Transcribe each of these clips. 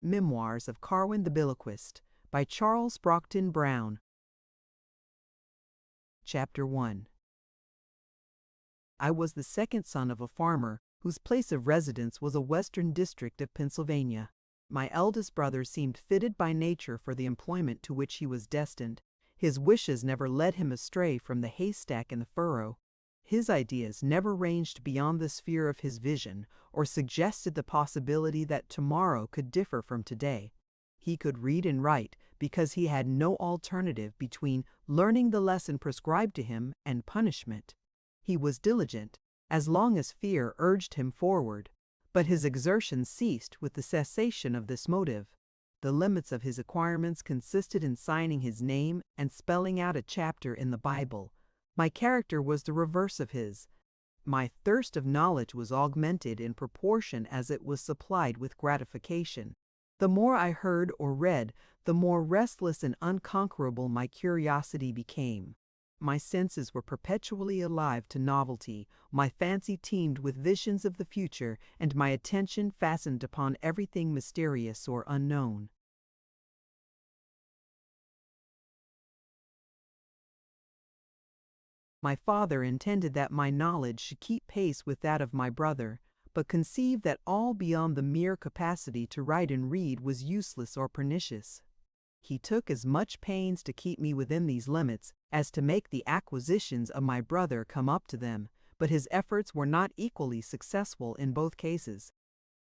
Memoirs of Carwin the Biloquist by Charles Brockden Brown. Chapter 1. I was the second son of a farmer whose place of residence was a western district of Pennsylvania. My eldest brother seemed fitted by nature for the employment to which he was destined. His wishes never led him astray from the haystack in the furrow. His ideas never ranged beyond the sphere of his vision, or suggested the possibility that tomorrow could differ from today. He could read and write because he had no alternative between learning the lesson prescribed to him and punishment. He was diligent, as long as fear urged him forward, but his exertions ceased with the cessation of this motive. The limits of his acquirements consisted in signing his name and spelling out a chapter in the Bible. My character was the reverse of his. My thirst of knowledge was augmented in proportion as it was supplied with gratification. The more I heard or read, the more restless and unconquerable my curiosity became. My senses were perpetually alive to novelty, my fancy teemed with visions of the future, and my attention fastened upon everything mysterious or unknown. My father intended that my knowledge should keep pace with that of my brother, but conceived that all beyond the mere capacity to write and read was useless or pernicious. He took as much pains to keep me within these limits as to make the acquisitions of my brother come up to them, but his efforts were not equally successful in both cases.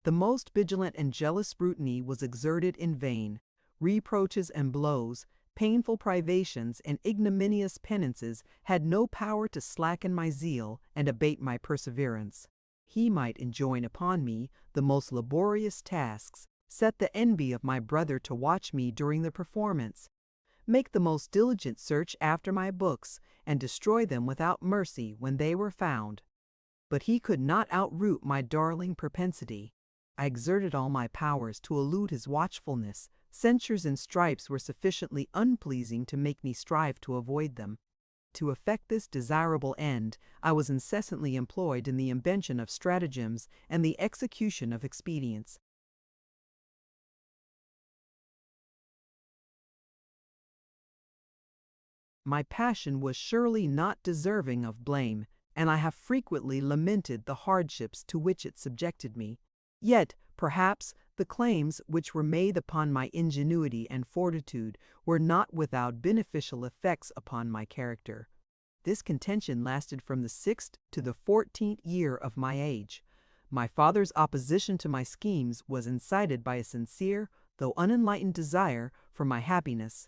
The most vigilant and jealous scrutiny was exerted in vain. Reproaches and blows, painful privations and ignominious penances had no power to slacken my zeal and abate my perseverance. He might enjoin upon me the most laborious tasks, set the envy of my brother to watch me during the performance, make the most diligent search after my books, and destroy them without mercy when they were found. But he could not outroot my darling propensity. I exerted all my powers to elude his watchfulness. Censures and stripes were sufficiently unpleasing to make me strive to avoid them. To effect this desirable end, I was incessantly employed in the invention of stratagems and the execution of expedients. My passion was surely not deserving of blame, and I have frequently lamented the hardships to which it subjected me. Yet, perhaps, the claims which were made upon my ingenuity and fortitude were not without beneficial effects upon my character. This contention lasted from the 6th to the 14th year of my age. My father's opposition to my schemes was incited by a sincere, though unenlightened desire for my happiness.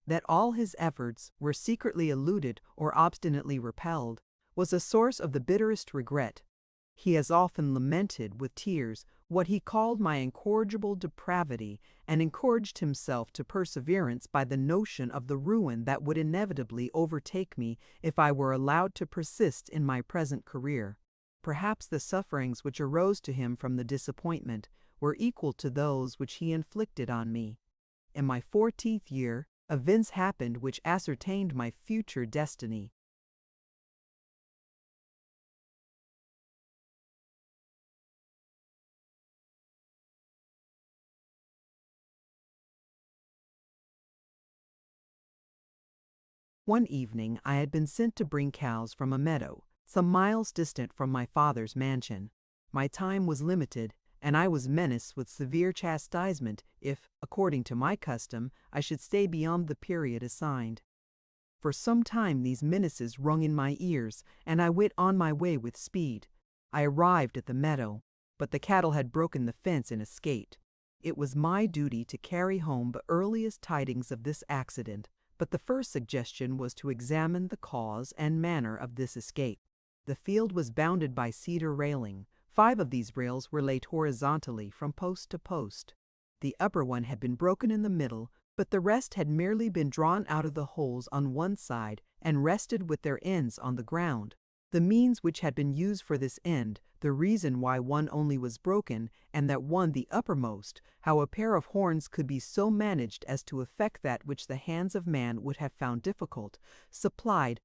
That all his efforts were secretly eluded or obstinately repelled was a source of the bitterest regret. He has often lamented with tears what he called my incorrigible depravity, and encouraged himself to perseverance by the notion of the ruin that would inevitably overtake me if I were allowed to persist in my present career. Perhaps the sufferings which arose to him from the disappointment were equal to those which he inflicted on me. In my 14th year, events happened which ascertained my future destiny. One evening I had been sent to bring cows from a meadow, some miles distant from my father's mansion. My time was limited, and I was menaced with severe chastisement if, according to my custom, I should stay beyond the period assigned. For some time these menaces rung in my ears, and I went on my way with speed. I arrived at the meadow, but the cattle had broken the fence and escaped. It was my duty to carry home the earliest tidings of this accident, but the first suggestion was to examine the cause and manner of this escape. The field was bounded by cedar railing. 5 of these rails were laid horizontally from post to post. The upper one had been broken in the middle, but the rest had merely been drawn out of the holes on one side and rested with their ends on the ground. The means which had been used for this end, the reason why one only was broken, and that one the uppermost, how a pair of horns could be so managed as to effect that which the hands of man would have found difficult, supplied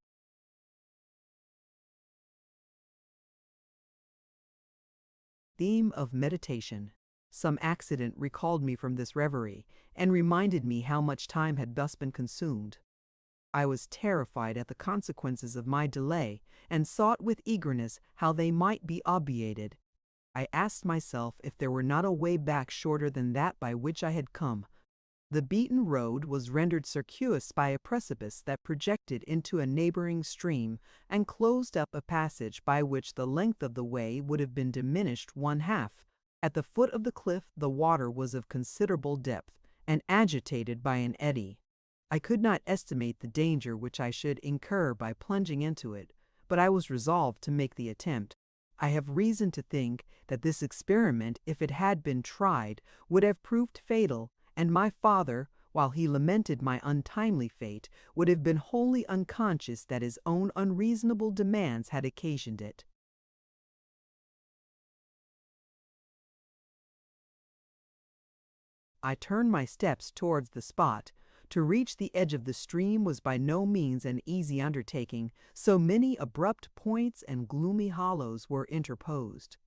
theme of meditation. Some accident recalled me from this reverie, and reminded me how much time had thus been consumed. I was terrified at the consequences of my delay, and sought with eagerness how they might be obviated. I asked myself if there were not a way back shorter than that by which I had come. The beaten road was rendered circuitous by a precipice that projected into a neighboring stream, and closed up a passage by which the length of the way would have been diminished one half. At the foot of the cliff the water was of considerable depth, and agitated by an eddy. I could not estimate the danger which I should incur by plunging into it, but I was resolved to make the attempt. I have reason to think that this experiment, if it had been tried, would have proved fatal, and my father, while he lamented my untimely fate, would have been wholly unconscious that his own unreasonable demands had occasioned it. I turned my steps towards the spot. To reach the edge of the stream was by no means an easy undertaking, so many abrupt points and gloomy hollows were interposed.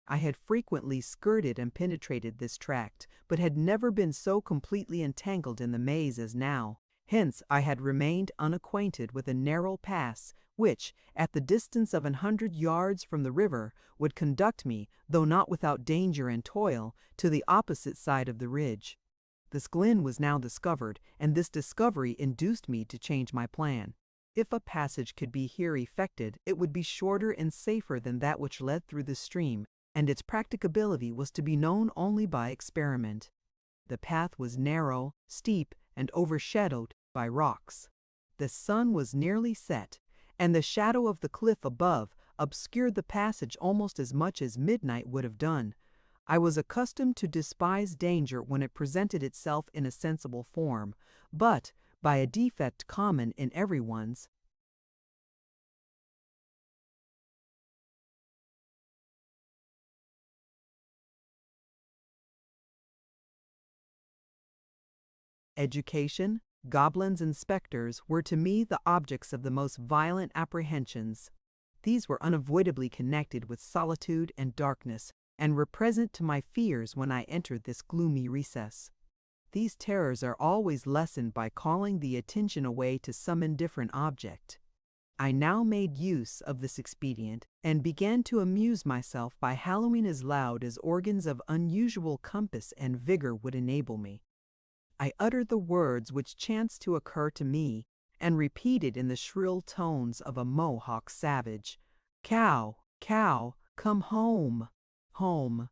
I had frequently skirted and penetrated this tract, but had never been so completely entangled in the maze as now. Hence I had remained unacquainted with a narrow pass, which, at the distance of 100 yards from the river, would conduct me, though not without danger and toil, to the opposite side of the ridge. This glen was now discovered, and this discovery induced me to change my plan. If a passage could be here effected, it would be shorter and safer than that which led through the stream, and its practicability was to be known only by experiment. The path was narrow, steep, and overshadowed by rocks. The sun was nearly set, and the shadow of the cliff above obscured the passage almost as much as midnight would have done. I was accustomed to despise danger when it presented itself in a sensible form, but, by a defect common in everyone's, education, goblins, and spectres were to me the objects of the most violent apprehensions. These were unavoidably connected with solitude and darkness, and were present to my fears when I entered this gloomy recess. These terrors are always lessened by calling the attention away to some indifferent object. I now made use of this expedient, and began to amuse myself by hallooing as loud as organs of unusual compass and vigor would enable me. I uttered the words which chanced to occur to me, and repeated in the shrill tones of a Mohawk savage, "Cow, cow, come home, home."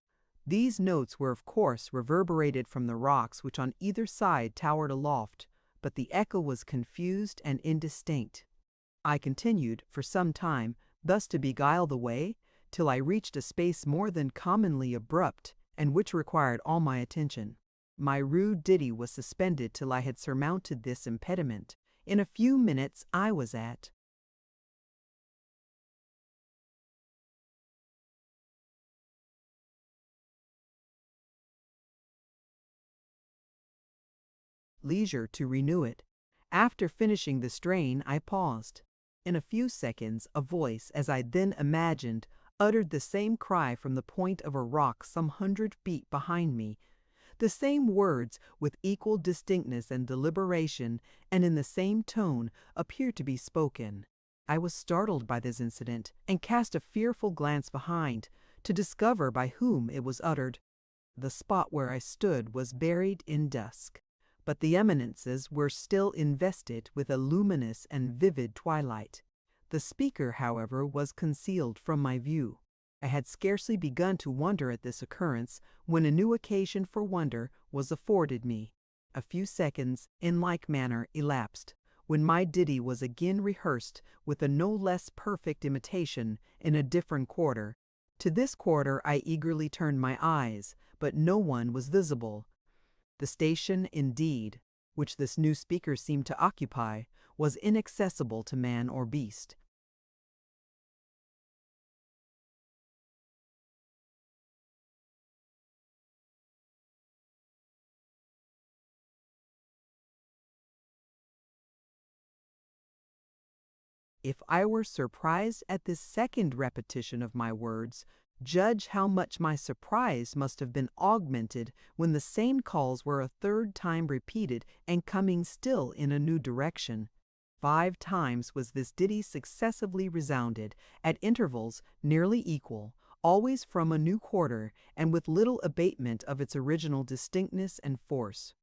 These notes were of course reverberated from the rocks which on either side towered aloft, but the echo was confused and indistinct. I continued, for some time, thus to beguile the way, till I reached a space more than commonly abrupt, and which required all my attention. My rude ditty was suspended till I had surmounted this impediment. In a few minutes I was at leisure to renew it. After finishing the strain, I paused. In a few seconds, a voice, as I then imagined, uttered the same cry from the point of a rock some 100 feet behind me. The same words, with equal distinctness and deliberation, and in the same tone, appeared to be spoken. I was startled by this incident, and cast a fearful glance behind, to discover by whom it was uttered. The spot where I stood was buried in dusk, but the eminences were still invested with a luminous and vivid twilight. The speaker, however, was concealed from my view. I had scarcely begun to wonder at this occurrence, when a new occasion for wonder was afforded me. A few seconds, in like manner, elapsed, when my ditty was again rehearsed with a no less perfect imitation in a different quarter. To this quarter I eagerly turned my eyes, but no one was visible. The station, indeed, which this new speaker seemed to occupy, was inaccessible to man or beast. If I were surprised at this second repetition of my words, Judge how much my surprise must have been augmented when the same calls were a third time repeated and coming still in a new direction. 5 times was this ditty successively resounded, at intervals nearly equal, always from a new quarter, and with little abatement of its original distinctness and force.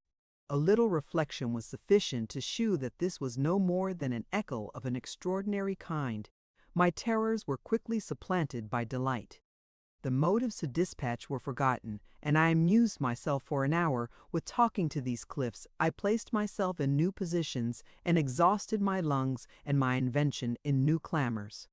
A little reflection was sufficient to shew that this was no more than an echo of an extraordinary kind. My terrors were quickly supplanted by delight. The motives to dispatch were forgotten, and I amused myself for an hour with talking to these cliffs. I placed myself in new positions and exhausted my lungs and my invention in new clamors.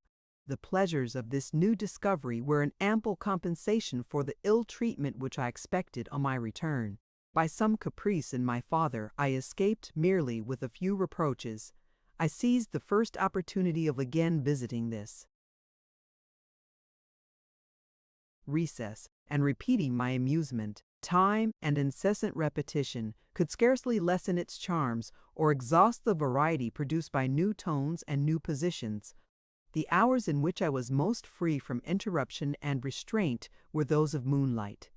The pleasures of this new discovery were an ample compensation for the ill treatment which I expected on my return. By some caprice in my father, I escaped merely with a few reproaches. I seized the first opportunity of again visiting this recess, and repeating my amusement. Time and incessant repetition could scarcely lessen its charms or exhaust the variety produced by new tones and new positions. The hours in which I was most free from interruption and restraint were those of moonlight.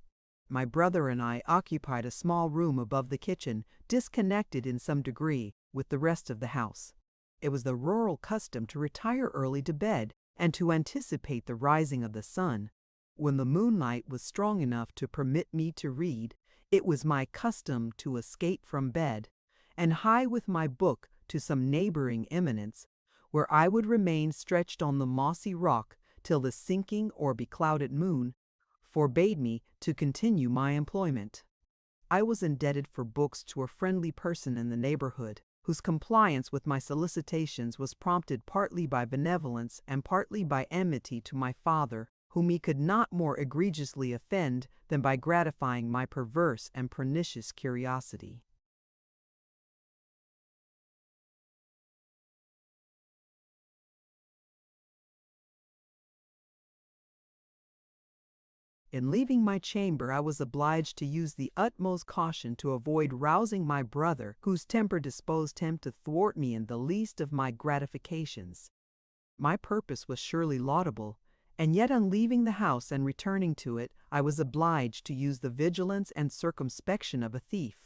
My brother and I occupied a small room above the kitchen, disconnected in some degree with the rest of the house. It was the rural custom to retire early to bed and to anticipate the rising of the sun. When the moonlight was strong enough to permit me to read, it was my custom to escape from bed and hie with my book to some neighboring eminence, where I would remain stretched on the mossy rock till the sinking or beclouded moon forbade me to continue my employment. I was indebted for books to a friendly person in the neighborhood, whose compliance with my solicitations was prompted partly by benevolence and partly by enmity to my father, whom he could not more egregiously offend than by gratifying my perverse and pernicious curiosity. In leaving my chamber, I was obliged to use the utmost caution to avoid rousing my brother, whose temper disposed him to thwart me in the least of my gratifications. My purpose was surely laudable, and yet on leaving the house and returning to it, I was obliged to use the vigilance and circumspection of a thief.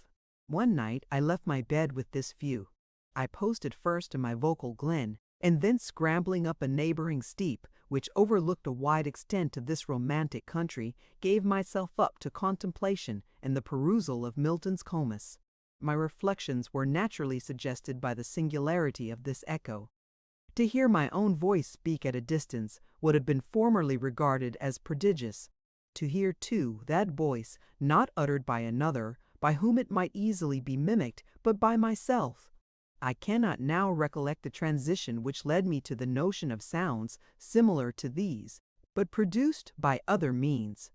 One night I left my bed with this view. I posted first in my vocal glen, and then scrambling up a neighboring steep, which overlooked a wide extent of this romantic country, gave myself up to contemplation and the perusal of Milton's Comus. My reflections were naturally suggested by the singularity of this echo. To hear my own voice speak at a distance would have been formerly regarded as prodigious. To hear, too, that voice, not uttered by another, by whom it might easily be mimicked, but by myself. I cannot now recollect the transition which led me to the notion of sounds similar to these, but produced by other means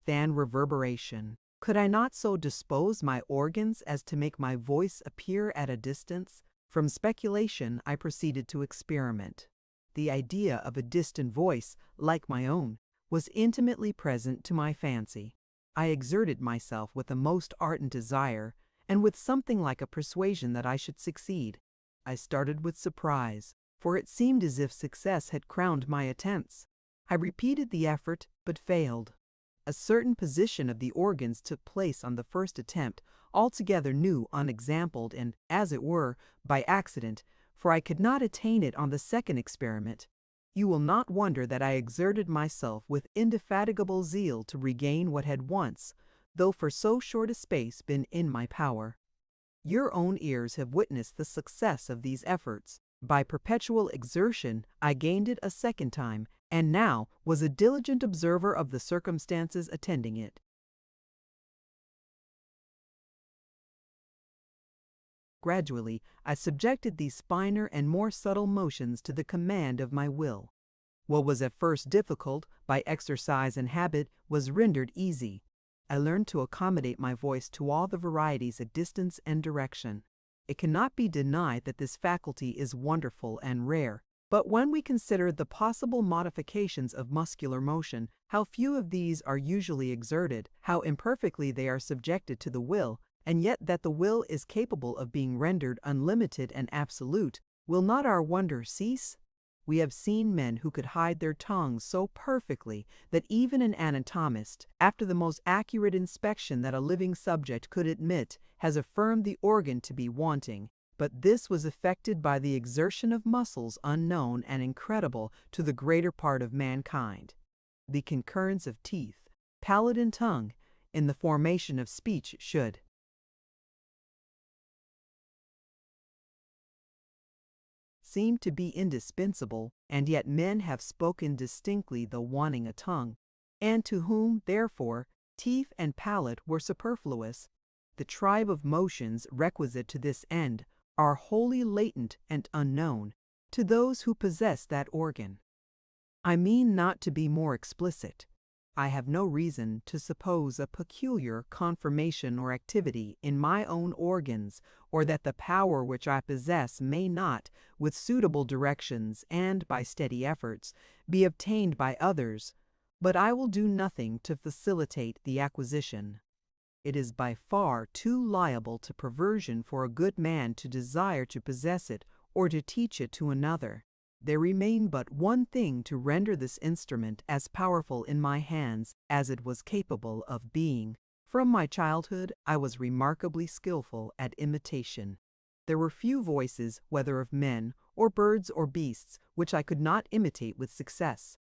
than reverberation. Could I not so dispose my organs as to make my voice appear at a distance? From speculation I proceeded to experiment. The idea of a distant voice, like my own, was intimately present to my fancy. I exerted myself with a most ardent desire, and with something like a persuasion that I should succeed. I started with surprise, for it seemed as if success had crowned my attempts. I repeated the effort, but failed. A certain position of the organs took place on the first attempt, altogether new, unexampled, and, as it were, by accident, for I could not attain it on the second experiment. You will not wonder that I exerted myself with indefatigable zeal to regain what had once, though for so short a space, been in my power. Your own ears have witnessed the success of these efforts. By perpetual exertion I gained it a second time, and now was a diligent observer of the circumstances attending it. Gradually, I subjected these finer and more subtle motions to the command of my will. What was at first difficult, by exercise and habit, was rendered easy. I learned to accommodate my voice to all the varieties of distance and direction. It cannot be denied that this faculty is wonderful and rare, but when we consider the possible modifications of muscular motion, how few of these are usually exerted, how imperfectly they are subjected to the will, and yet that the will is capable of being rendered unlimited and absolute, will not our wonder cease? We have seen men who could hide their tongues so perfectly that even an anatomist, after the most accurate inspection that a living subject could admit, has affirmed the organ to be wanting. But this was effected by the exertion of muscles unknown and incredible to the greater part of mankind. The concurrence of teeth, palate, and tongue in the formation of speech should seem to be indispensable, and yet men have spoken distinctly though wanting a tongue, and to whom, therefore, teeth and palate were superfluous. The tribe of motions requisite to this end are wholly latent and unknown to those who possess that organ. I mean not to be more explicit. I have no reason to suppose a peculiar conformation or activity in my own organs, or that the power which I possess may not, with suitable directions and by steady efforts, be obtained by others, but I will do nothing to facilitate the acquisition. It is by far too liable to perversion for a good man to desire to possess it or to teach it to another. There remained but one thing to render this instrument as powerful in my hands as it was capable of being. From my childhood I was remarkably skillful at imitation. There were few voices, whether of men, or birds, or beasts, which I could not imitate with success.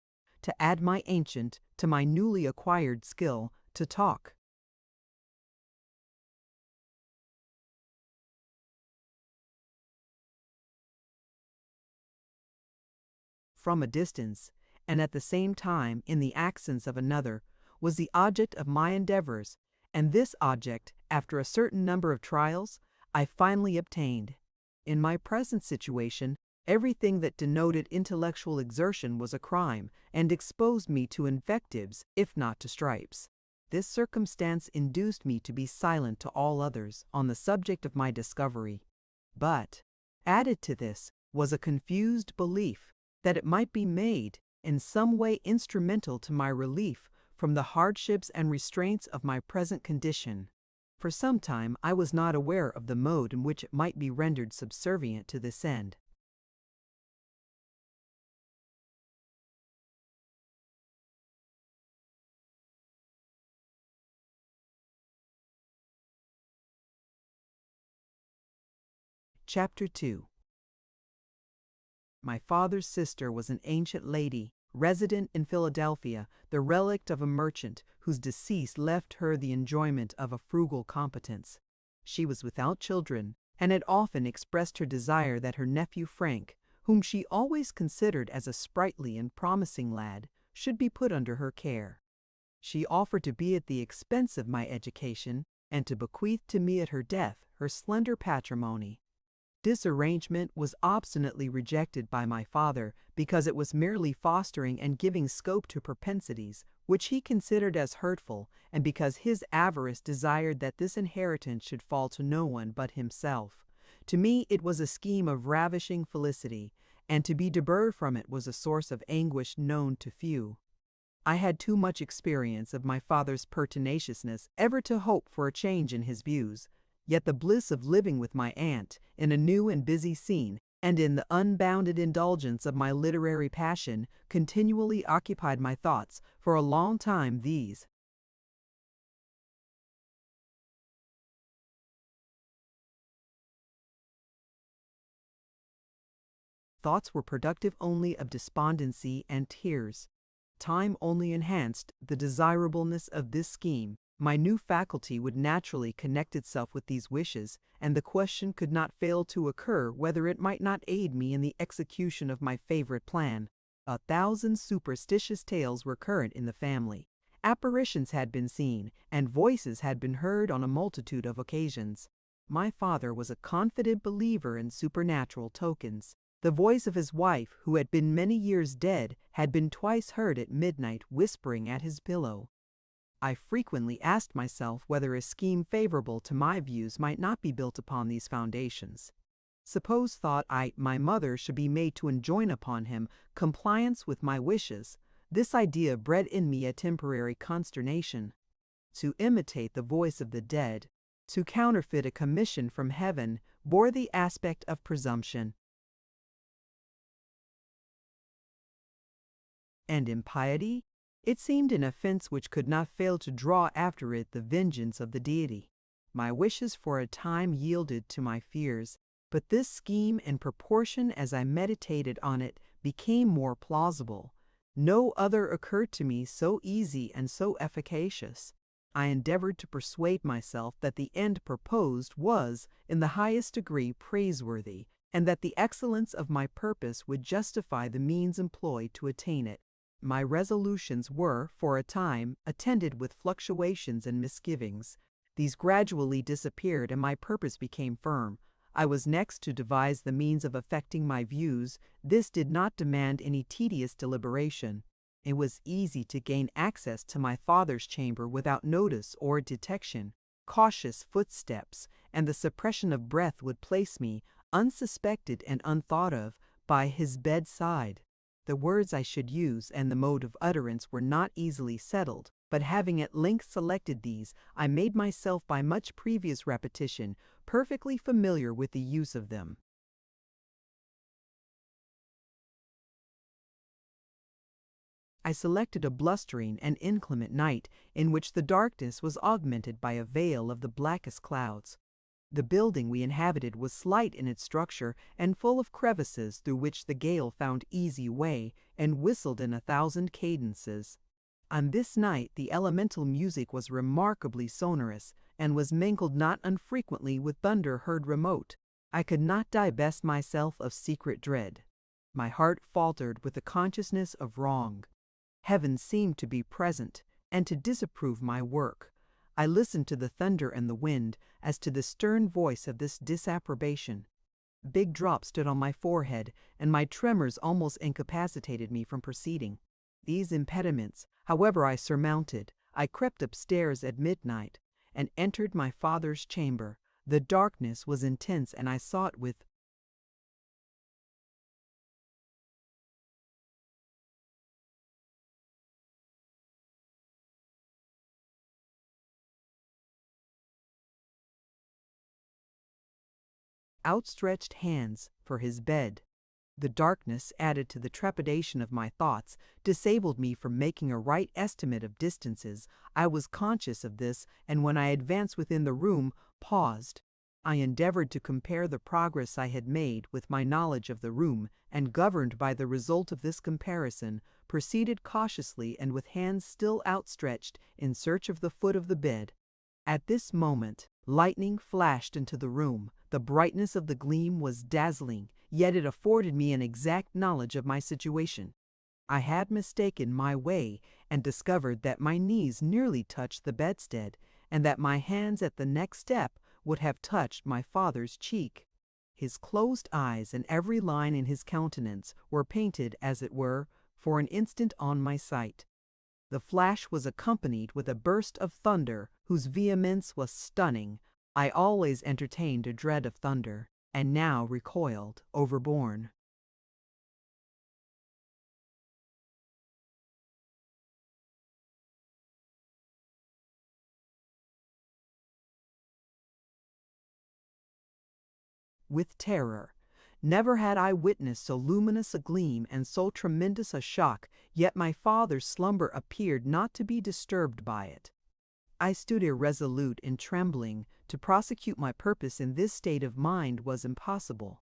To add my ancient to my newly acquired skill, to talk from a distance, and at the same time in the accents of another, was the object of my endeavors, and this object, after a certain number of trials, I finally obtained. In my present situation, everything that denoted intellectual exertion was a crime, and exposed me to invectives, if not to stripes. This circumstance induced me to be silent to all others on the subject of my discovery. But, added to this, was a confused belief that it might be made in some way instrumental to my relief from the hardships and restraints of my present condition. For some time I was not aware of the mode in which it might be rendered subservient to this end. Chapter 2. My father's sister was an ancient lady, resident in Philadelphia, the relict of a merchant whose decease left her the enjoyment of a frugal competence. She was without children, and had often expressed her desire that her nephew Frank, whom she always considered as a sprightly and promising lad, should be put under her care. She offered to be at the expense of my education, and to bequeath to me at her death her slender patrimony. This arrangement was obstinately rejected by my father because it was merely fostering and giving scope to propensities which he considered as hurtful, and because his avarice desired that this inheritance should fall to no one but himself. To me it was a scheme of ravishing felicity, and to be debarred from it was a source of anguish known to few. I had too much experience of my father's pertinaciousness ever to hope for a change in his views. Yet the bliss of living with my aunt in a new and busy scene, and in the unbounded indulgence of my literary passion, continually occupied my thoughts. For a long time these thoughts were productive only of despondency and tears. Time only enhanced the desirableness of this scheme. My new faculty would naturally connect itself with these wishes, and the question could not fail to occur whether it might not aid me in the execution of my favorite plan. 1,000 superstitious tales were current in the family. Apparitions had been seen, and voices had been heard on a multitude of occasions. My father was a confident believer in supernatural tokens. The voice of his wife, who had been many years dead, had been twice heard at midnight whispering at his pillow. I frequently asked myself whether a scheme favorable to my views might not be built upon these foundations. Suppose, thought I, my mother should be made to enjoin upon him compliance with my wishes. This idea bred in me a temporary consternation. To imitate the voice of the dead, to counterfeit a commission from heaven, bore the aspect of presumption. and impiety? It seemed an offense which could not fail to draw after it the vengeance of the deity. My wishes for a time yielded to my fears, but this scheme, in proportion as I meditated on it, became more plausible. No other occurred to me so easy and so efficacious. I endeavored to persuade myself that the end proposed was, in the highest degree, praiseworthy, and that the excellence of my purpose would justify the means employed to attain it. My resolutions were, for a time, attended with fluctuations and misgivings. These gradually disappeared, and my purpose became firm. I was next to devise the means of effecting my views. This did not demand any tedious deliberation. It was easy to gain access to my father's chamber without notice or detection. Cautious footsteps and the suppression of breath would place me, unsuspected and unthought of, by his bedside. The words I should use and the mode of utterance were not easily settled, but having at length selected these, I made myself by much previous repetition perfectly familiar with the use of them. I selected a blustering and inclement night in which the darkness was augmented by a veil of the blackest clouds. The building we inhabited was slight in its structure and full of crevices through which the gale found easy way and whistled in 1,000 cadences. On this night the elemental music was remarkably sonorous, and was mingled not unfrequently with thunder heard remote. I could not divest myself of secret dread. My heart faltered with the consciousness of wrong. Heaven seemed to be present, and to disapprove my work. I listened to the thunder and the wind as to the stern voice of this disapprobation. Big drops stood on my forehead, and my tremors almost incapacitated me from proceeding. These impediments, however, I surmounted. I crept upstairs at midnight, and entered my father's chamber. The darkness was intense, and I sought with outstretched hands for his bed. The darkness, added to the trepidation of my thoughts, disabled me from making a right estimate of distances. I was conscious of this, and when I advanced within the room, paused. I endeavored to compare the progress I had made with my knowledge of the room, and, governed by the result of this comparison, proceeded cautiously and with hands still outstretched in search of the foot of the bed. At this moment, lightning flashed into the room. The brightness of the gleam was dazzling, yet it afforded me an exact knowledge of my situation. I had mistaken my way, and discovered that my knees nearly touched the bedstead, and that my hands at the next step would have touched my father's cheek. His closed eyes and every line in his countenance were painted, as it were, for an instant on my sight. The flash was accompanied with a burst of thunder whose vehemence was stunning. I always entertained a dread of thunder, and now recoiled, overborne. With terror. Never had I witnessed so luminous a gleam and so tremendous a shock, yet my father's slumber appeared not to be disturbed by it. I stood irresolute and trembling. To prosecute my purpose in this state of mind was impossible.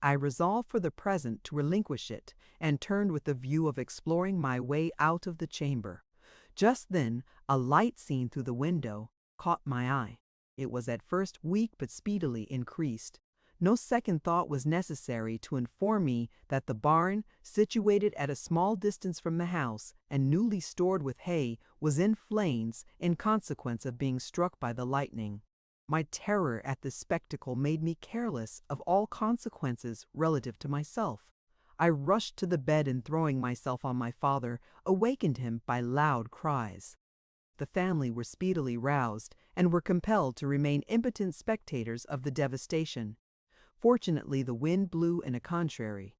I resolved for the present to relinquish it, and turned with the view of exploring my way out of the chamber. Just then a light seen through the window caught my eye. It was at first weak, but speedily increased. No second thought was necessary to inform me that the barn, situated at a small distance from the house, and newly stored with hay, was in flames in consequence of being struck by the lightning. My terror at this spectacle made me careless of all consequences relative to myself. I rushed to the bed, and throwing myself on my father, awakened him by loud cries. The family were speedily roused, and were compelled to remain impotent spectators of the devastation. Fortunately, the wind blew in a contrary.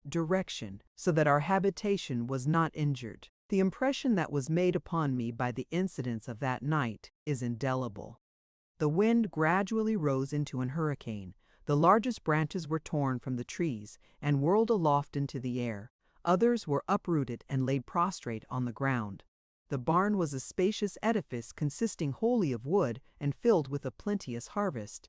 Direction, so that our habitation was not injured. The impression that was made upon me by the incidents of that night is indelible. The wind gradually rose into an hurricane. The largest branches were torn from the trees and whirled aloft into the air. Others were uprooted and laid prostrate on the ground. The barn was a spacious edifice consisting wholly of wood and filled with a plenteous harvest.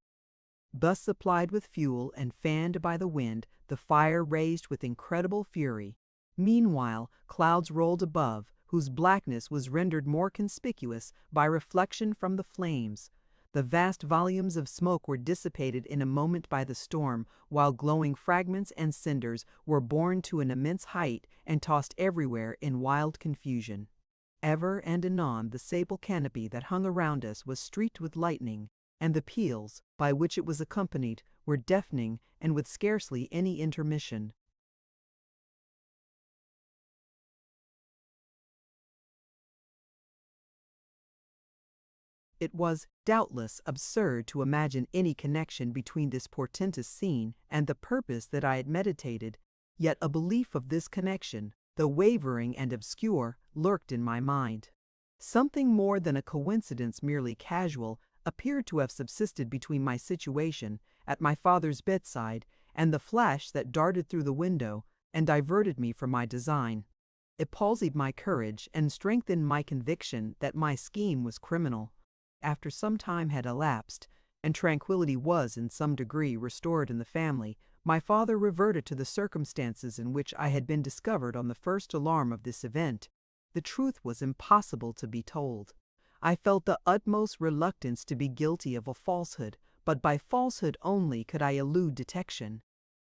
Thus supplied with fuel and fanned by the wind, the fire raged with incredible fury. Meanwhile, clouds rolled above, whose blackness was rendered more conspicuous by reflection from the flames. The vast volumes of smoke were dissipated in a moment by the storm, while glowing fragments and cinders were borne to an immense height and tossed everywhere in wild confusion. Ever and anon the sable canopy that hung around us was streaked with lightning, and the peals, by which it was accompanied, were deafening and with scarcely any intermission. It was, doubtless, absurd to imagine any connection between this portentous scene and the purpose that I had meditated, yet a belief of this connection, though wavering and obscure, lurked in my mind. Something more than a coincidence merely casual appeared to have subsisted between my situation at my father's bedside and the flash that darted through the window and diverted me from my design. It palsied my courage and strengthened my conviction that my scheme was criminal. After some time had elapsed, and tranquillity was in some degree restored in the family, my father reverted to the circumstances in which I had been discovered on the first alarm of this event. The truth was impossible to be told. I felt the utmost reluctance to be guilty of a falsehood, but by falsehood only could I elude detection.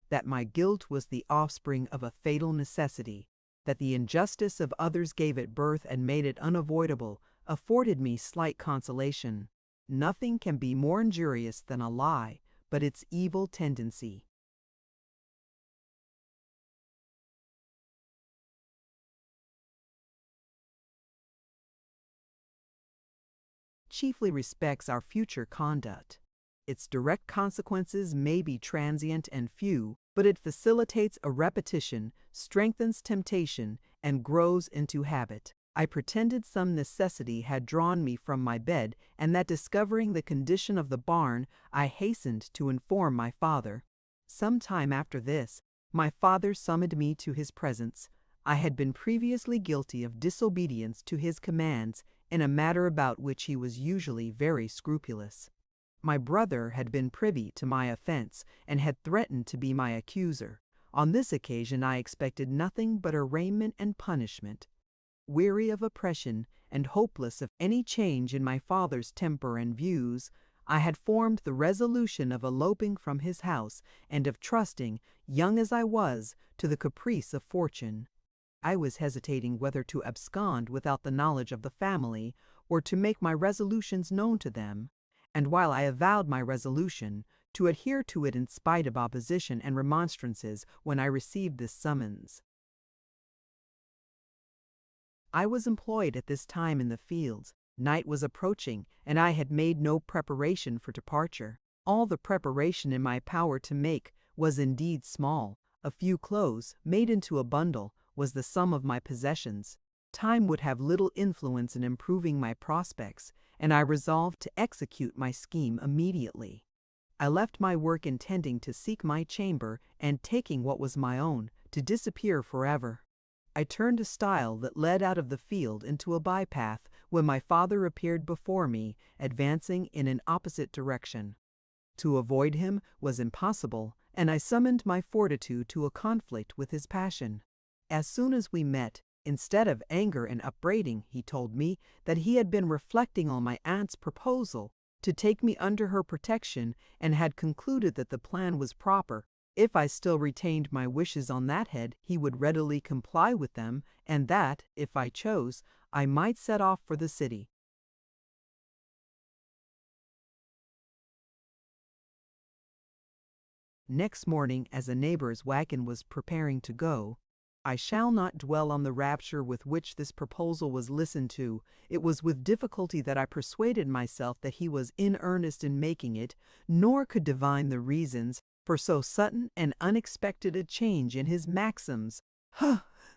That my guilt was the offspring of a fatal necessity, that the injustice of others gave it birth and made it unavoidable, afforded me slight consolation. Nothing can be more injurious than a lie, but its evil tendency. Chiefly respects our future conduct. Its direct consequences may be transient and few, but it facilitates a repetition, strengthens temptation, and grows into habit. I pretended some necessity had drawn me from my bed, and that discovering the condition of the barn, I hastened to inform my father. Some time after this, my father summoned me to his presence. I had been previously guilty of disobedience to his commands in a matter about which he was usually very scrupulous. My brother had been privy to my offense and had threatened to be my accuser. On this occasion I expected nothing but arraignment and punishment. Weary of oppression and hopeless of any change in my father's temper and views, I had formed the resolution of eloping from his house and of trusting, young as I was, to the caprice of fortune. I was hesitating whether to abscond without the knowledge of the family or to make my resolutions known to them, and while I avowed my resolution, to adhere to it in spite of opposition and remonstrances when I received this summons. I was employed at this time in the fields. Night was approaching, and I had made no preparation for departure. All the preparation in my power to make was indeed small. A few clothes, made into a bundle, was the sum of my possessions. Time would have little influence in improving my prospects, and I resolved to execute my scheme immediately. I left my work intending to seek my chamber, and taking what was my own, to disappear forever. I turned a stile that led out of the field into a bypath when my father appeared before me, advancing in an opposite direction. To avoid him was impossible, and I summoned my fortitude to a conflict with his passion. As soon as we met, instead of anger and upbraiding, he told me that he had been reflecting on my aunt's proposal to take me under her protection and had concluded that the plan was proper. If I still retained my wishes on that head, he would readily comply with them, and that, if I chose, I might set off for the city. Next morning, as a neighbor's wagon was preparing to go, I shall not dwell on the rapture with which this proposal was listened to. It was with difficulty that I persuaded myself that he was in earnest in making it, nor could divine the reasons for so sudden and unexpected a change in his maxims.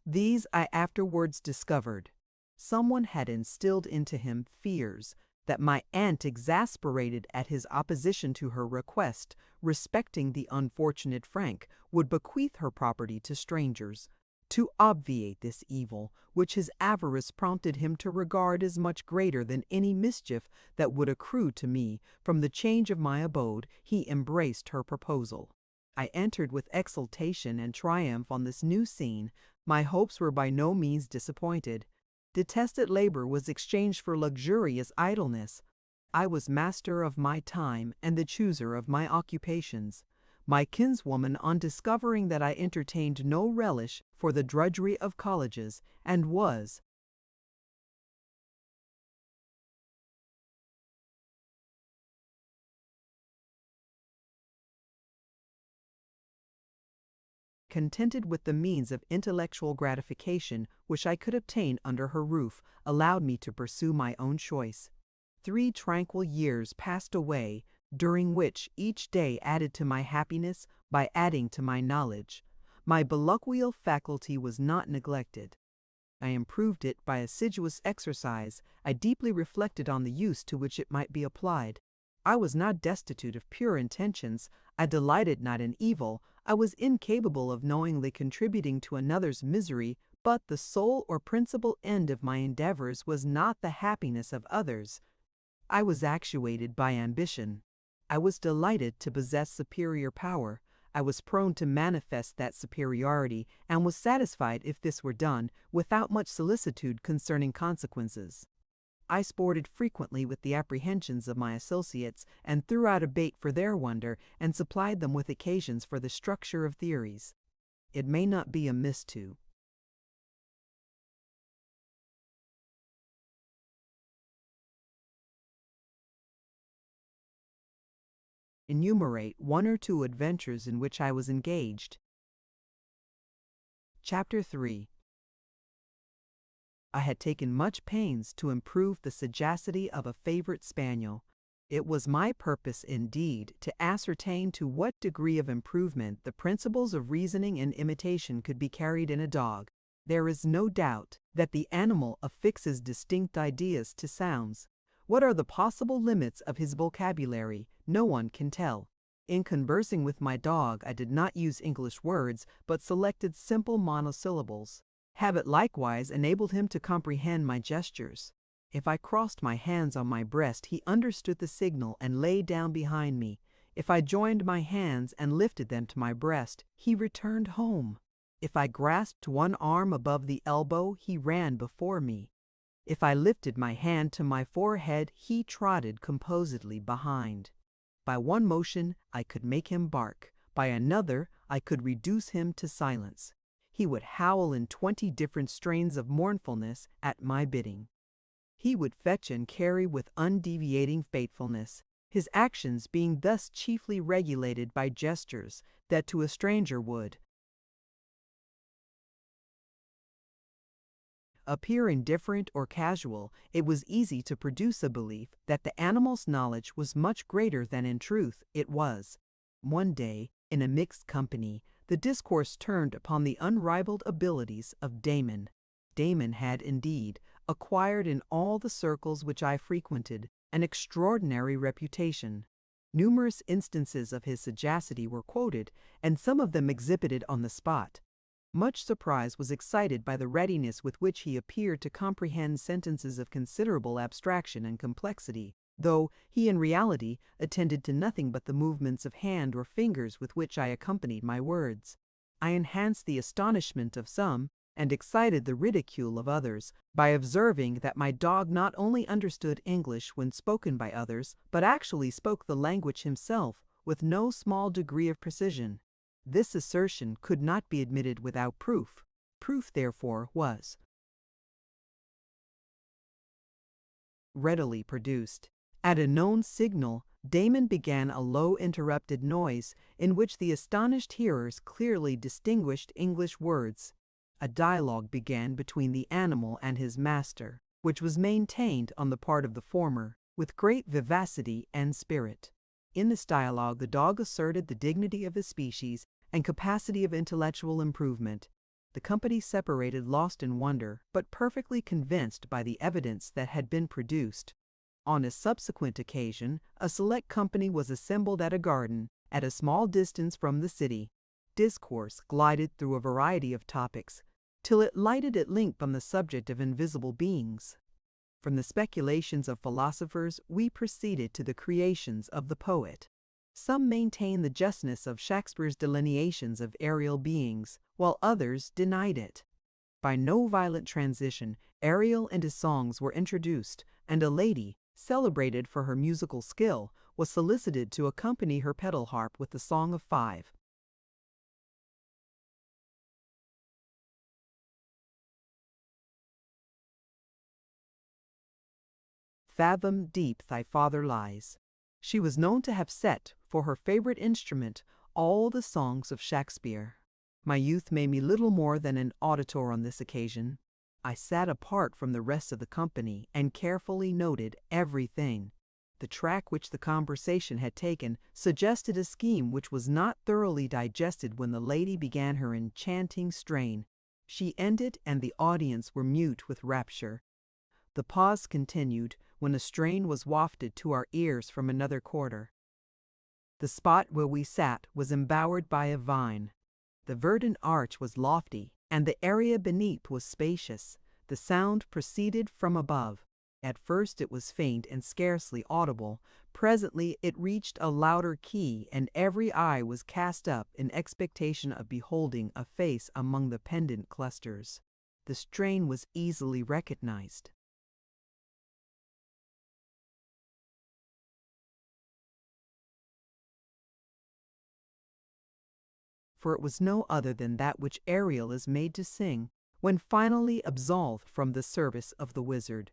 These I afterwards discovered. Someone had instilled into him fears that my aunt, exasperated at his opposition to her request respecting the unfortunate Frank, would bequeath her property to strangers. To obviate this evil, which his avarice prompted him to regard as much greater than any mischief that would accrue to me from the change of my abode, he embraced her proposal. I entered with exultation and triumph on this new scene. My hopes were by no means disappointed. Detested labor was exchanged for luxurious idleness. I was master of my time and the chooser of my occupations. My kinswoman, on discovering that I entertained no relish for the drudgery of colleges, and was contented with the means of intellectual gratification which I could obtain under her roof, allowed me to pursue my own choice. 3 tranquil years passed away, during which each day added to my happiness by adding to my knowledge. My biloquial faculty was not neglected. I improved it by assiduous exercise. I deeply reflected on the use to which it might be applied. I was not destitute of pure intentions. I delighted not in evil. I was incapable of knowingly contributing to another's misery, but the sole or principal end of my endeavors was not the happiness of others. I was actuated by ambition. I was delighted to possess superior power. I was prone to manifest that superiority, and was satisfied if this were done without much solicitude concerning consequences. I sported frequently with the apprehensions of my associates, and threw out a bait for their wonder, and supplied them with occasions for the structure of theories. It may not be amiss to enumerate 1 or 2 adventures in which I was engaged. Chapter 3. I had taken much pains to improve the sagacity of a favorite spaniel. It was my purpose, indeed, to ascertain to what degree of improvement the principles of reasoning and imitation could be carried in a dog. There is no doubt that the animal affixes distinct ideas to sounds. What are the possible limits of his vocabulary? No one can tell. In conversing with my dog, I did not use English words, but selected simple monosyllables. Habit likewise enabled him to comprehend my gestures. If I crossed my hands on my breast, he understood the signal and lay down behind me. If I joined my hands and lifted them to my breast, he returned home. If I grasped one arm above the elbow, he ran before me. If I lifted my hand to my forehead, he trotted composedly behind. By one motion I could make him bark. By another I could reduce him to silence. He would howl in 20 different strains of mournfulness at my bidding. He would fetch and carry with undeviating faithfulness, his actions being thus chiefly regulated by gestures that to a stranger would appear indifferent or casual. It was easy to produce a belief that the animal's knowledge was much greater than in truth it was. One day, in a mixed company, the discourse turned upon the unrivaled abilities of Damon. Damon had, indeed, acquired in all the circles which I frequented an extraordinary reputation. Numerous instances of his sagacity were quoted, and some of them exhibited on the spot. Much surprise was excited by the readiness with which he appeared to comprehend sentences of considerable abstraction and complexity, though he in reality attended to nothing but the movements of hand or fingers with which I accompanied my words. I enhanced the astonishment of some, and excited the ridicule of others, by observing that my dog not only understood English when spoken by others, but actually spoke the language himself with no small degree of precision. This assertion could not be admitted without proof. Proof, therefore, was readily produced. At a known signal, Damon began a low interrupted noise, in which the astonished hearers clearly distinguished English words. A dialogue began between the animal and his master, which was maintained on the part of the former with great vivacity and spirit. In this dialogue the dog asserted the dignity of his species and capacity of intellectual improvement. The company separated, lost in wonder, but perfectly convinced by the evidence that had been produced. On a subsequent occasion, a select company was assembled at a garden, at a small distance from the city. Discourse glided through a variety of topics, till it lighted at length on the subject of invisible beings. From the speculations of philosophers, we proceeded to the creations of the poet. Some maintained the justness of Shakespeare's delineations of aerial beings, while others denied it. By no violent transition, Ariel and his songs were introduced, and a lady, celebrated for her musical skill, was solicited to accompany her pedal harp with the Song of Five. Fathom deep thy father lies. She was known to have set, for her favorite instrument, all the songs of Shakespeare. My youth made me little more than an auditor on this occasion. I sat apart from the rest of the company and carefully noted everything. The track which the conversation had taken suggested a scheme which was not thoroughly digested when the lady began her enchanting strain. She ended, and the audience were mute with rapture. The pause continued when a strain was wafted to our ears from another quarter. The spot where we sat was embowered by a vine. The verdant arch was lofty, and the area beneath was spacious. The sound proceeded from above. At first it was faint and scarcely audible. Presently it reached a louder key, and every eye was cast up in expectation of beholding a face among the pendant clusters. The strain was easily recognized. For it was no other than that which Ariel is made to sing when finally absolved from the service of the wizard.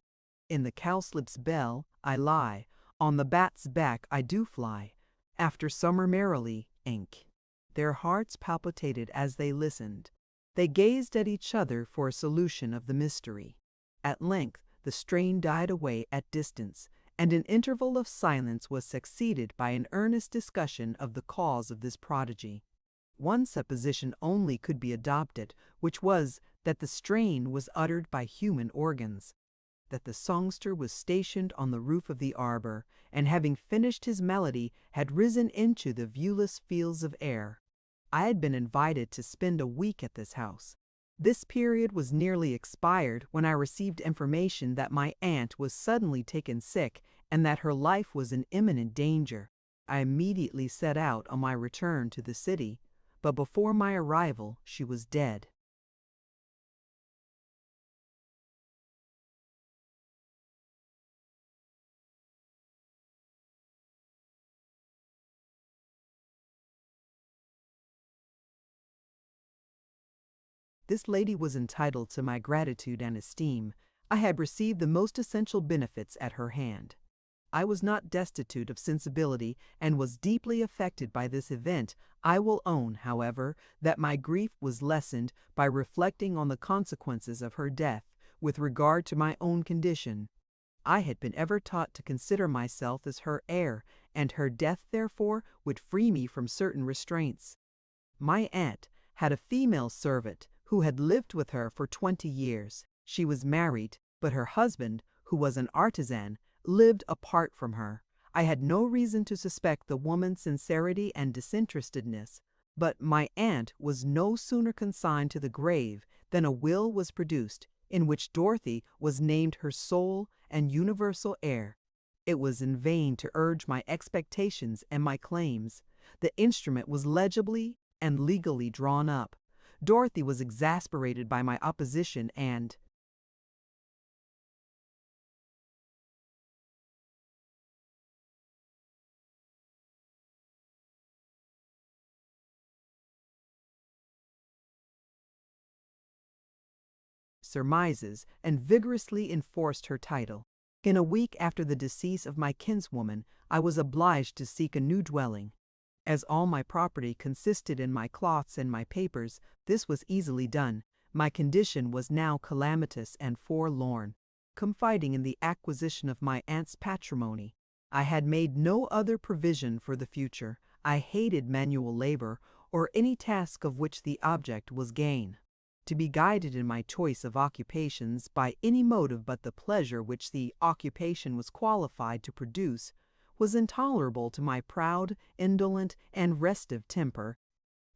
In the cowslip's bell I lie, on the bat's back I do fly, after summer merrily ink. Their hearts palpitated as they listened. They gazed at each other for a solution of the mystery. At length the strain died away at distance, and an interval of silence was succeeded by an earnest discussion of the cause of this prodigy. One supposition only could be adopted, which was that the strain was uttered by human organs, that the songster was stationed on the roof of the arbor, and having finished his melody, had risen into the viewless fields of air. I had been invited to spend a week at this house. This period was nearly expired when I received information that my aunt was suddenly taken sick and that her life was in imminent danger. I immediately set out on my return to the city, but before my arrival she was dead. This lady was entitled to my gratitude and esteem. I had received the most essential benefits at her hand. I was not destitute of sensibility and was deeply affected by this event. I will own, however, that my grief was lessened by reflecting on the consequences of her death with regard to my own condition. I had been ever taught to consider myself as her heir, and her death, therefore, would free me from certain restraints. My aunt had a female servant who had lived with her for 20 years. She was married, but her husband, who was an artisan, lived apart from her. I had no reason to suspect the woman's sincerity and disinterestedness, but my aunt was no sooner consigned to the grave than a will was produced, in which Dorothy was named her sole and universal heir. It was in vain to urge my expectations and my claims. The instrument was legibly and legally drawn up. Dorothy was exasperated by my opposition and, surmises and vigorously enforced her title. In a week after the decease of my kinswoman, I was obliged to seek a new dwelling. As all my property consisted in my cloths and my papers, this was easily done. My condition was now calamitous and forlorn. Confiding in the acquisition of my aunt's patrimony, I had made no other provision for the future. I hated manual labor, or any task of which the object was gain. to be guided in my choice of occupations by any motive but the pleasure which the occupation was qualified to produce was intolerable to my proud, indolent, and restive temper.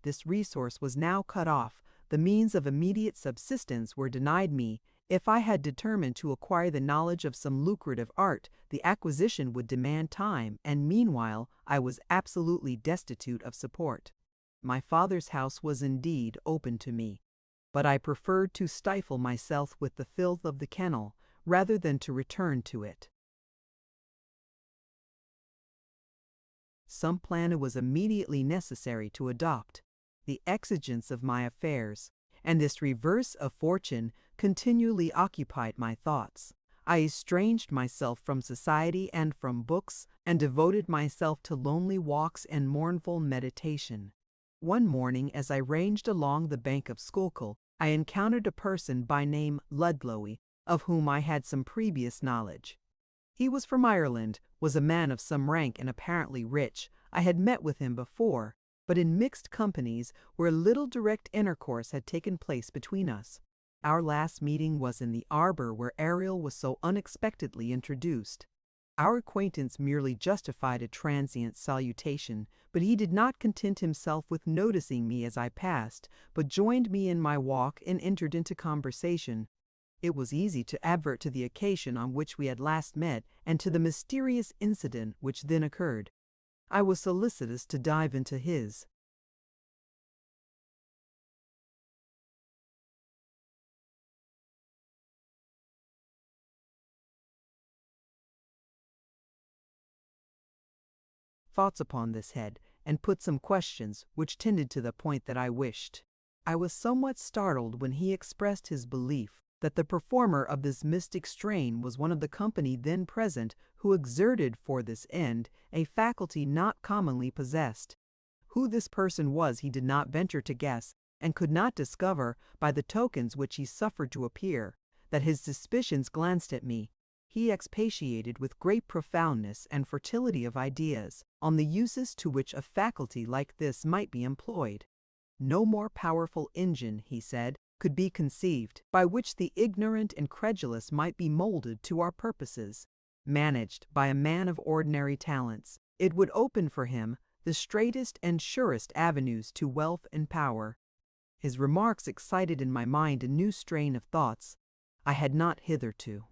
This resource was now cut off. The means of immediate subsistence were denied me. If I had determined to acquire the knowledge of some lucrative art, the acquisition would demand time, and meanwhile I was absolutely destitute of support. My father's house was indeed open to me, but I preferred to stifle myself with the filth of the kennel rather than to return to it. Some plan it was immediately necessary to adopt. The exigence of my affairs, and this reverse of fortune, continually occupied my thoughts. I estranged myself from society and from books, and devoted myself to lonely walks and mournful meditation. One morning, as I ranged along the bank of Schuylkill, I encountered a person by name Ludlow, of whom I had some previous knowledge. He was from Ireland, was a man of some rank and apparently rich. I had met with him before, but in mixed companies where little direct intercourse had taken place between us. Our last meeting was in the arbor where Ariel was so unexpectedly introduced. Our acquaintance merely justified a transient salutation, but he did not content himself with noticing me as I passed, but joined me in my walk and entered into conversation. It was easy to advert to the occasion on which we had last met and to the mysterious incident which then occurred. I was solicitous to dive into his. Thoughts upon this head, and put some questions which tended to the point that I wished. I was somewhat startled when he expressed his belief that the performer of this mystic strain was one of the company then present who exerted for this end a faculty not commonly possessed. Who this person was he did not venture to guess, and could not discover, by the tokens which he suffered to appear, that his suspicions glanced at me. He expatiated with great profoundness and fertility of ideas on the uses to which a faculty like this might be employed. No more powerful engine, he said, could be conceived, by which the ignorant and credulous might be molded to our purposes. Managed by a man of ordinary talents, it would open for him the straightest and surest avenues to wealth and power. His remarks excited in my mind a new strain of thoughts I had not hitherto.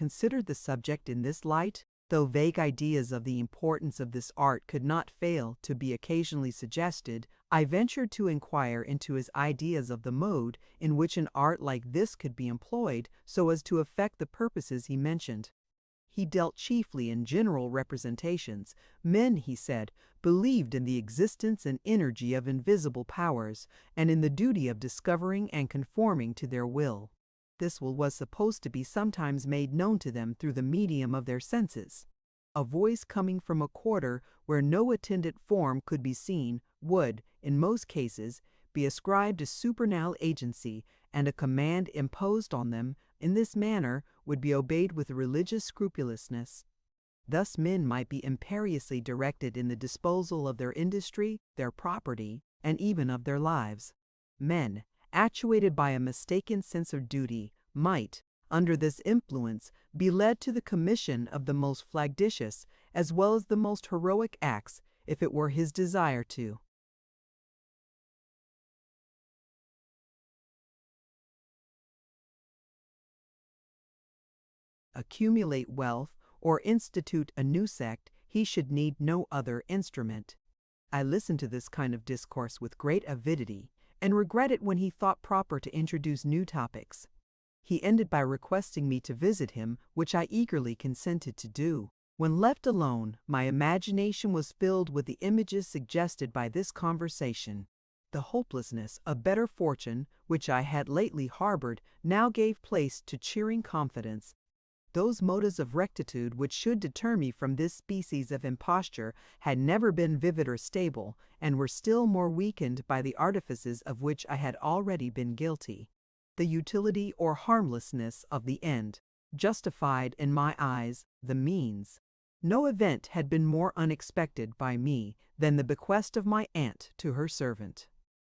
Considered the subject in this light, though vague ideas of the importance of this art could not fail to be occasionally suggested, I ventured to inquire into his ideas of the mode in which an art like this could be employed so as to effect the purposes he mentioned. He dealt chiefly in general representations. Men, he said, believed in the existence and energy of invisible powers, and in the duty of discovering and conforming to their will. This will was supposed to be sometimes made known to them through the medium of their senses. A voice coming from a quarter where no attendant form could be seen would, in most cases, be ascribed to supernal agency, and a command imposed on them in this manner would be obeyed with religious scrupulousness. Thus men might be imperiously directed in the disposal of their industry, their property, and even of their lives. Men, actuated by a mistaken sense of duty, might, under this influence, be led to the commission of the most flagitious as well as the most heroic acts, if it were his desire to. Accumulate wealth or institute a new sect, he should need no other instrument. I listened to this kind of discourse with great avidity, and regretted when he thought proper to introduce new topics. He ended by requesting me to visit him, which I eagerly consented to do. When left alone, my imagination was filled with the images suggested by this conversation. The hopelessness of better fortune, which I had lately harbored, now gave place to cheering confidence. Those motives of rectitude which should deter me from this species of imposture had never been vivid or stable, and were still more weakened by the artifices of which I had already been guilty. The utility or harmlessness of the end justified in my eyes the means. No event had been more unexpected by me than the bequest of my aunt to her servant.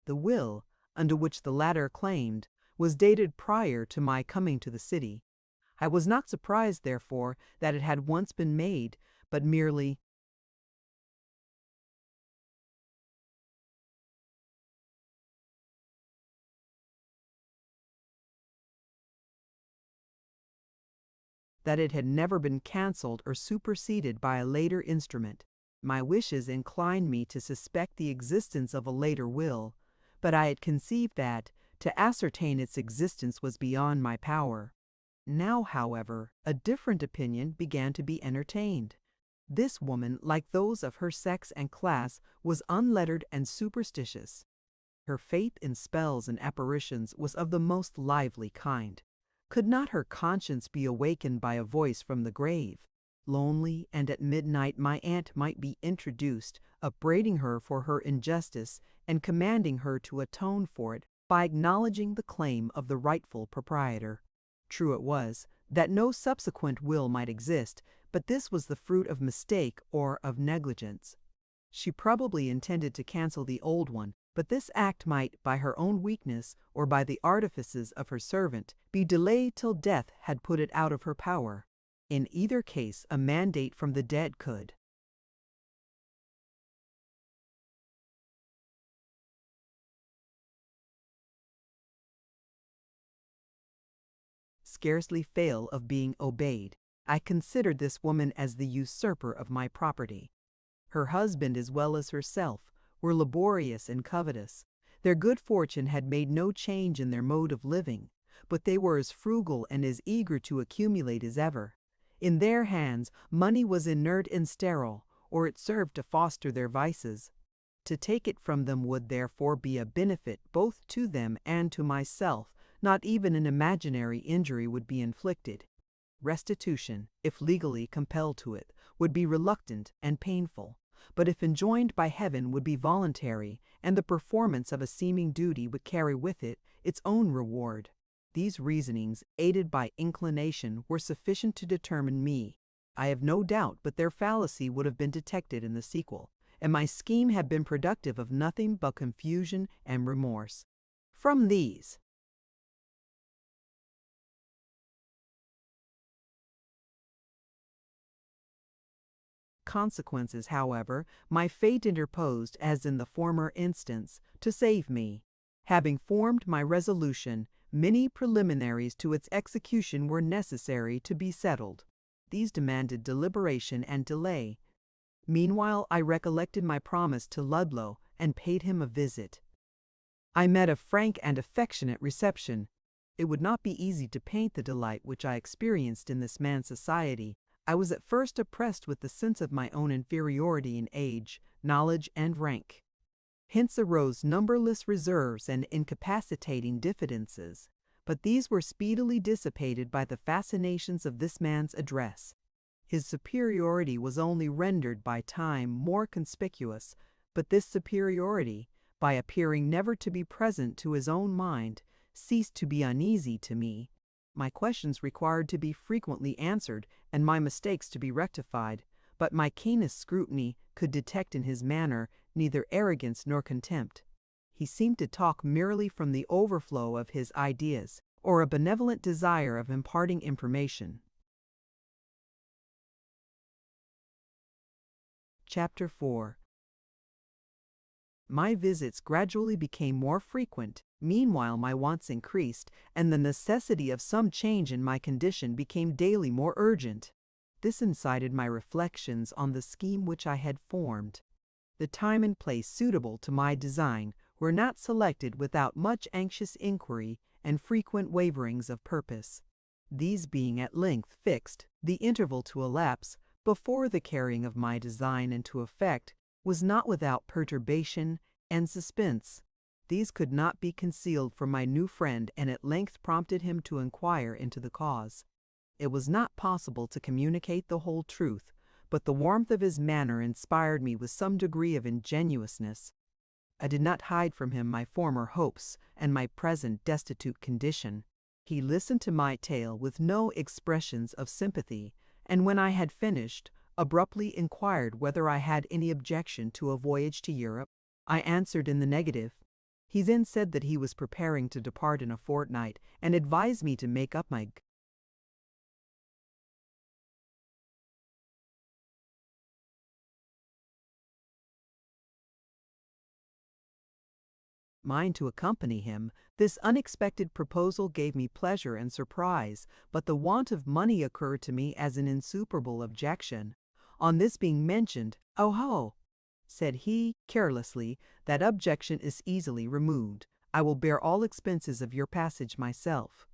The will, under which the latter claimed, was dated prior to my coming to the city. I was not surprised, therefore, that it had once been made, but merely that it had never been cancelled or superseded by a later instrument. My wishes inclined me to suspect the existence of a later will, but I had conceived that to ascertain its existence was beyond my power. Now, however, a different opinion began to be entertained. This woman, like those of her sex and class, was unlettered and superstitious. Her faith in spells and apparitions was of the most lively kind. Could not her conscience be awakened by a voice from the grave? Lonely, and at midnight my aunt might be introduced, upbraiding her for her injustice and commanding her to atone for it by acknowledging the claim of the rightful proprietor. True it was that no subsequent will might exist, but this was the fruit of mistake or of negligence. She probably intended to cancel the old one, but this act might, by her own weakness or by the artifices of her servant, be delayed till death had put it out of her power. In either case, a mandate from the dead could scarcely fail of being obeyed. I considered this woman as the usurper of my property. Her husband, as well as herself, were laborious and covetous. Their good fortune had made no change in their mode of living, but they were as frugal and as eager to accumulate as ever. In their hands, money was inert and sterile, or it served to foster their vices. To take it from them would therefore be a benefit both to them and to myself. Not even an imaginary injury would be inflicted. Restitution, if legally compelled to it, would be reluctant and painful, but if enjoined by heaven would be voluntary, and the performance of a seeming duty would carry with it its own reward. These reasonings, aided by inclination, were sufficient to determine me. I have no doubt but their fallacy would have been detected in the sequel, and my scheme had been productive of nothing but confusion and remorse. From these consequences, however, my fate interposed, as in the former instance, to save me. Having formed my resolution, many preliminaries to its execution were necessary to be settled. These demanded deliberation and delay. Meanwhile, I recollected my promise to Ludlow and paid him a visit. I met a frank and affectionate reception. It would not be easy to paint the delight which I experienced in this man's society. I was at first oppressed with the sense of my own inferiority in age, knowledge, and rank. Hence arose numberless reserves and incapacitating diffidences, but these were speedily dissipated by the fascinations of this man's address. His superiority was only rendered by time more conspicuous, but this superiority, by appearing never to be present to his own mind, ceased to be uneasy to me. My questions required to be frequently answered, and my mistakes to be rectified, but my keenest scrutiny could detect in his manner neither arrogance nor contempt. He seemed to talk merely from the overflow of his ideas, or a benevolent desire of imparting information. Chapter 4. My visits gradually became more frequent. Meanwhile, my wants increased, and the necessity of some change in my condition became daily more urgent. This incited my reflections on the scheme which I had formed. The time and place suitable to my design were not selected without much anxious inquiry and frequent waverings of purpose. These being at length fixed, the interval to elapse before the carrying of my design into effect was not without perturbation and suspense. These could not be concealed from my new friend, and at length prompted him to inquire into the cause. It was not possible to communicate the whole truth, but the warmth of his manner inspired me with some degree of ingenuousness. I did not hide from him my former hopes and my present destitute condition. He listened to my tale with no expressions of sympathy, and when I had finished, abruptly inquired whether I had any objection to a voyage to Europe. I answered in the negative. He then said that he was preparing to depart in a fortnight and advised me to make up my mind to accompany him. This unexpected proposal gave me pleasure and surprise, but the want of money occurred to me as an insuperable objection. On this being mentioned, "Oh ho," said he, carelessly, "that objection is easily removed. I will bear all expenses of your passage myself."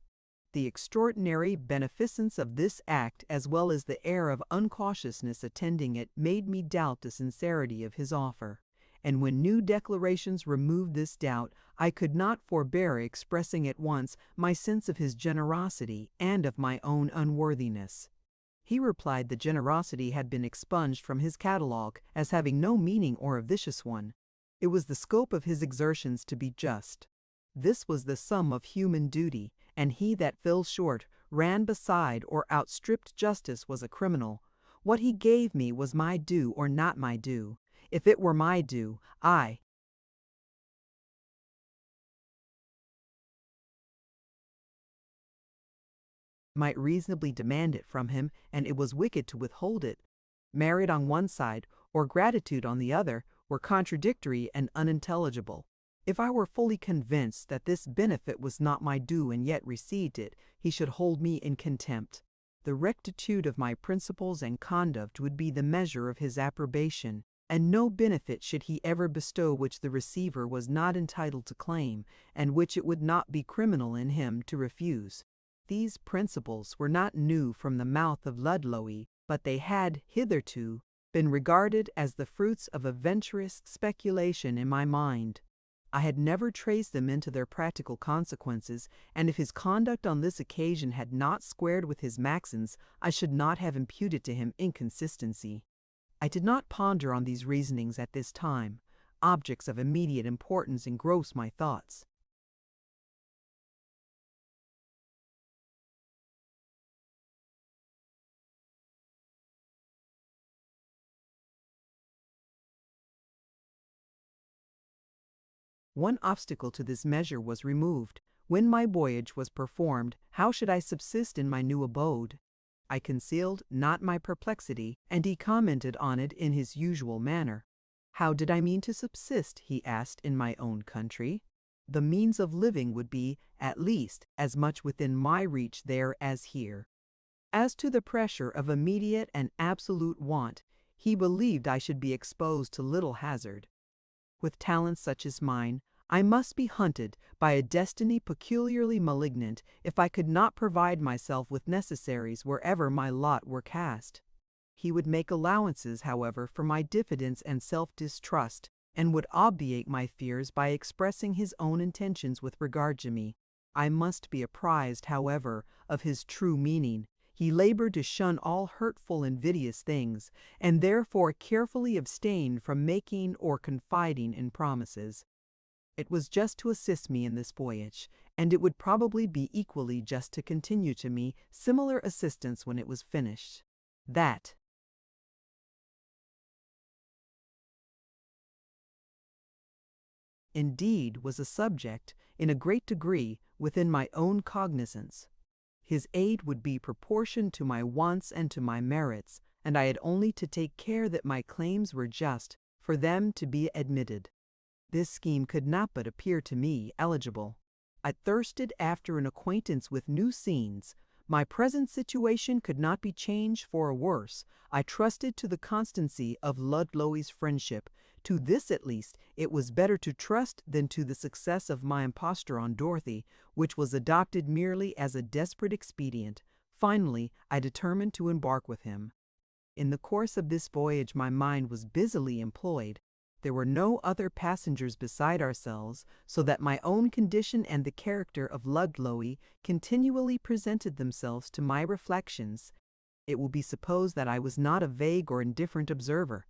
The extraordinary beneficence of this act, as well as the air of uncautiousness attending it, made me doubt the sincerity of his offer. And when new declarations removed this doubt, I could not forbear expressing at once my sense of his generosity and of my own unworthiness. He replied that generosity had been expunged from his catalogue as having no meaning or a vicious one. It was the scope of his exertions to be just. This was the sum of human duty, and he that fell short, ran beside, or outstripped justice was a criminal. What he gave me was my due or not my due. If it were my due, I might reasonably demand it from him, and it was wicked to withhold it. Merit on one side, or gratitude on the other, were contradictory and unintelligible. If I were fully convinced that this benefit was not my due and yet received it, he should hold me in contempt. The rectitude of my principles and conduct would be the measure of his approbation, and no benefit should he ever bestow which the receiver was not entitled to claim, and which it would not be criminal in him to refuse. These principles were not new from the mouth of Ludlow, but they had hitherto been regarded as the fruits of a venturous speculation in my mind. I had never traced them into their practical consequences, and if his conduct on this occasion had not squared with his maxims, I should not have imputed to him inconsistency. I did not ponder on these reasonings at this time. Objects of immediate importance engrossed my thoughts. One obstacle to this measure was removed. When my voyage was performed, how should I subsist in my new abode? I concealed not my perplexity, and he commented on it in his usual manner. How did I mean to subsist, he asked, in my own country? The means of living would be, at least, as much within my reach there as here. As to the pressure of immediate and absolute want, he believed I should be exposed to little hazard. With talents such as mine, I must be hunted by a destiny peculiarly malignant if I could not provide myself with necessaries wherever my lot were cast. He would make allowances, however, for my diffidence and self-distrust, and would obviate my fears by expressing his own intentions with regard to me. I must be apprised, however, of his true meaning. He labored to shun all hurtful, invidious things, and therefore carefully abstained from making or confiding in promises. It was just to assist me in this voyage, and it would probably be equally just to continue to me similar assistance when it was finished. That, indeed, was a subject, in a great degree, within my own cognizance. His aid would be proportioned to my wants and to my merits, and I had only to take care that my claims were just for them to be admitted. This scheme could not but appear to me eligible. I thirsted after an acquaintance with new scenes. My present situation could not be changed for a worse. I trusted to the constancy of Ludlow's friendship. To this, at least, it was better to trust than to the success of my imposture on Dorothy, which was adopted merely as a desperate expedient. Finally, I determined to embark with him. In the course of this voyage my mind was busily employed. There were no other passengers beside ourselves, so that my own condition and the character of Ludlow continually presented themselves to my reflections. It will be supposed that I was not a vague or indifferent observer.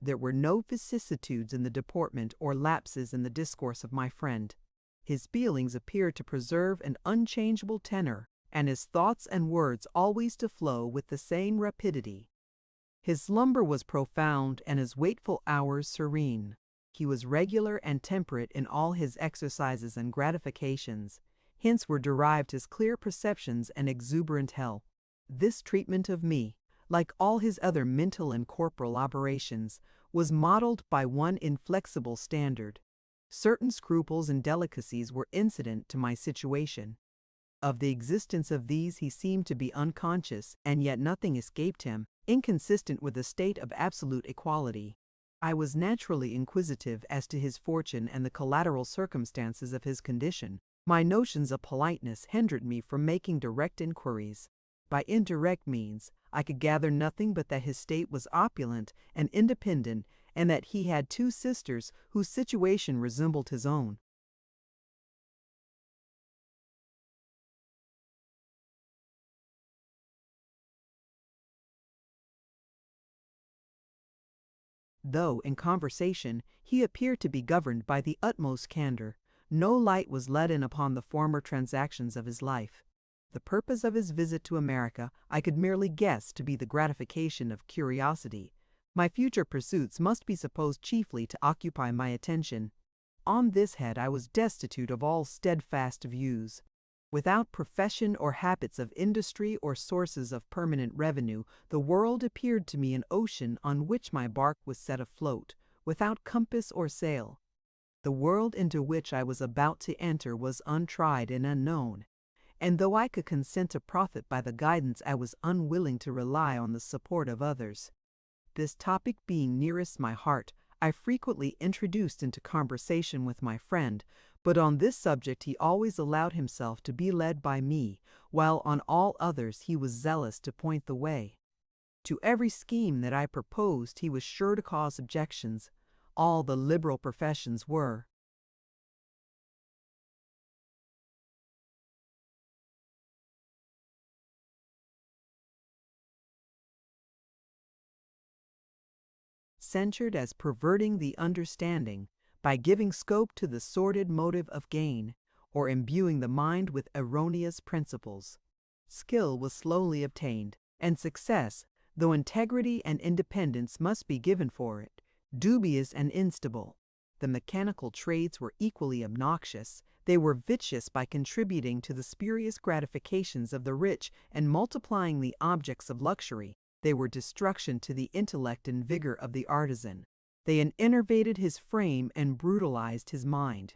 There were no vicissitudes in the deportment or lapses in the discourse of my friend. His feelings appeared to preserve an unchangeable tenor. and his thoughts and words always to flow with the same rapidity. His slumber was profound and his wakeful hours serene. He was regular and temperate in all his exercises and gratifications. Hence were derived his clear perceptions and exuberant health. This treatment of me, like all his other mental and corporal operations, was modeled by one inflexible standard. Certain scruples and delicacies were incident to my situation. Of the existence of these he seemed to be unconscious, and yet nothing escaped him, inconsistent with a state of absolute equality. I was naturally inquisitive as to his fortune and the collateral circumstances of his condition. My notions of politeness hindered me from making direct inquiries. By indirect means, I could gather nothing but that his state was opulent and independent, and that he had 2 sisters whose situation resembled his own. Though, in conversation, he appeared to be governed by the utmost candor, no light was let in upon the former transactions of his life. The purpose of his visit to America I could merely guess to be the gratification of curiosity. My future pursuits must be supposed chiefly to occupy my attention. On this head I was destitute of all steadfast views. Without profession or habits of industry or sources of permanent revenue, the world appeared to me an ocean on which my bark was set afloat, without compass or sail. The world into which I was about to enter was untried and unknown, and though I could consent to profit by the guidance, I was unwilling to rely on the support of others. This topic being nearest my heart, I frequently introduced into conversation with my friend, but on this subject he always allowed himself to be led by me, while on all others he was zealous to point the way. To every scheme that I proposed he was sure to cause objections. All the liberal professions were, censured as perverting the understanding by giving scope to the sordid motive of gain, or imbuing the mind with erroneous principles. Skill was slowly obtained, and success, though integrity and independence must be given for it, dubious and instable. The mechanical trades were equally obnoxious. They were vicious by contributing to the spurious gratifications of the rich and multiplying the objects of luxury. They were destruction to the intellect and vigor of the artisan. They enervated his frame and brutalized his mind.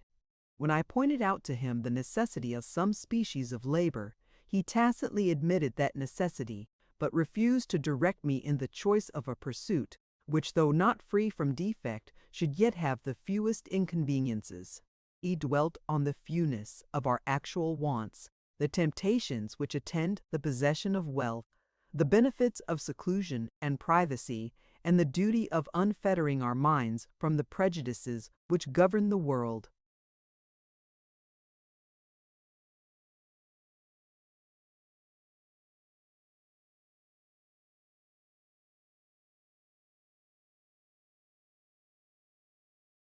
When I pointed out to him the necessity of some species of labor, he tacitly admitted that necessity, but refused to direct me in the choice of a pursuit, which, though not free from defect, should yet have the fewest inconveniences. He dwelt on the fewness of our actual wants, the temptations which attend the possession of wealth, the benefits of seclusion and privacy, and the duty of unfettering our minds from the prejudices which govern the world.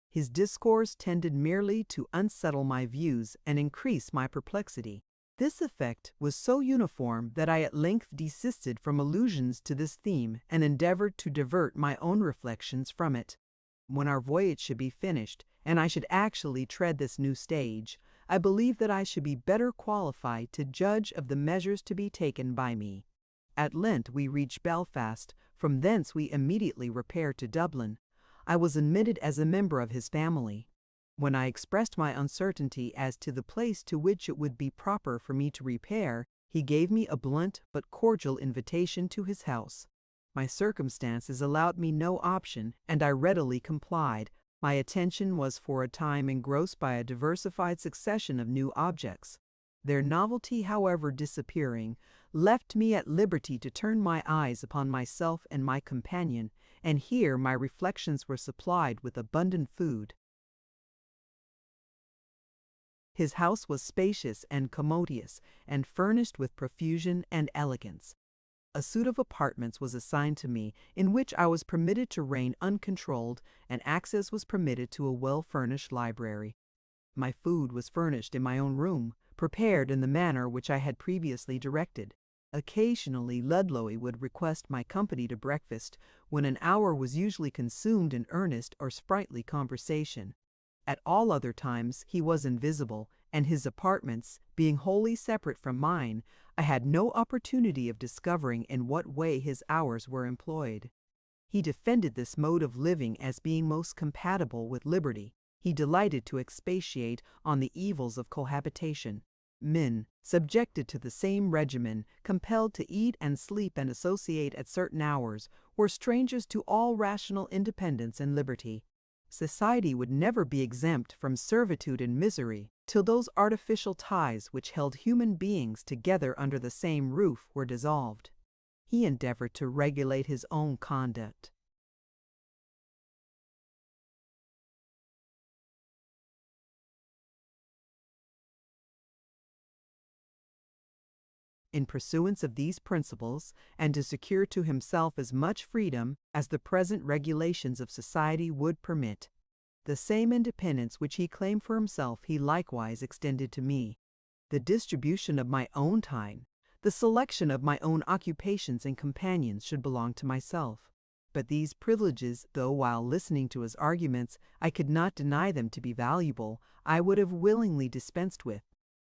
His discourse tended merely to unsettle my views and increase my perplexity. This effect was so uniform that I at length desisted from allusions to this theme and endeavored to divert my own reflections from it. When our voyage should be finished, and I should actually tread this new stage, I believe that I should be better qualified to judge of the measures to be taken by me. At length we reached Belfast. From thence we immediately repaired to Dublin. I was admitted as a member of his family. When I expressed my uncertainty as to the place to which it would be proper for me to repair, he gave me a blunt but cordial invitation to his house. My circumstances allowed me no option, and I readily complied. My attention was for a time engrossed by a diversified succession of new objects. Their novelty, however, disappearing, left me at liberty to turn my eyes upon myself and my companion, and here my reflections were supplied with abundant food. His house was spacious and commodious, and furnished with profusion and elegance. A suite of apartments was assigned to me, in which I was permitted to reign uncontrolled, and access was permitted to a well-furnished library. My food was furnished in my own room, prepared in the manner which I had previously directed. Occasionally Ludlow would request my company to breakfast, when an hour was usually consumed in earnest or sprightly conversation. At all other times he was invisible, and his apartments, being wholly separate from mine, I had no opportunity of discovering in what way his hours were employed. He defended this mode of living as being most compatible with liberty. He delighted to expatiate on the evils of cohabitation. Men, subjected to the same regimen, compelled to eat and sleep and associate at certain hours, were strangers to all rational independence and liberty. Society would never be exempt from servitude and misery till those artificial ties which held human beings together under the same roof were dissolved. He endeavored to regulate his own conduct. In pursuance of these principles, and to secure to himself as much freedom as the present regulations of society would permit, the same independence which he claimed for himself he likewise extended to me. The distribution of my own time, the selection of my own occupations and companions should belong to myself. But these privileges, though while listening to his arguments I could not deny them to be valuable, I would have willingly dispensed with.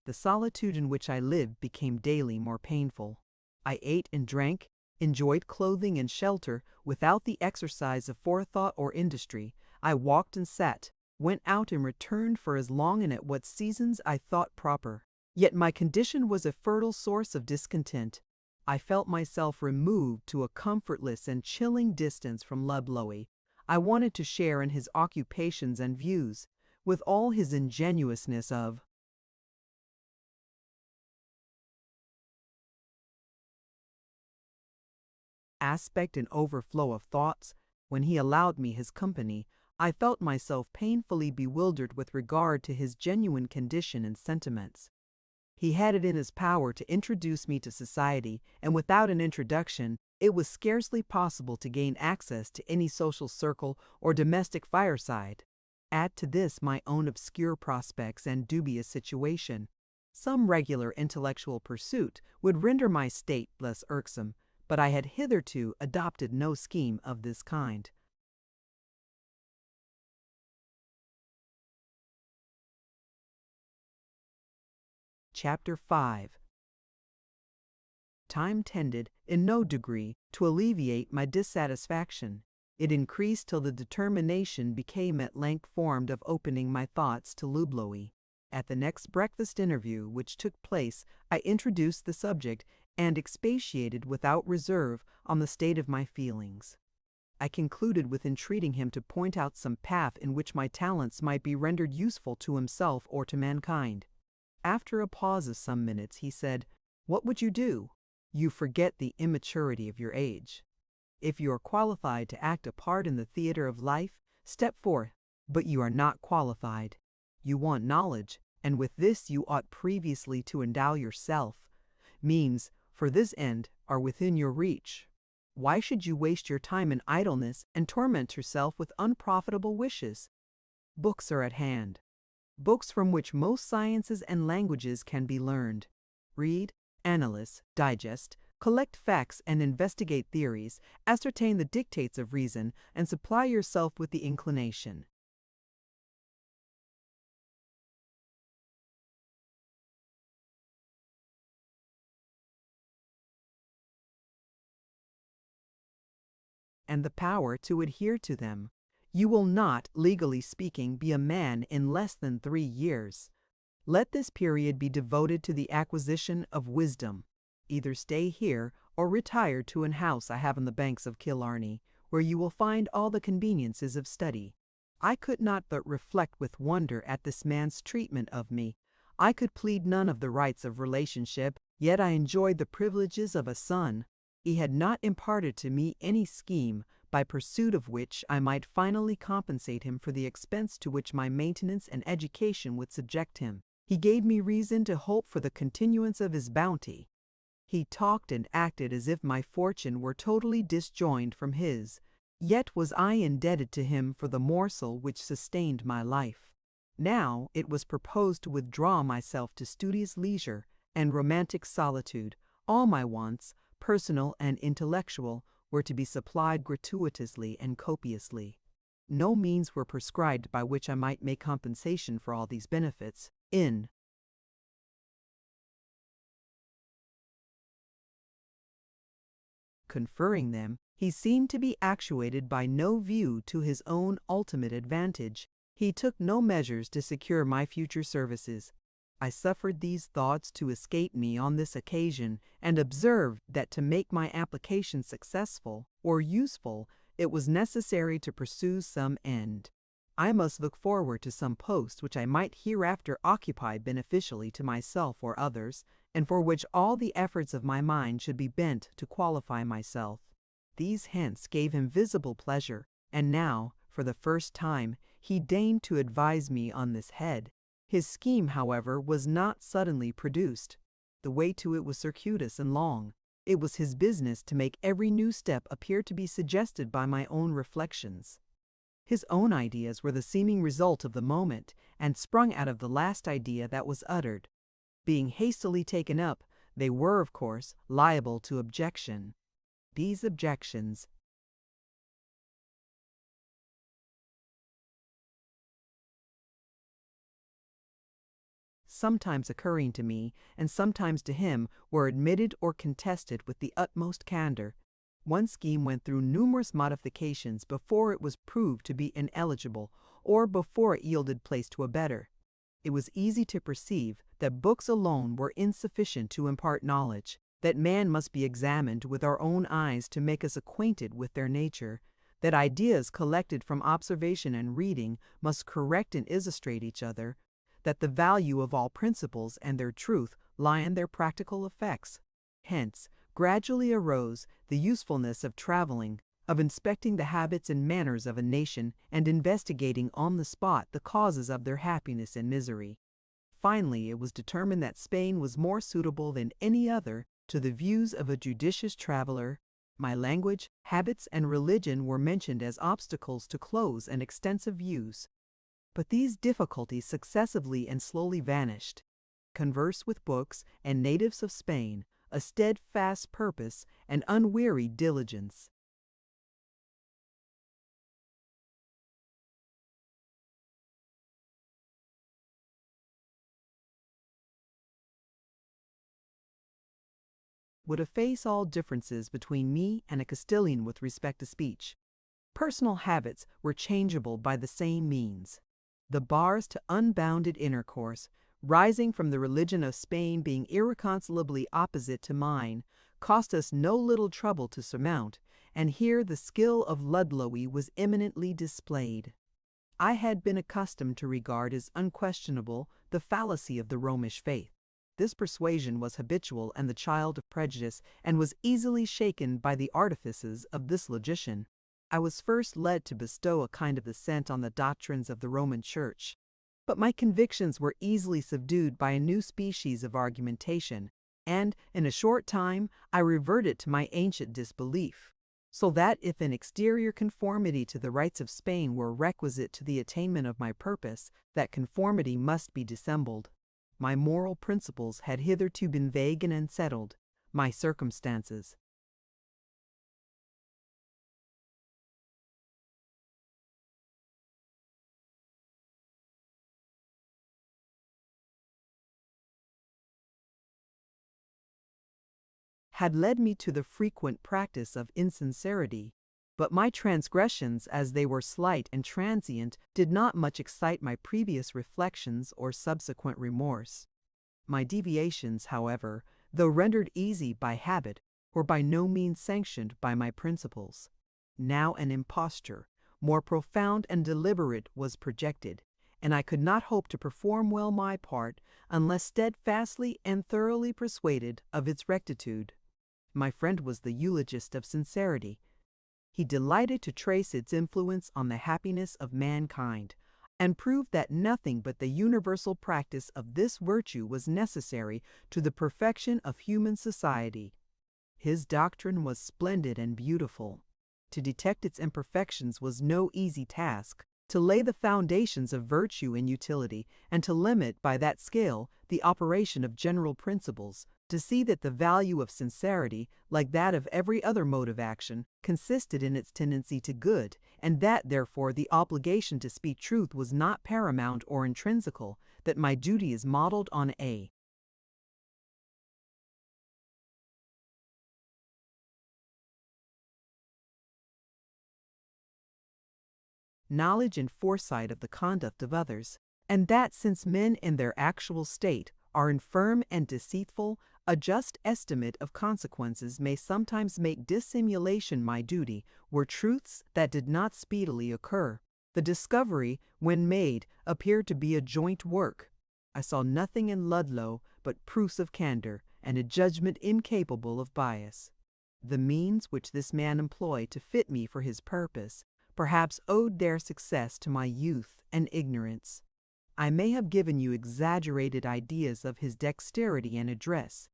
The solitude in which I lived became daily more painful. I ate and drank, enjoyed clothing and shelter, without the exercise of forethought or industry. I walked and sat, went out and returned for as long and at what seasons I thought proper. Yet my condition was a fertile source of discontent. I felt myself removed to a comfortless and chilling distance from Ludlow. I wanted to share in his occupations and views, with all his ingenuousness of aspect and overflow of thoughts. When he allowed me his company, I felt myself painfully bewildered with regard to his genuine condition and sentiments. He had it in his power to introduce me to society, and without an introduction, it was scarcely possible to gain access to any social circle or domestic fireside. Add to this my own obscure prospects and dubious situation. Some regular intellectual pursuit would render my state less irksome, but I had hitherto adopted no scheme of this kind. Chapter 5. Time tended, in no degree, to alleviate my dissatisfaction. It increased till the determination became at length formed of opening my thoughts to Ludlow. At the next breakfast interview which took place, I introduced the subject, and expatiated without reserve on the state of my feelings. I concluded with entreating him to point out some path in which my talents might be rendered useful to himself or to mankind. After a pause of some minutes, he said, "What would you do? You forget the immaturity of your age. If you are qualified to act a part in the theater of life, step forth, but you are not qualified. You want knowledge, and with this you ought previously to endow yourself. Means, for this end, are within your reach. Why should you waste your time in idleness and torment yourself with unprofitable wishes? Books are at hand. Books from which most sciences and languages can be learned. Read, analyze, digest, collect facts and investigate theories, ascertain the dictates of reason, and supply yourself with the inclination. And the power to adhere to them. You will not, legally speaking, be a man in less than 3 years. Let this period be devoted to the acquisition of wisdom. Either stay here or retire to an house I have on the banks of Killarney, where you will find all the conveniences of study. I could not but reflect with wonder at this man's treatment of me. I could plead none of the rights of relationship, yet I enjoyed the privileges of a son. He had not imparted to me any scheme by pursuit of which I might finally compensate him for the expense to which my maintenance and education would subject him. He gave me reason to hope for the continuance of his bounty. He talked and acted as if my fortune were totally disjoined from his, yet was I indebted to him for the morsel which sustained my life. Now it was proposed to withdraw myself to studious leisure and romantic solitude. All my wants, personal and intellectual, were to be supplied gratuitously and copiously. No means were prescribed by which I might make compensation for all these benefits. In conferring them, he seemed to be actuated by no view to his own ultimate advantage. He took no measures to secure my future services. I suffered these thoughts to escape me on this occasion, and observed that to make my application successful or useful, it was necessary to pursue some end. I must look forward to some post which I might hereafter occupy beneficially to myself or others, and for which all the efforts of my mind should be bent to qualify myself. These hints gave him visible pleasure, and now, for the first time, he deigned to advise me on this head. His scheme, however, was not suddenly produced. The way to it was circuitous and long. It was his business to make every new step appear to be suggested by my own reflections. His own ideas were the seeming result of the moment, and sprung out of the last idea that was uttered. Being hastily taken up, they were, of course, liable to objection. These objections sometimes occurring to me, and sometimes to him, were admitted or contested with the utmost candor. One scheme went through numerous modifications before it was proved to be ineligible, or before it yielded place to a better. It was easy to perceive that books alone were insufficient to impart knowledge, that man must be examined with our own eyes to make us acquainted with their nature, that ideas collected from observation and reading must correct and illustrate each other, that the value of all principles and their truth lie in their practical effects. Hence, gradually arose the usefulness of traveling, of inspecting the habits and manners of a nation, and investigating on the spot the causes of their happiness and misery. Finally, it was determined that Spain was more suitable than any other to the views of a judicious traveler. My language, habits, and religion were mentioned as obstacles to close and extensive views. But these difficulties successively and slowly vanished. Converse with books and natives of Spain, a steadfast purpose, and unwearied diligence. Would efface all differences between me and a Castilian with respect to speech. Personal habits were changeable by the same means. The bars to unbounded intercourse, rising from the religion of Spain being irreconcilably opposite to mine, cost us no little trouble to surmount, and here the skill of Ludlowy was eminently displayed. I had been accustomed to regard as unquestionable the fallacy of the Romish faith. This persuasion was habitual and the child of prejudice, and was easily shaken by the artifices of this logician. I was first led to bestow a kind of assent on the doctrines of the Roman Church, but my convictions were easily subdued by a new species of argumentation, and in a short time I reverted to my ancient disbelief. So that if an exterior conformity to the rights of Spain were requisite to the attainment of my purpose, that conformity must be dissembled. My moral principles had hitherto been vague and unsettled. My circumstances had led me to the frequent practice of insincerity, but my transgressions, as they were slight and transient, did not much excite my previous reflections or subsequent remorse. My deviations, however, though rendered easy by habit, were by no means sanctioned by my principles. Now an imposture, more profound and deliberate, was projected, and I could not hope to perform well my part unless steadfastly and thoroughly persuaded of its rectitude. My friend was the eulogist of sincerity. He delighted to trace its influence on the happiness of mankind, and proved that nothing but the universal practice of this virtue was necessary to the perfection of human society. His doctrine was splendid and beautiful. To detect its imperfections was no easy task. to lay the foundations of virtue and utility, and to limit by that scale the operation of general principles, to see that the value of sincerity, like that of every other mode of action, consisted in its tendency to good, and that therefore the obligation to speak truth was not paramount or intrinsical, that my duty is modeled on a knowledge and foresight of the conduct of others, and that since men in their actual state are infirm and deceitful, a just estimate of consequences may sometimes make dissimulation my duty were truths that did not speedily occur. The discovery, when made, appeared to be a joint work. I saw nothing in Ludlow but proofs of candor and a judgment incapable of bias. The means which this man employed to fit me for his purpose perhaps owed their success to my youth and ignorance. I may have given you exaggerated ideas of his dexterity and address.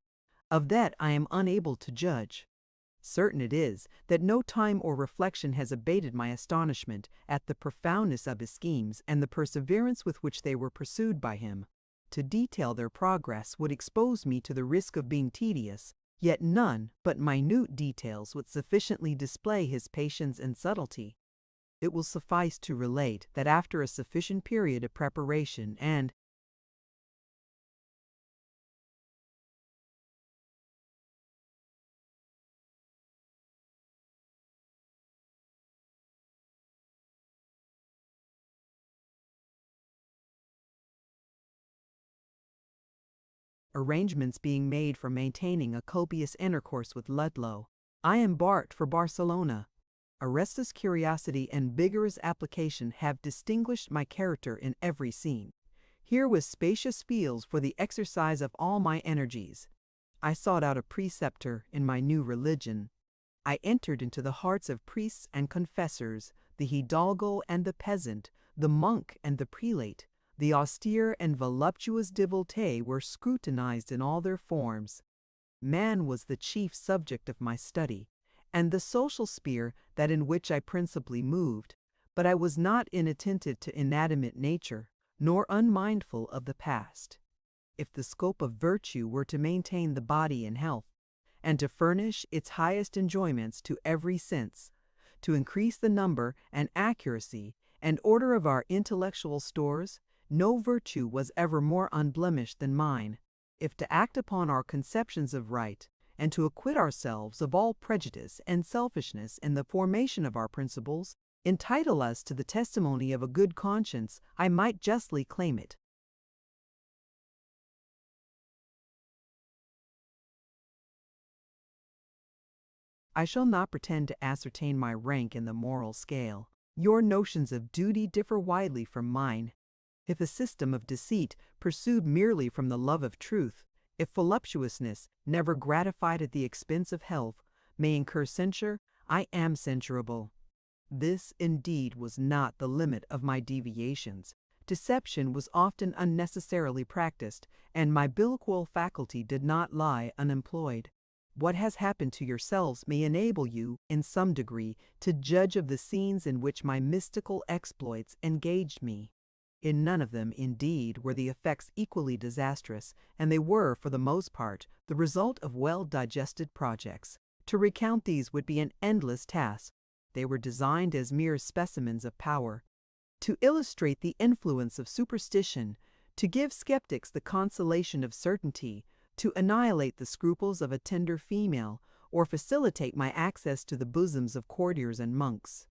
Of that I am unable to judge. Certain it is that no time or reflection has abated my astonishment at the profoundness of his schemes and the perseverance with which they were pursued by him. To detail their progress would expose me to the risk of being tedious, yet none but minute details would sufficiently display his patience and subtlety. It will suffice to relate that after a sufficient period of preparation and arrangements being made for maintaining a copious intercourse with Ludlow, I embarked for Barcelona. A restless curiosity and vigorous application have distinguished my character in every scene. Here was spacious fields for the exercise of all my energies. I sought out a preceptor in my new religion. I entered into the hearts of priests and confessors, the hidalgo and the peasant, the monk and the prelate. The austere and voluptuous devotee were scrutinized in all their forms. Man was the chief subject of my study, and the social sphere that in which I principally moved, but I was not inattentive to inanimate nature, nor unmindful of the past. If the scope of virtue were to maintain the body in health, and to furnish its highest enjoyments to every sense, to increase the number and accuracy and order of our intellectual stores, no virtue was ever more unblemished than mine. If to act upon our conceptions of right, and to acquit ourselves of all prejudice and selfishness in the formation of our principles, entitle us to the testimony of a good conscience, I might justly claim it. I shall not pretend to ascertain my rank in the moral scale. Your notions of duty differ widely from mine. If a system of deceit pursued merely from the love of truth, if voluptuousness, never gratified at the expense of health, may incur censure, I am censurable. This, indeed, was not the limit of my deviations. Deception was often unnecessarily practiced, and my biloquial faculty did not lie unemployed. What has happened to yourselves may enable you, in some degree, to judge of the scenes in which my mystical exploits engaged me. In none of them, indeed, were the effects equally disastrous, and they were, for the most part, the result of well-digested projects. To recount these would be an endless task. They were designed as mere specimens of power, to illustrate the influence of superstition, to give skeptics the consolation of certainty, to annihilate the scruples of a tender female, or facilitate my access to the bosoms of courtiers and monks.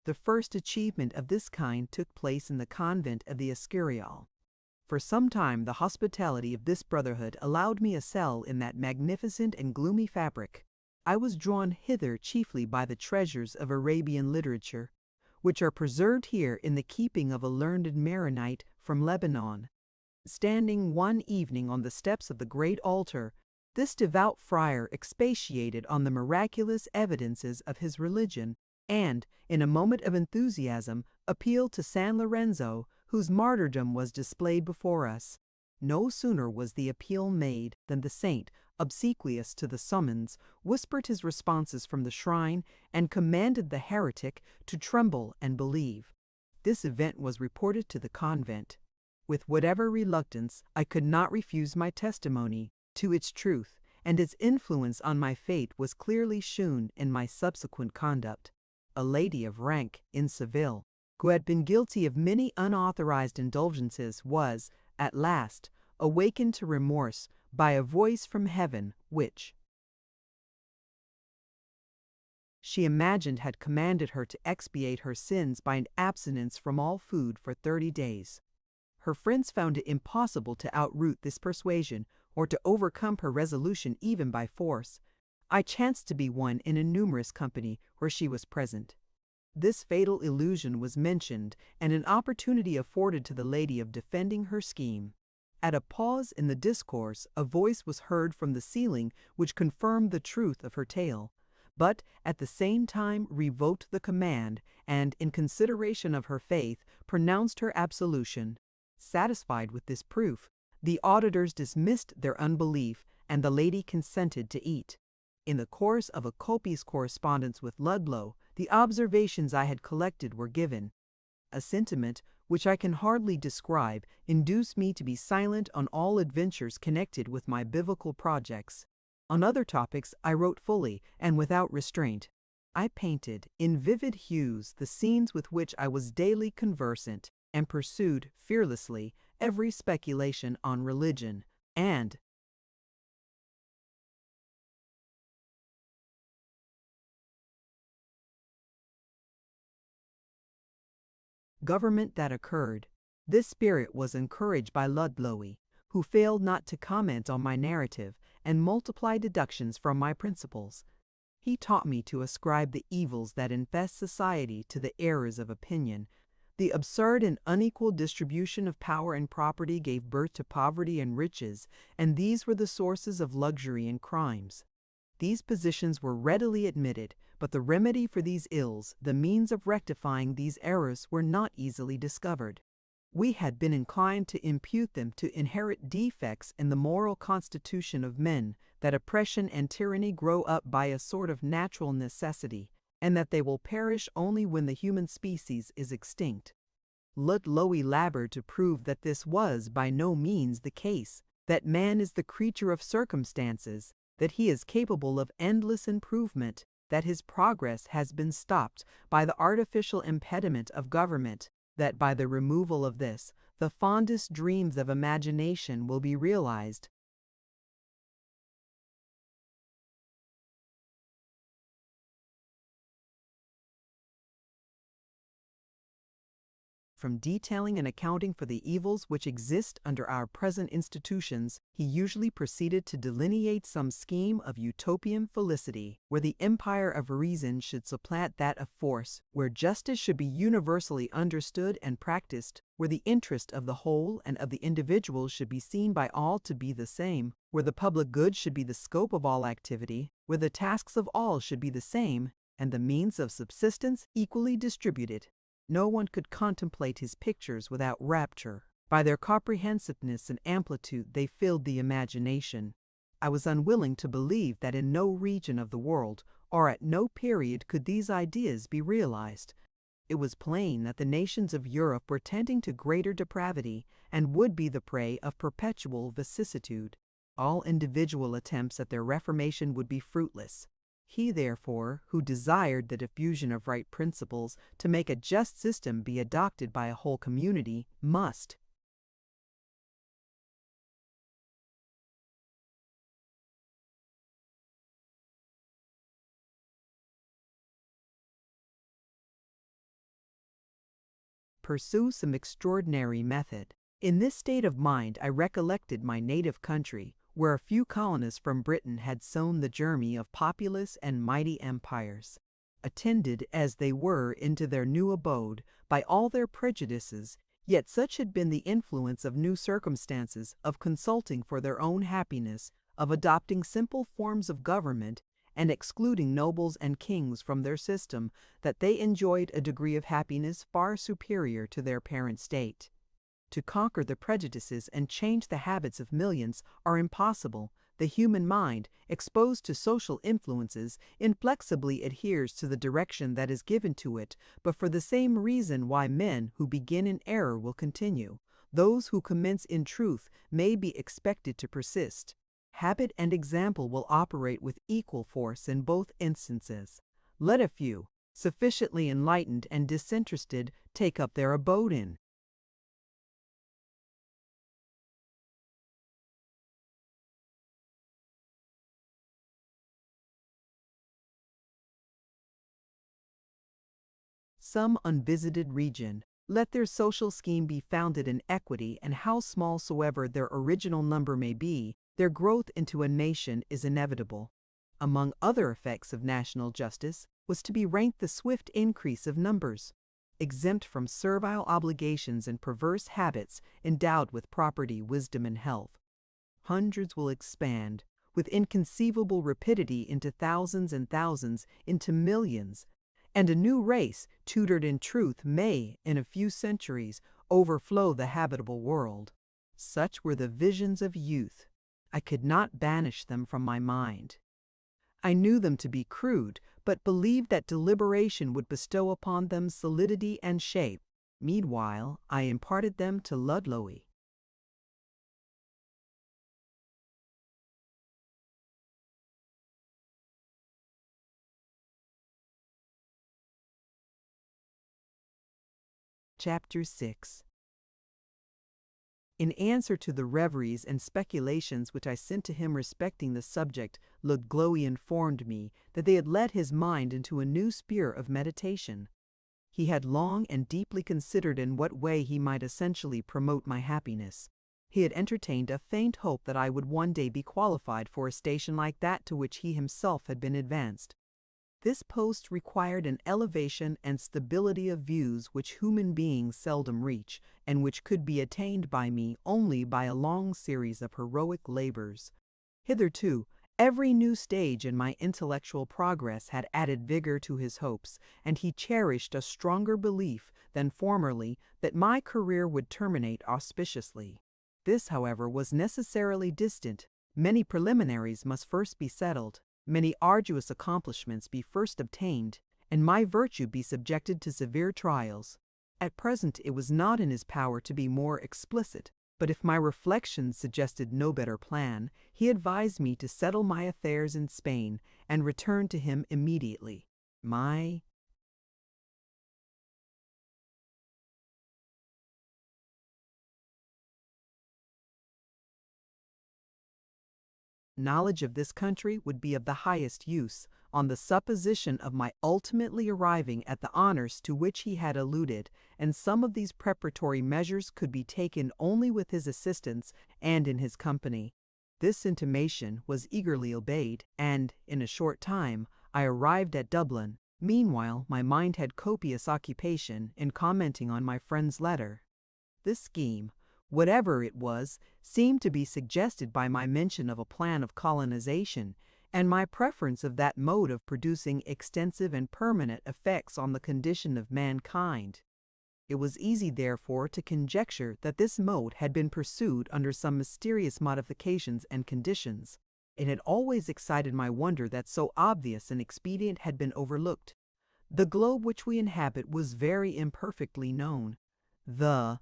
The first achievement of this kind took place in the convent of the Escurial. For some time the hospitality of this brotherhood allowed me a cell in that magnificent and gloomy fabric. I was drawn hither chiefly by the treasures of Arabian literature, which are preserved here in the keeping of a learned Maronite from Lebanon. Standing one evening on the steps of the great altar, this devout friar expatiated on the miraculous evidences of his religion, and, in a moment of enthusiasm, appealed to San Lorenzo, whose martyrdom was displayed before us. No sooner was the appeal made than the saint, obsequious to the summons, whispered his responses from the shrine and commanded the heretic to tremble and believe. This event was reported to the convent. With whatever reluctance, I could not refuse my testimony to its truth, and its influence on my fate was clearly shewn in my subsequent conduct. A lady of rank in Seville, who had been guilty of many unauthorized indulgences, was, at last, awakened to remorse by a voice from heaven which she imagined had commanded her to expiate her sins by an abstinence from all food for 30 days. Her friends found it impossible to outroot this persuasion or to overcome her resolution even by force. I chanced to be one in a numerous company where she was present. This fatal illusion was mentioned, and an opportunity afforded to the lady of defending her scheme. At a pause in the discourse, a voice was heard from the ceiling which confirmed the truth of her tale, but at the same time revoked the command, and, in consideration of her faith, pronounced her absolution. Satisfied with this proof, the auditors dismissed their unbelief, and the lady consented to eat. In the course of a copious correspondence with Ludlow, the observations I had collected were given. A sentiment, which I can hardly describe, induced me to be silent on all adventures connected with my biblical projects. On other topics I wrote fully and without restraint. I painted, in vivid hues, the scenes with which I was daily conversant, and pursued fearlessly every speculation on religion and government that occurred. This spirit was encouraged by Ludlow, who failed not to comment on my narrative and multiply deductions from my principles. He taught me to ascribe the evils that infest society to the errors of opinion. The absurd and unequal distribution of power and property gave birth to poverty and riches, and these were the sources of luxury and crimes. These positions were readily admitted, but the remedy for these ills, the means of rectifying these errors, were not easily discovered. We had been inclined to impute them to inherent defects in the moral constitution of men, that oppression and tyranny grow up by a sort of natural necessity, and that they will perish only when the human species is extinct. Ludlow labored to prove that this was by no means the case, that man is the creature of circumstances, that he is capable of endless improvement, that his progress has been stopped by the artificial impediment of government, that by the removal of this, the fondest dreams of imagination will be realized. From detailing and accounting for the evils which exist under our present institutions, he usually proceeded to delineate some scheme of utopian felicity, where the empire of reason should supplant that of force, where justice should be universally understood and practiced, where the interest of the whole and of the individual should be seen by all to be the same, where the public good should be the scope of all activity, where the tasks of all should be the same, and the means of subsistence equally distributed. No one could contemplate his pictures without rapture. By their comprehensiveness and amplitude they filled the imagination. I was unwilling to believe that in no region of the world, or at no period, could these ideas be realized. It was plain that the nations of Europe were tending to greater depravity, and would be the prey of perpetual vicissitude. All individual attempts at their reformation would be fruitless. He, therefore, who desired the diffusion of right principles to make a just system be adopted by a whole community, must pursue some extraordinary method. In this state of mind I recollected my native country, where a few colonists from Britain had sown the germ of populous and mighty empires. Attended as they were into their new abode by all their prejudices, yet such had been the influence of new circumstances, of consulting for their own happiness, of adopting simple forms of government, and excluding nobles and kings from their system, that they enjoyed a degree of happiness far superior to their parent state. To conquer the prejudices and change the habits of millions are impossible. The human mind, exposed to social influences, inflexibly adheres to the direction that is given to it, but for the same reason why men who begin in error will continue. Those who commence in truth may be expected to persist. Habit and example will operate with equal force in both instances. Let a few, sufficiently enlightened and disinterested, take up their abode in. Some unvisited region. Let their social scheme be founded in equity, and how small soever their original number may be, their growth into a nation is inevitable. Among other effects of national justice was to be ranked the swift increase of numbers. Exempt from servile obligations and perverse habits, endowed with property, wisdom, and health, hundreds will expand with inconceivable rapidity into thousands and thousands, into millions, and a new race, tutored in truth, may, in a few centuries, overflow the habitable world. Such were the visions of youth. I could not banish them from my mind. I knew them to be crude, but believed that deliberation would bestow upon them solidity and shape. Meanwhile, I imparted them to Ludlow. Chapter 6. In answer to the reveries and speculations which I sent to him respecting the subject, Ludlow informed me that they had led his mind into a new sphere of meditation. He had long and deeply considered in what way he might essentially promote my happiness. He had entertained a faint hope that I would one day be qualified for a station like that to which he himself had been advanced. This post required an elevation and stability of views which human beings seldom reach, and which could be attained by me only by a long series of heroic labors. Hitherto, every new stage in my intellectual progress had added vigor to his hopes, and he cherished a stronger belief than formerly that my career would terminate auspiciously. This, however, was necessarily distant. Many preliminaries must first be settled, many arduous accomplishments be first obtained, and my virtue be subjected to severe trials. At present it was not in his power to be more explicit, but if my reflections suggested no better plan, he advised me to settle my affairs in Spain and return to him immediately. My knowledge of this country would be of the highest use, on the supposition of my ultimately arriving at the honors to which he had alluded, and some of these preparatory measures could be taken only with his assistance and in his company. This intimation was eagerly obeyed, and, in a short time, I arrived at Dublin. Meanwhile, my mind had copious occupation in commenting on my friend's letter. This scheme, whatever it was, seemed to be suggested by my mention of a plan of colonization, and my preference of that mode of producing extensive and permanent effects on the condition of mankind. It was easy, therefore, to conjecture that this mode had been pursued under some mysterious modifications and conditions. It had always excited my wonder that so obvious an expedient had been overlooked. The globe which we inhabit was very imperfectly known. The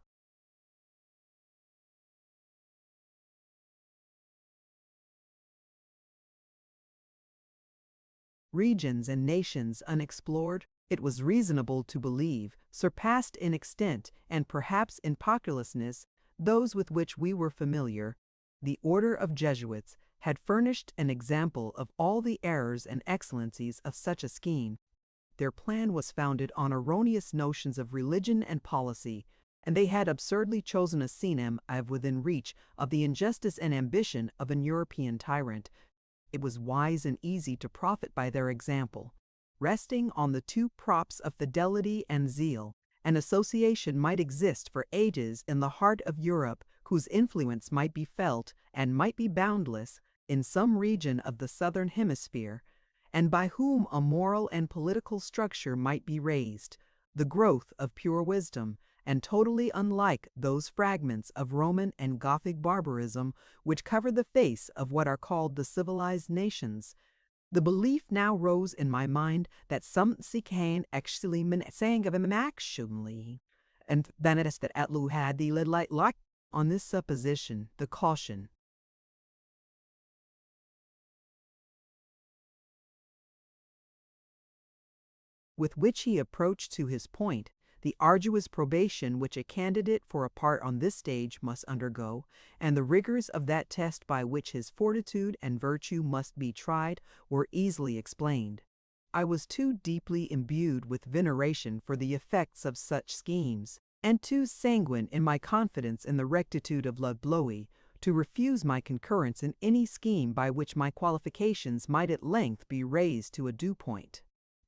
regions and nations unexplored, it was reasonable to believe, surpassed in extent and perhaps in populousness those with which we were familiar. The order of Jesuits had furnished an example of all the errors and excellencies of such a scheme. Their plan was founded on erroneous notions of religion and policy, and they had absurdly chosen a scene within reach of the injustice and ambition of an European tyrant. It was wise and easy to profit by their example. Resting on the two props of fidelity and zeal, an association might exist for ages in the heart of Europe whose influence might be felt, and might be boundless, in some region of the southern hemisphere, and by whom a moral and political structure might be raised, the growth of pure wisdom, and totally unlike those fragments of Roman and Gothic barbarism which cover the face of what are called the civilized nations. The belief now rose in my mind that something can actually saying of him actually, and then it is that Atlu had the light lock. On this supposition, the caution with which he approached to his point, the arduous probation which a candidate for a part on this stage must undergo, and the rigors of that test by which his fortitude and virtue must be tried, were easily explained. I was too deeply imbued with veneration for the effects of such schemes, and too sanguine in my confidence in the rectitude of Lord Blowy, to refuse my concurrence in any scheme by which my qualifications might at length be raised to a due point.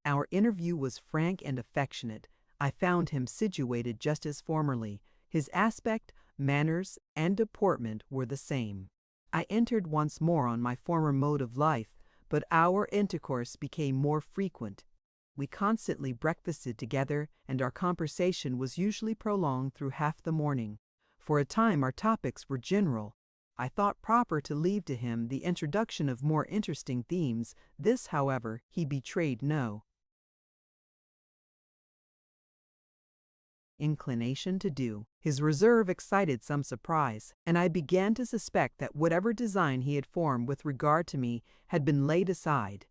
Our interview was frank and affectionate. I found him situated just as formerly. His aspect, manners, and deportment were the same. I entered once more on my former mode of life, but our intercourse became more frequent. We constantly breakfasted together, and our conversation was usually prolonged through half the morning. For a time our topics were general. I thought proper to leave to him the introduction of more interesting themes. This, however, he betrayed no inclination to do. His reserve excited some surprise, and I began to suspect that whatever design he had formed with regard to me had been laid aside.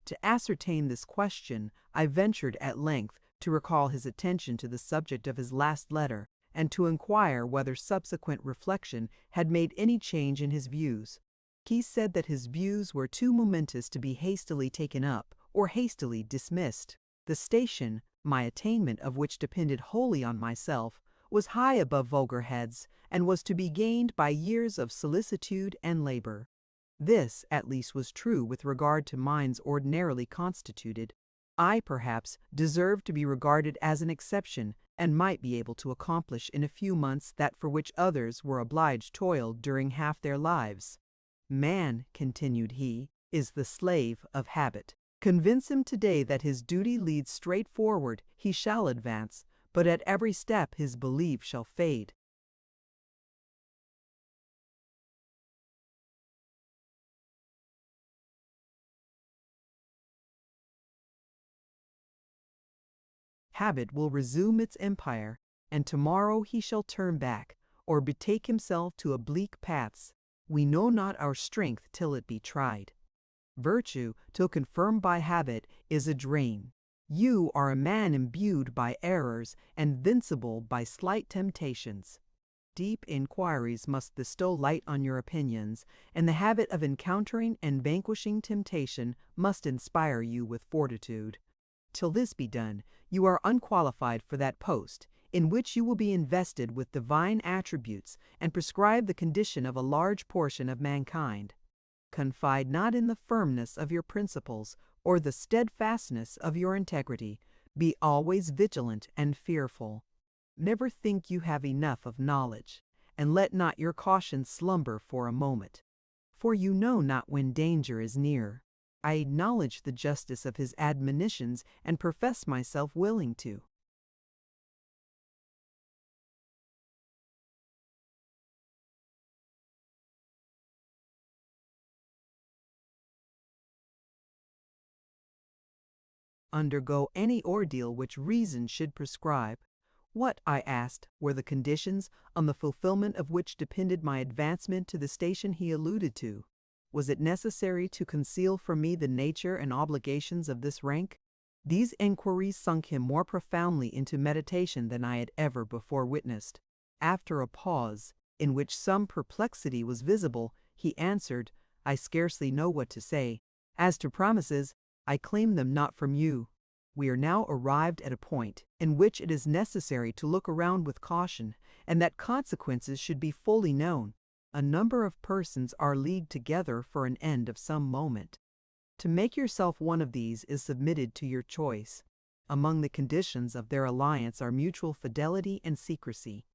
To ascertain this question, I ventured at length to recall his attention to the subject of his last letter, and to inquire whether subsequent reflection had made any change in his views. He said that his views were too momentous to be hastily taken up or hastily dismissed. The station, my attainment of which depended wholly on myself, was high above vulgar heads, and was to be gained by years of solicitude and labor. This, at least, was true with regard to minds ordinarily constituted. I, perhaps, deserved to be regarded as an exception, and might be able to accomplish in a few months that for which others were obliged toiled during half their lives. Man, continued he, is the slave of habit. Convince him today that his duty leads straight forward, he shall advance, but at every step his belief shall fade. Habit will resume its empire, and tomorrow he shall turn back, or betake himself to oblique paths. We know not our strength till it be tried. Virtue, till confirmed by habit, is a dream. You are a man imbued by errors and invincible by slight temptations. Deep inquiries must bestow light on your opinions, and the habit of encountering and vanquishing temptation must inspire you with fortitude. Till this be done, you are unqualified for that post, in which you will be invested with divine attributes and prescribe the condition of a large portion of mankind. Confide not in the firmness of your principles or the steadfastness of your integrity. Be always vigilant and fearful. Never think you have enough of knowledge, and let not your caution slumber for a moment. For you know not when danger is near. I acknowledge the justice of his admonitions and profess myself willing to. Undergo any ordeal which reason should prescribe. What, I asked, were the conditions on the fulfillment of which depended my advancement to the station he alluded to? Was it necessary to conceal from me the nature and obligations of this rank? These inquiries sunk him more profoundly into meditation than I had ever before witnessed. After a pause, in which some perplexity was visible, he answered, I scarcely know what to say. As to promises, I claim them not from you. We are now arrived at a point in which it is necessary to look around with caution, and that consequences should be fully known. A number of persons are leagued together for an end of some moment. To make yourself one of these is submitted to your choice. Among the conditions of their alliance are mutual fidelity and secrecy.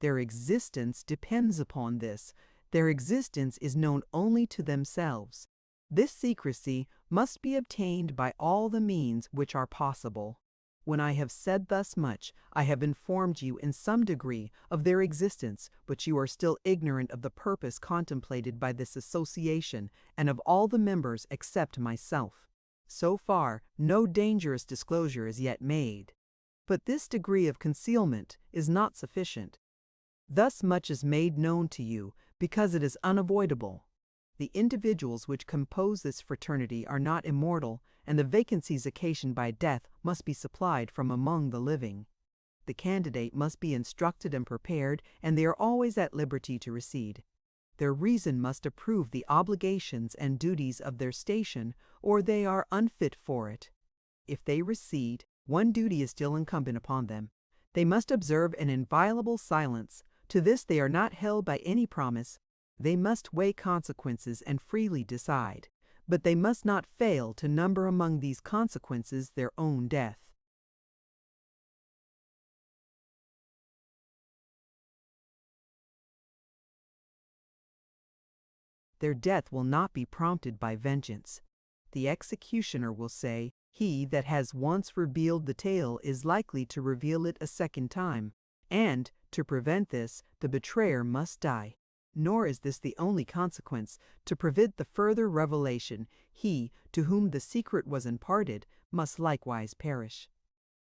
Their existence depends upon this. Their existence is known only to themselves. This secrecy must be obtained by all the means which are possible. When I have said thus much, I have informed you in some degree of their existence, but you are still ignorant of the purpose contemplated by this association and of all the members except myself. So far, no dangerous disclosure is yet made. But this degree of concealment is not sufficient. Thus much is made known to you because it is unavoidable. The individuals which compose this fraternity are not immortal, and the vacancies occasioned by death must be supplied from among the living. The candidate must be instructed and prepared, and they are always at liberty to recede. Their reason must approve the obligations and duties of their station, or they are unfit for it. If they recede, one duty is still incumbent upon them. They must observe an inviolable silence. To this they are not held by any promise. They must weigh consequences and freely decide, but they must not fail to number among these consequences their own death. Their death will not be prompted by vengeance. The executioner will say, "He that has once revealed the tale is likely to reveal it a second time," and, to prevent this, the betrayer must die. Nor is this the only consequence. To prevent the further revelation, he, to whom the secret was imparted, must likewise perish.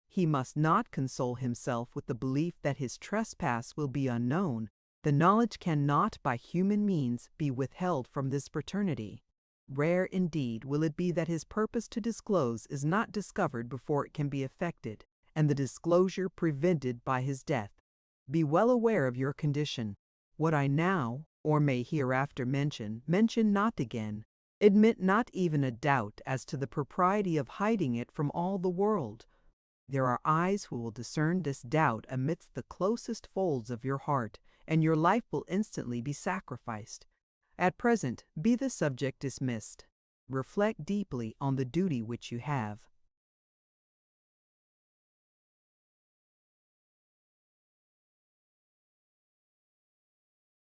He must not console himself with the belief that his trespass will be unknown. The knowledge cannot, by human means, be withheld from this fraternity. Rare indeed will it be that his purpose to disclose is not discovered before it can be effected, and the disclosure prevented by his death. Be well aware of your condition. What I now, or may hereafter mention not again. Admit not even a doubt as to the propriety of hiding it from all the world. There are eyes who will discern this doubt amidst the closest folds of your heart, and your life will instantly be sacrificed. At present, be the subject dismissed. Reflect deeply on the duty which you have.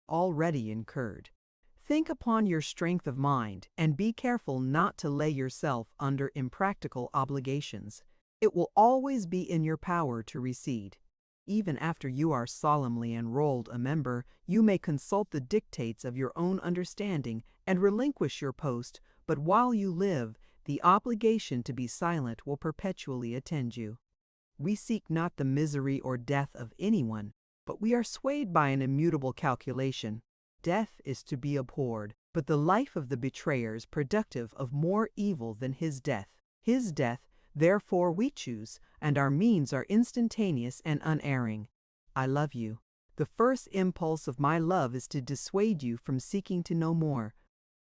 Already incurred. Think upon your strength of mind, and be careful not to lay yourself under impractical obligations. It will always be in your power to recede. Even after you are solemnly enrolled a member, you may consult the dictates of your own understanding and relinquish your post, but while you live, the obligation to be silent will perpetually attend you. We seek not the misery or death of anyone, but we are swayed by an immutable calculation. Death is to be abhorred, but the life of the betrayer is productive of more evil than his death. His death, therefore, we choose, and our means are instantaneous and unerring. I love you. The first impulse of my love is to dissuade you from seeking to know more.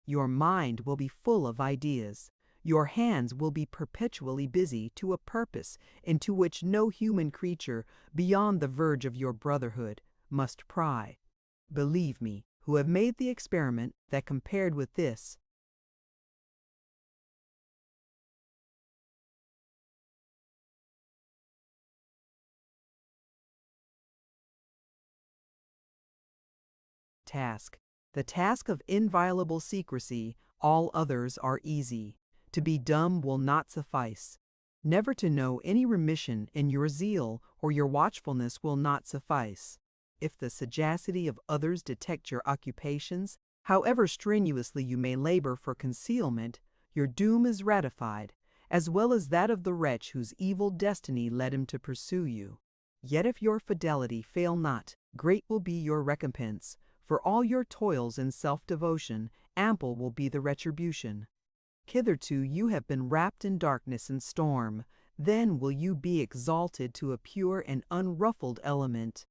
Your mind will be full of ideas. Your hands will be perpetually busy to a purpose into which no human creature, beyond the verge of your brotherhood, must pry. Believe me, who have made the experiment, that compared with this, the task of inviolable secrecy, all others are easy. To be dumb will not suffice. Never to know any remission in your zeal or your watchfulness will not suffice. If the sagacity of others detect your occupations, however strenuously you may labor for concealment, your doom is ratified, as well as that of the wretch whose evil destiny led him to pursue you. Yet if your fidelity fail not, great will be your recompense. For all your toils and self-devotion, ample will be the retribution. Hitherto you have been wrapped in darkness and storm. Then will you be exalted to a pure and unruffled element.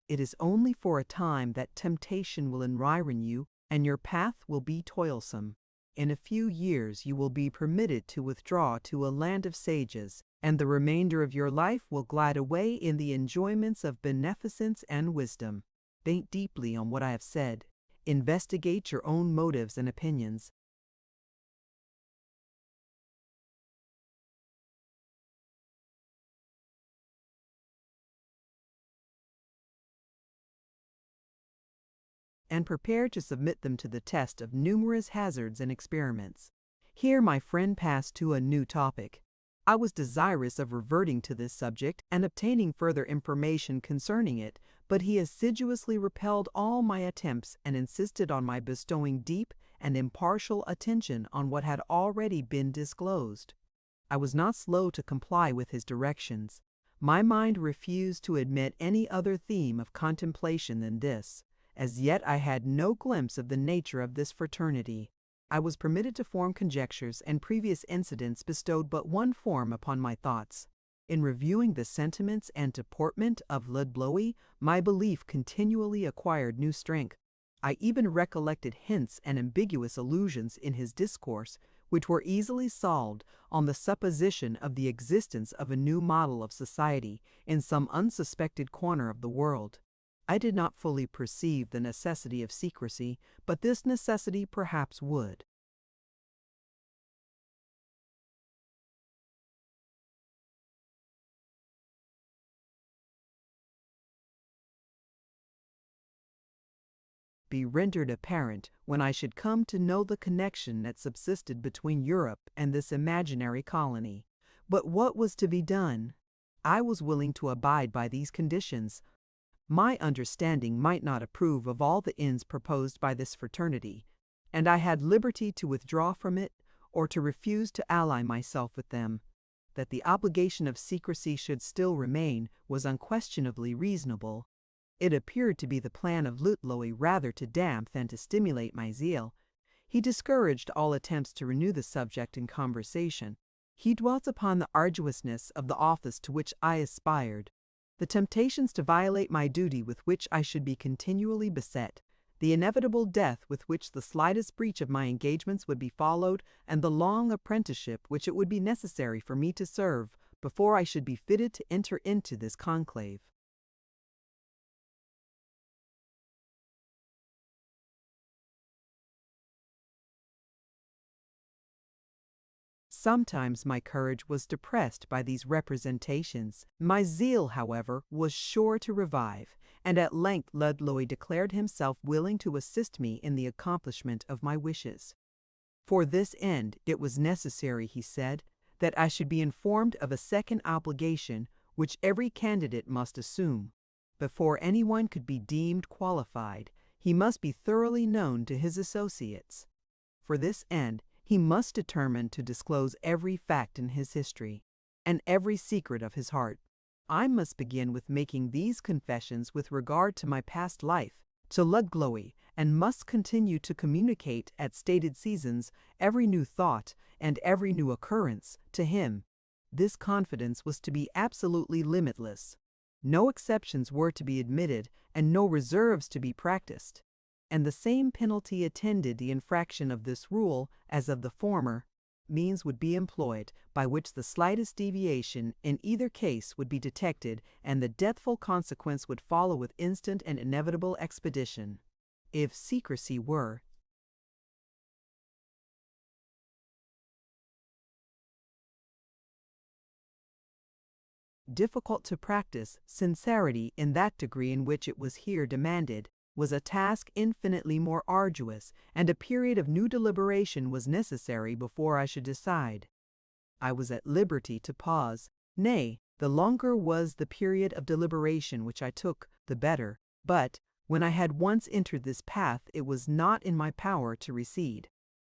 It is only for a time that temptation will environ you, and your path will be toilsome. In a few years you will be permitted to withdraw to a land of sages, and the remainder of your life will glide away in the enjoyments of beneficence and wisdom. Think deeply on what I have said. Investigate your own motives and opinions. and prepared to submit them to the test of numerous hazards and experiments. Here my friend passed to a new topic. I was desirous of reverting to this subject and obtaining further information concerning it, but he assiduously repelled all my attempts and insisted on my bestowing deep and impartial attention on what had already been disclosed. I was not slow to comply with his directions. My mind refused to admit any other theme of contemplation than this. As yet I had no glimpse of the nature of this fraternity. I was permitted to form conjectures, and previous incidents bestowed but one form upon my thoughts. In reviewing the sentiments and deportment of Ludlowie, my belief continually acquired new strength. I even recollected hints and ambiguous allusions in his discourse, which were easily solved on the supposition of the existence of a new model of society in some unsuspected corner of the world. I did not fully perceive the necessity of secrecy, but this necessity perhaps would be rendered apparent when I should come to know the connection that subsisted between Europe and this imaginary colony. But what was to be done? I was willing to abide by these conditions. My understanding might not approve of all the ends proposed by this fraternity, and I had liberty to withdraw from it or to refuse to ally myself with them. That the obligation of secrecy should still remain was unquestionably reasonable. It appeared to be the plan of Ludlowie rather to damp than to stimulate my zeal. He discouraged all attempts to renew the subject in conversation. He dwelt upon the arduousness of the office to which I aspired, the temptations to violate my duty with which I should be continually beset, the inevitable death with which the slightest breach of my engagements would be followed, and the long apprenticeship which it would be necessary for me to serve before I should be fitted to enter into this conclave. Sometimes my courage was depressed by these representations. My zeal, however, was sure to revive, and at length Ludlowie declared himself willing to assist me in the accomplishment of my wishes. For this end it was necessary, he said, that I should be informed of a second obligation which every candidate must assume. Before anyone could be deemed qualified, he must be thoroughly known to his associates. For this end, he must determine to disclose every fact in his history, and every secret of his heart. I must begin with making these confessions with regard to my past life to Ludlowie, and must continue to communicate at stated seasons every new thought and every new occurrence to him. This confidence was to be absolutely limitless. No exceptions were to be admitted, and no reserves to be practiced. And the same penalty attended the infraction of this rule as of the former. Means would be employed by which the slightest deviation in either case would be detected, and the deathful consequence would follow with instant and inevitable expedition. If secrecy were difficult to practice, sincerity, in that degree in which it was here demanded, was a task infinitely more arduous, and a period of new deliberation was necessary before I should decide. I was at liberty to pause. Nay, the longer was the period of deliberation which I took, the better. But, when I had once entered this path, it was not in my power to recede.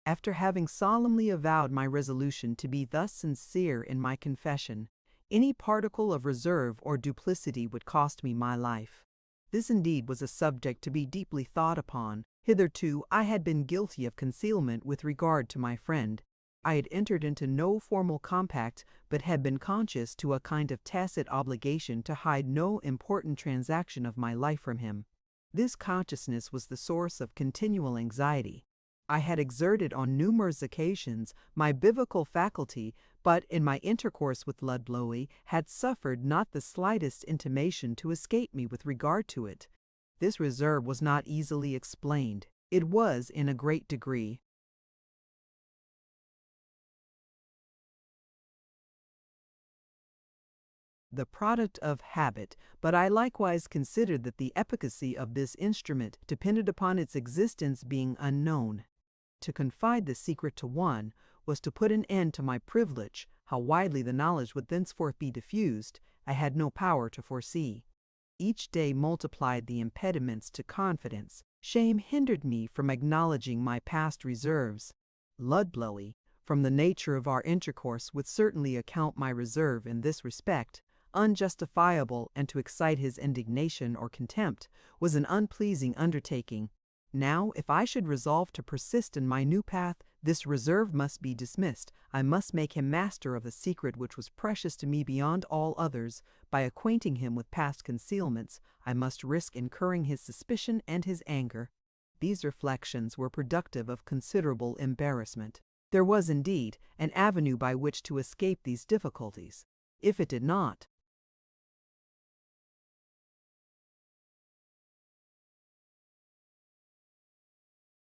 After having solemnly avowed my resolution to be thus sincere in my confession, any particle of reserve or duplicity would cost me my life. This indeed was a subject to be deeply thought upon. Hitherto I had been guilty of concealment with regard to my friend. I had entered into no formal compact, but had been conscious to a kind of tacit obligation to hide no important transaction of my life from him. This consciousness was the source of continual anxiety. I had exerted on numerous occasions my biblical faculty, but in my intercourse with Ludlowie had suffered not the slightest intimation to escape me with regard to it. This reserve was not easily explained. It was, in a great degree, the product of habit, but I likewise considered that the efficacy of this instrument depended upon its existence being unknown. To confide the secret to one was to put an end to my privilege. How widely the knowledge would thenceforth be diffused, I had no power to foresee. Each day multiplied the impediments to confidence. Shame hindered me from acknowledging my past reserves. Ludlow, from the nature of our intercourse, would certainly account my reserve in this respect unjustifiable, and to excite his indignation or contempt was an unpleasing undertaking. Now, if I should resolve to persist in my new path, this reserve must be dismissed. I must make him master of a secret which was precious to me beyond all others. By acquainting him with past concealments, I must risk incurring his suspicion and his anger. These reflections were productive of considerable embarrassment. There was, indeed, an avenue by which to escape these difficulties. If it did not,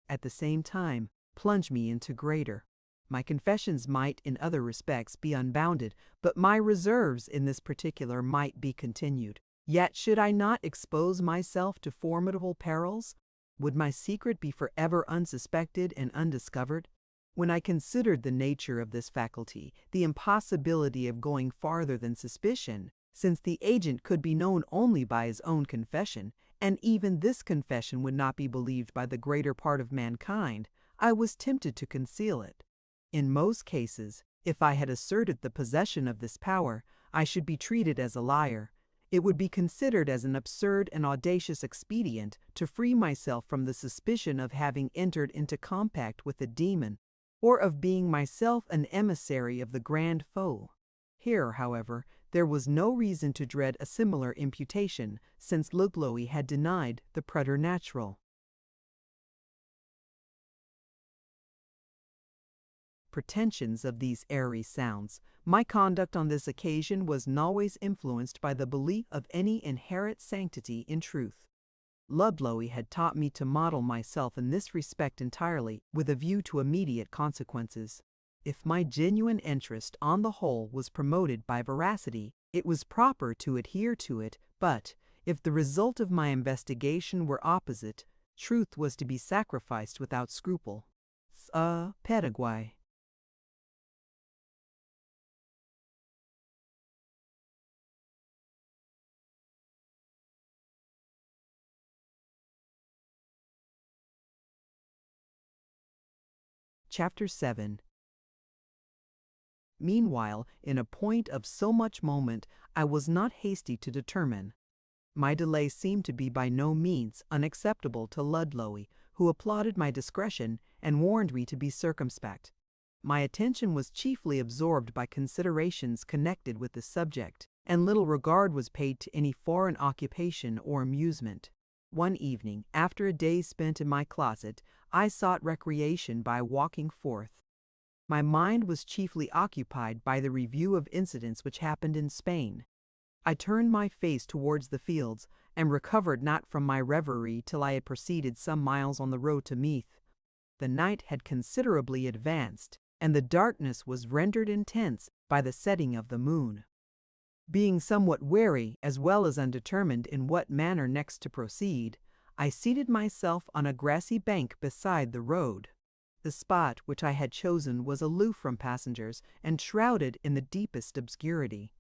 at the same time, plunge me into greater. My confessions might, in other respects, be unbounded, but my reserves in this particular might be continued. Yet should I not expose myself to formidable perils? Would my secret be forever unsuspected and undiscovered? When I considered the nature of this faculty, the impossibility of going farther than suspicion, since the agent could be known only by his own confession, and even this confession would not be believed by the greater part of mankind, I was tempted to conceal it. In most cases, if I had asserted the possession of this power, I should be treated as a liar. It would be considered as an absurd and audacious expedient to free myself from the suspicion of having entered into compact with a demon, or of being myself an emissary of the grand foe. Here, however, there was no reason to dread a similar imputation, since Ludlow had denied the preternatural. Pretensions of these airy sounds, my conduct on this occasion was always influenced by the belief of any inherent sanctity in truth. Ludlow had taught me to model myself in this respect entirely, with a view to immediate consequences. If my genuine interest on the whole was promoted by veracity, it was proper to adhere to it, but if the result of my investigation were opposite, truth was to be sacrificed without scruple. Paraguay. Chapter 7. Meanwhile, in a point of so much moment, I was not hasty to determine. My delay seemed to be by no means unacceptable to Ludlow, who applauded my discretion and warned me to be circumspect. My attention was chiefly absorbed by considerations connected with the subject, and little regard was paid to any foreign occupation or amusement. One evening, after a day spent in my closet, I sought recreation by walking forth. My mind was chiefly occupied by the review of incidents which happened in Spain. I turned my face towards the fields, and recovered not from my reverie till I had proceeded some miles on the road to Meath. The night had considerably advanced, and the darkness was rendered intense by the setting of the moon. Being somewhat wary as well as undetermined in what manner next to proceed, I seated myself on a grassy bank beside the road. The spot which I had chosen was aloof from passengers and shrouded in the deepest obscurity.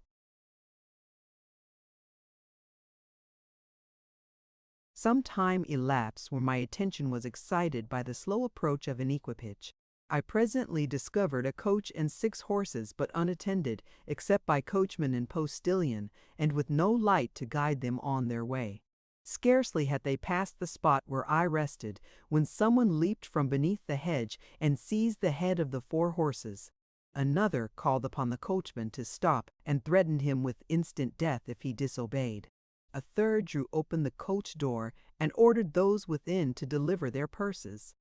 Some time elapsed when my attention was excited by the slow approach of an equipage. I presently discovered a coach and 6 horses, but unattended, except by coachman and postilion, and with no light to guide them on their way. Scarcely had they passed the spot where I rested, when someone leaped from beneath the hedge and seized the head of the 4 horses. Another called upon the coachman to stop and threatened him with instant death if he disobeyed. A third drew open the coach door and ordered those within to deliver their purses.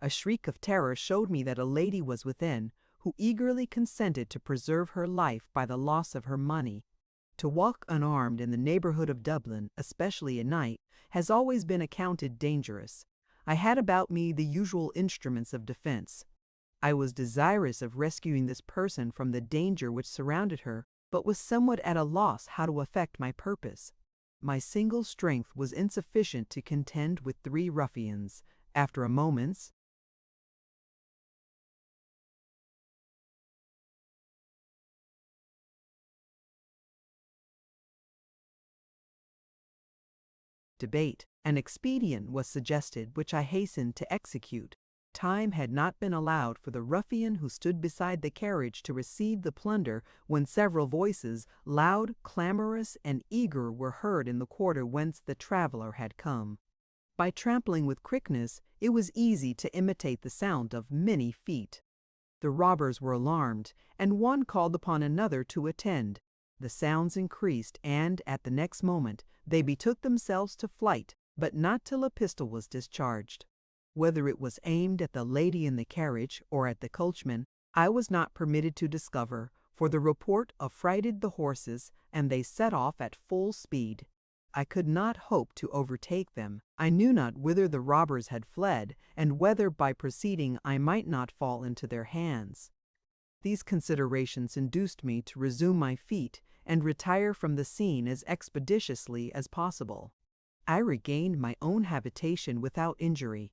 A shriek of terror showed me that a lady was within, who eagerly consented to preserve her life by the loss of her money. To walk unarmed in the neighborhood of Dublin, especially at night, has always been accounted dangerous. I had about me the usual instruments of defense. I was desirous of rescuing this person from the danger which surrounded her, but was somewhat at a loss how to effect my purpose. My single strength was insufficient to contend with 3 ruffians. After a moment's debate, an expedient was suggested which I hastened to execute. Time had not been allowed for the ruffian who stood beside the carriage to receive the plunder when several voices, loud, clamorous, and eager, were heard in the quarter whence the traveler had come. By trampling with quickness, it was easy to imitate the sound of many feet. The robbers were alarmed, and one called upon another to attend. The sounds increased, and, at the next moment, they betook themselves to flight, but not till a pistol was discharged. Whether it was aimed at the lady in the carriage or at the coachman, I was not permitted to discover, for the report affrighted the horses, and they set off at full speed. I could not hope to overtake them. I knew not whither the robbers had fled, and whether by proceeding I might not fall into their hands. These considerations induced me to resume my feet and retire from the scene as expeditiously as possible. I regained my own habitation without injury.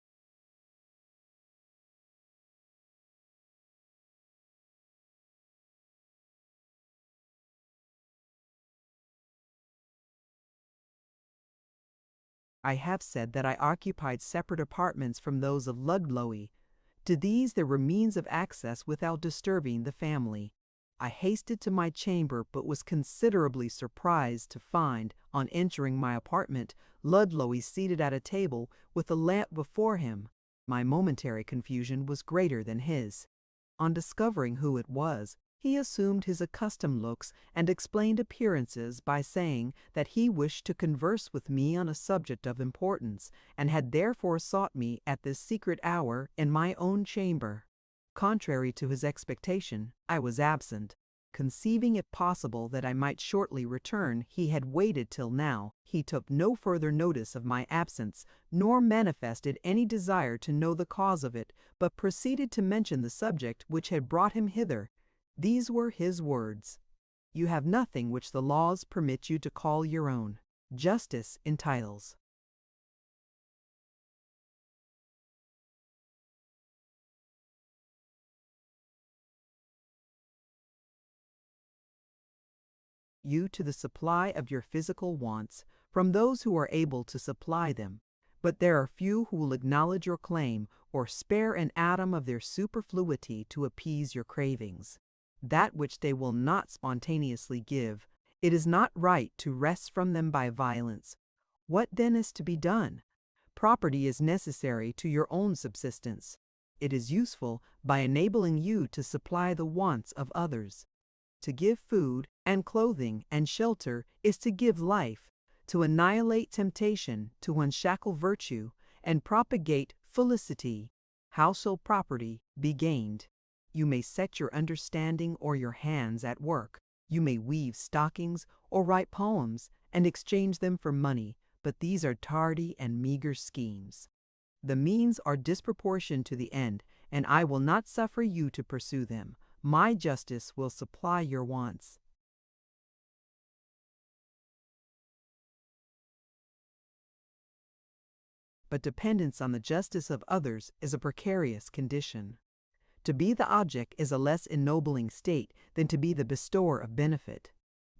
I have said that I occupied separate apartments from those of Ludlow. To these there were means of access without disturbing the family. I hasted to my chamber, but was considerably surprised to find, on entering my apartment, Ludlow seated at a table with a lamp before him. My momentary confusion was greater than his. On discovering who it was, he assumed his accustomed looks and explained appearances by saying that he wished to converse with me on a subject of importance, and had therefore sought me at this secret hour in my own chamber. Contrary to his expectation, I was absent. Conceiving it possible that I might shortly return, he had waited till now. He took no further notice of my absence, nor manifested any desire to know the cause of it, but proceeded to mention the subject which had brought him hither. These were his words: "You have nothing which the laws permit you to call your own. Justice entitles." You to the supply of your physical wants from those who are able to supply them, but there are few who will acknowledge your claim or spare an atom of their superfluity to appease your cravings. That which they will not spontaneously give, it is not right to wrest from them by violence. What then is to be done? Property is necessary to your own subsistence. It is useful by enabling you to supply the wants of others. To give food and clothing and shelter is to give life, to annihilate temptation, to unshackle virtue, and propagate felicity. How shall property be gained? You may set your understanding or your hands at work. You may weave stockings or write poems and exchange them for money, but these are tardy and meager schemes. The means are disproportioned to the end, and I will not suffer you to pursue them. My justice will supply your wants. But dependence on the justice of others is a precarious condition. To be the object is a less ennobling state than to be the bestower of benefit.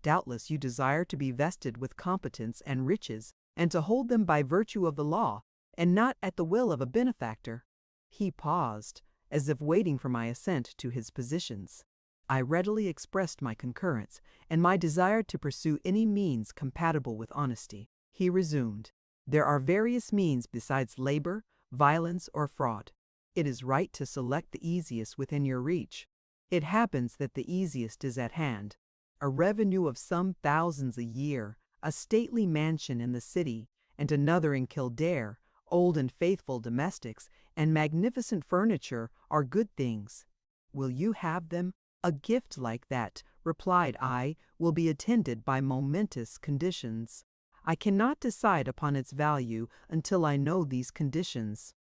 Doubtless you desire to be vested with competence and riches, and to hold them by virtue of the law, and not at the will of a benefactor. He paused, as if waiting for my assent to his positions. I readily expressed my concurrence, and my desire to pursue any means compatible with honesty. He resumed: "There are various means besides labor, violence, or fraud. It is right to select the easiest within your reach. It happens that the easiest is at hand. A revenue of some thousands a year, a stately mansion in the city, and another in Kildare, old and faithful domestics, and magnificent furniture are good things. Will you have them? A gift like that," replied I, "will be attended by momentous conditions. I cannot decide upon its value until I know these conditions."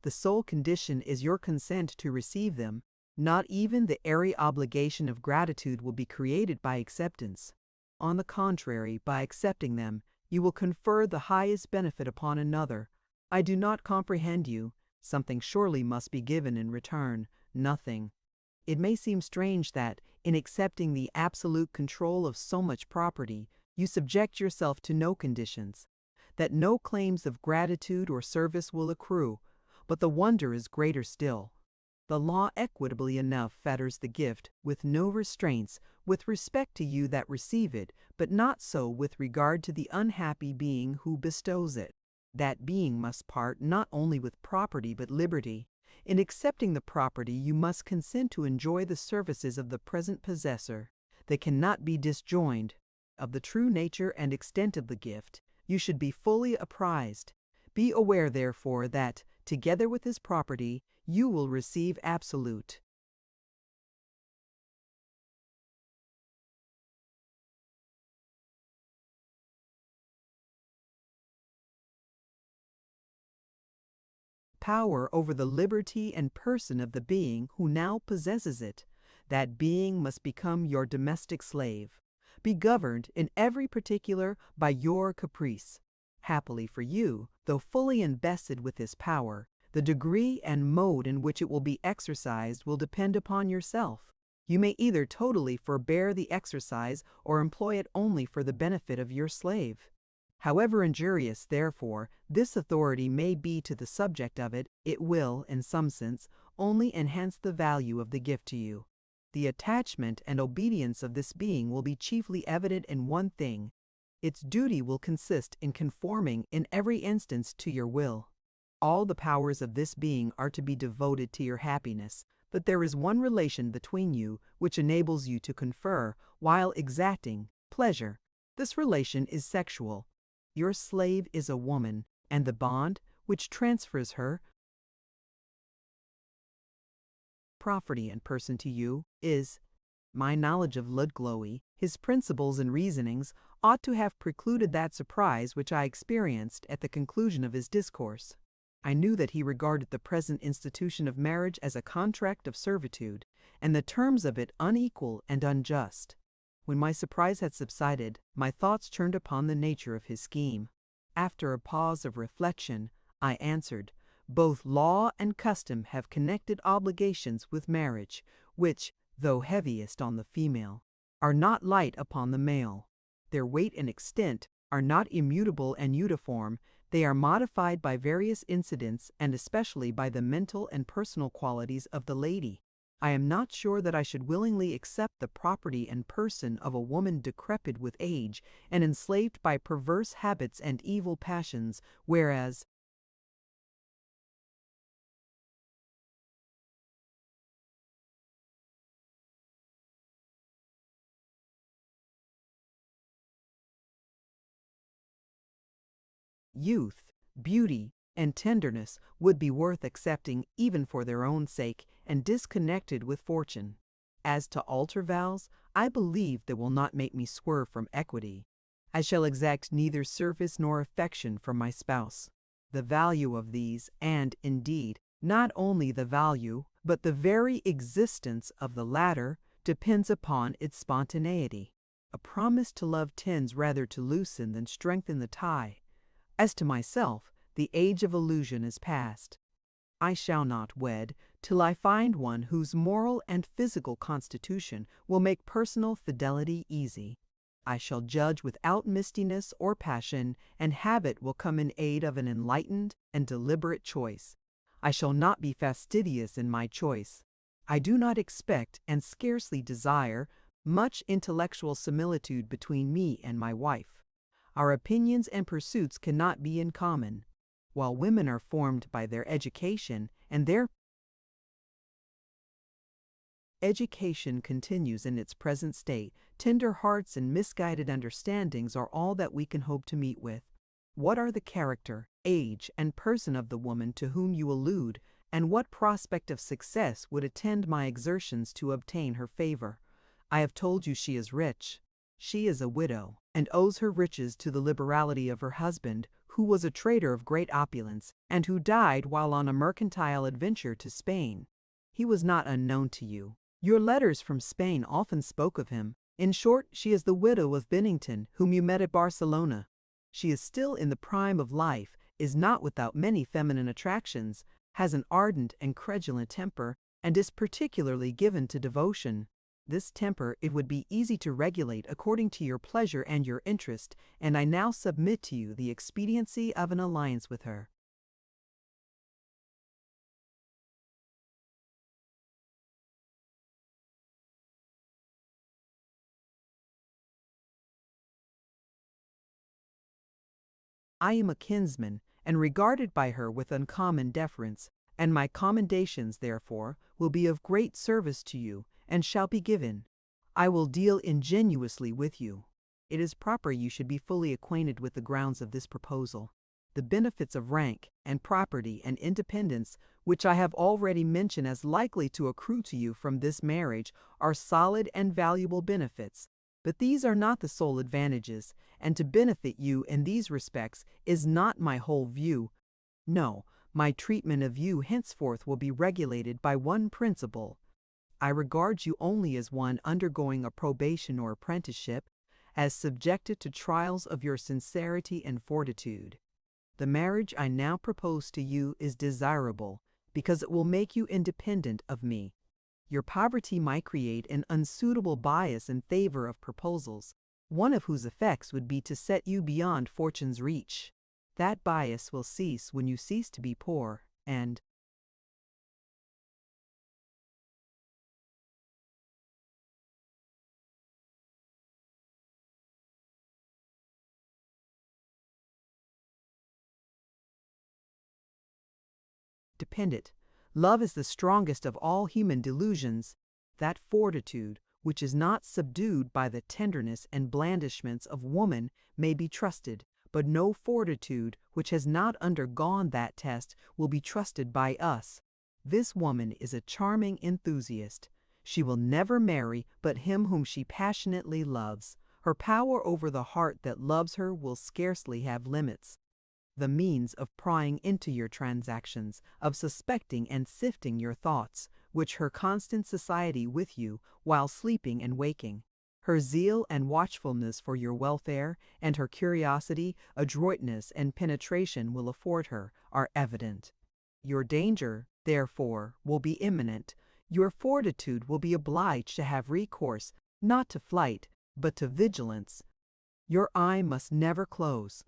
The sole condition is your consent to receive them. Not even the airy obligation of gratitude will be created by acceptance. On the contrary, by accepting them, you will confer the highest benefit upon another. I do not comprehend you. Something surely must be given in return. Nothing. It may seem strange that, in accepting the absolute control of so much property, you subject yourself to no conditions, that no claims of gratitude or service will accrue, but the wonder is greater still. The law equitably enough fetters the gift with no restraints with respect to you that receive it, but not so with regard to the unhappy being who bestows it. That being must part not only with property but liberty. In accepting the property, you must consent to enjoy the services of the present possessor. They cannot be disjoined. Of the true nature and extent of the gift, you should be fully apprised. Be aware, therefore, that, together with his property, you will receive absolute power over the liberty and person of the being who now possesses it. That being must become your domestic slave, be governed in every particular by your caprice. Happily for you, though fully invested with this power, the degree and mode in which it will be exercised will depend upon yourself. You may either totally forbear the exercise or employ it only for the benefit of your slave. However injurious, therefore, this authority may be to the subject of it, it will, in some sense, only enhance the value of the gift to you. The attachment and obedience of this being will be chiefly evident in one thing. Its duty will consist in conforming in every instance to your will. All the powers of this being are to be devoted to your happiness, but there is one relation between you which enables you to confer, while exacting, pleasure. This relation is sexual. Your slave is a woman, and the bond which transfers her property and person to you is. My knowledge of Ludglowy, his principles and reasonings, ought to have precluded that surprise which I experienced at the conclusion of his discourse. I knew that he regarded the present institution of marriage as a contract of servitude, and the terms of it unequal and unjust. When my surprise had subsided, my thoughts turned upon the nature of his scheme. After a pause of reflection, I answered, both law and custom have connected obligations with marriage, which, though heaviest on the female, are not light upon the male. Their weight and extent are not immutable and uniform. They are modified by various incidents and especially by the mental and personal qualities of the lady. I am not sure that I should willingly accept the property and person of a woman decrepit with age and enslaved by perverse habits and evil passions, whereas youth, beauty, and tenderness would be worth accepting even for their own sake and disconnected with fortune. As to altar vows, I believe they will not make me swerve from equity. I shall exact neither service nor affection from my spouse. The value of these, and, indeed, not only the value, but the very existence of the latter, depends upon its spontaneity. A promise to love tends rather to loosen than strengthen the tie. As to myself, the age of illusion is past. I shall not wed till I find one whose moral and physical constitution will make personal fidelity easy. I shall judge without mistiness or passion, and habit will come in aid of an enlightened and deliberate choice. I shall not be fastidious in my choice. I do not expect, and scarcely desire, much intellectual similitude between me and my wife. Our opinions and pursuits cannot be in common. While women are formed by their education, and their education continues in its present state, tender hearts and misguided understandings are all that we can hope to meet with. What are the character, age, and person of the woman to whom you allude, and what prospect of success would attend my exertions to obtain her favor? I have told you she is rich. She is a widow, and owes her riches to the liberality of her husband, who was a trader of great opulence, and who died while on a mercantile adventure to Spain. He was not unknown to you. Your letters from Spain often spoke of him. In short, she is the widow of Bennington, whom you met at Barcelona. She is still in the prime of life, is not without many feminine attractions, has an ardent and credulent temper, and is particularly given to devotion. This temper it would be easy to regulate according to your pleasure and your interest, and I now submit to you the expediency of an alliance with her. I am a kinsman, and regarded by her with uncommon deference, and my commendations, therefore, will be of great service to you, and shall be given. I will deal ingenuously with you. It is proper you should be fully acquainted with the grounds of this proposal. The benefits of rank, and property, and independence, which I have already mentioned as likely to accrue to you from this marriage, are solid and valuable benefits. But these are not the sole advantages, and to benefit you in these respects is not my whole view. No, my treatment of you henceforth will be regulated by one principle. I regard you only as one undergoing a probation or apprenticeship, as subjected to trials of your sincerity and fortitude. The marriage I now propose to you is desirable, because it will make you independent of me. Your poverty might create an unsuitable bias in favor of proposals, one of whose effects would be to set you beyond fortune's reach. That bias will cease when you cease to be poor, and dependent. Love is the strongest of all human delusions. That fortitude, which is not subdued by the tenderness and blandishments of woman, may be trusted, but no fortitude which has not undergone that test will be trusted by us. This woman is a charming enthusiast. She will never marry but him whom she passionately loves. Her power over the heart that loves her will scarcely have limits. The means of prying into your transactions, of suspecting and sifting your thoughts, which her constant society with you while sleeping and waking, her zeal and watchfulness for your welfare, and her curiosity, adroitness, and penetration will afford her, are evident. Your danger, therefore, will be imminent. Your fortitude will be obliged to have recourse, not to flight, but to vigilance. Your eye must never close.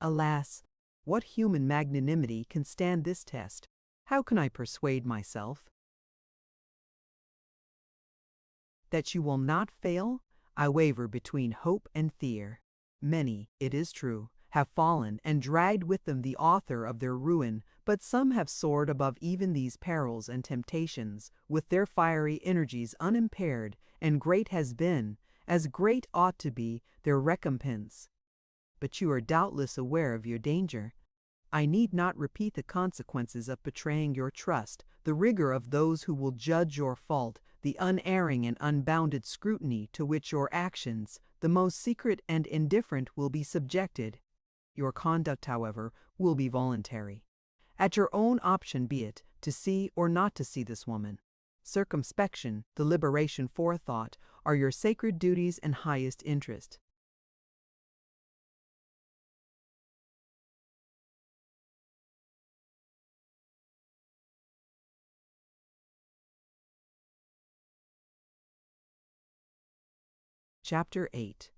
Alas! What human magnanimity can stand this test? How can I persuade myself that you will not fail? I waver between hope and fear. Many, it is true, have fallen and dragged with them the author of their ruin, but some have soared above even these perils and temptations, with their fiery energies unimpaired, and great has been, as great ought to be, their recompense. But you are doubtless aware of your danger. I need not repeat the consequences of betraying your trust, the rigor of those who will judge your fault, the unerring and unbounded scrutiny to which your actions, the most secret and indifferent, will be subjected. Your conduct, however, will be voluntary. At your own option be it, to see or not to see this woman. Circumspection, deliberation, forethought, are your sacred duties and highest interest. Chapter 8.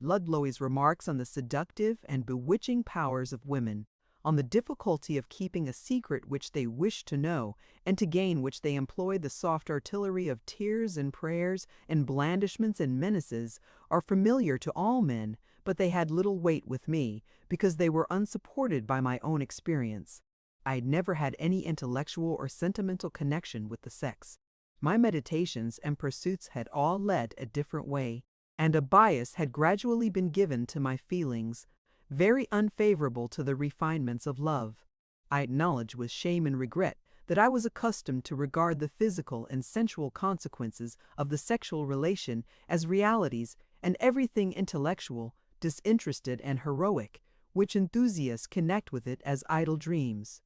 Ludlow's remarks on the seductive and bewitching powers of women, on the difficulty of keeping a secret which they wish to know, and to gain which they employ the soft artillery of tears and prayers, and blandishments and menaces, are familiar to all men, but they had little weight with me, because they were unsupported by my own experience. I had never had any intellectual or sentimental connection with the sex. My meditations and pursuits had all led a different way, and a bias had gradually been given to my feelings, very unfavorable to the refinements of love. I acknowledge with shame and regret that I was accustomed to regard the physical and sensual consequences of the sexual relation as realities, and everything intellectual, disinterested and heroic, which enthusiasts connect with it as idle dreams.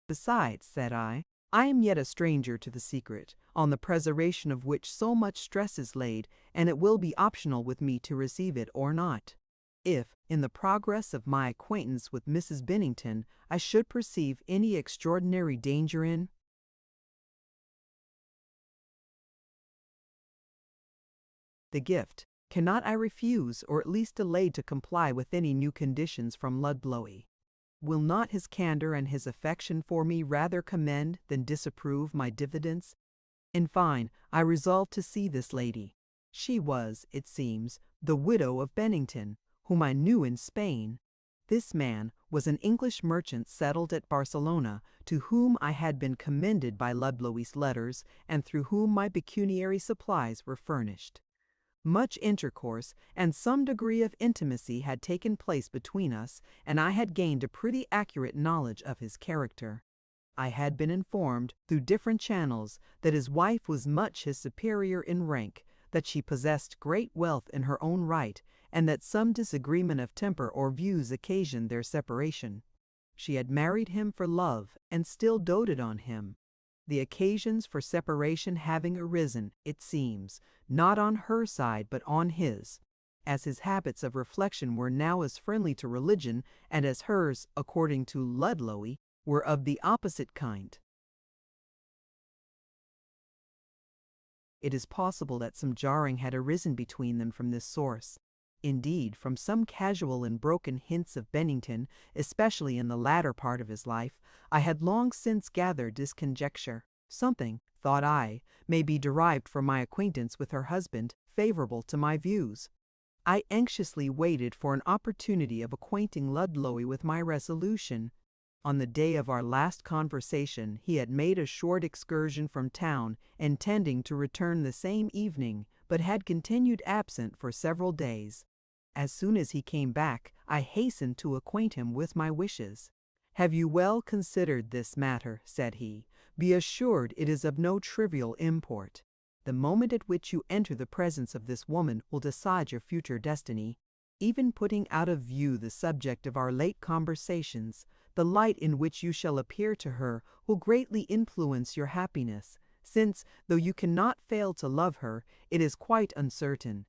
Besides, said I am yet a stranger to the secret, on the preservation of which so much stress is laid, and it will be optional with me to receive it or not. If, in the progress of my acquaintance with Mrs. Bennington, I should perceive any extraordinary danger in the gift, cannot I refuse, or at least delay to comply with any new conditions from Ludlowy? Will not his candor and his affection for me rather commend than disapprove my diffidence? In fine, I resolved to see this lady. She was, it seems, the widow of Bennington, whom I knew in Spain. This man was an English merchant settled at Barcelona, to whom I had been commended by Ludlowy's letters, and through whom my pecuniary supplies were furnished. Much intercourse and some degree of intimacy had taken place between us, and I had gained a pretty accurate knowledge of his character. I had been informed, through different channels, that his wife was much his superior in rank, that she possessed great wealth in her own right, and that some disagreement of temper or views occasioned their separation. She had married him for love, and still doted on him. The occasions for separation having arisen, it seems, not on her side but on his, as his habits of reflection were now as friendly to religion, and as hers, according to Ludlowy, were of the opposite kind. It is possible that some jarring had arisen between them from this source. Indeed, from some casual and broken hints of Bennington, especially in the latter part of his life, I had long since gathered this conjecture. Something, thought I, may be derived from my acquaintance with her husband, favorable to my views. I anxiously waited for an opportunity of acquainting Ludlowy with my resolution. On the day of our last conversation he had made a short excursion from town, intending to return the same evening, but had continued absent for several days. As soon as he came back, I hastened to acquaint him with my wishes. "Have you well considered this matter?" said he. "Be assured it is of no trivial import. The moment at which you enter the presence of this woman will decide your future destiny. Even putting out of view the subject of our late conversations, the light in which you shall appear to her will greatly influence your happiness, since, though you cannot fail to love her, it is quite uncertain.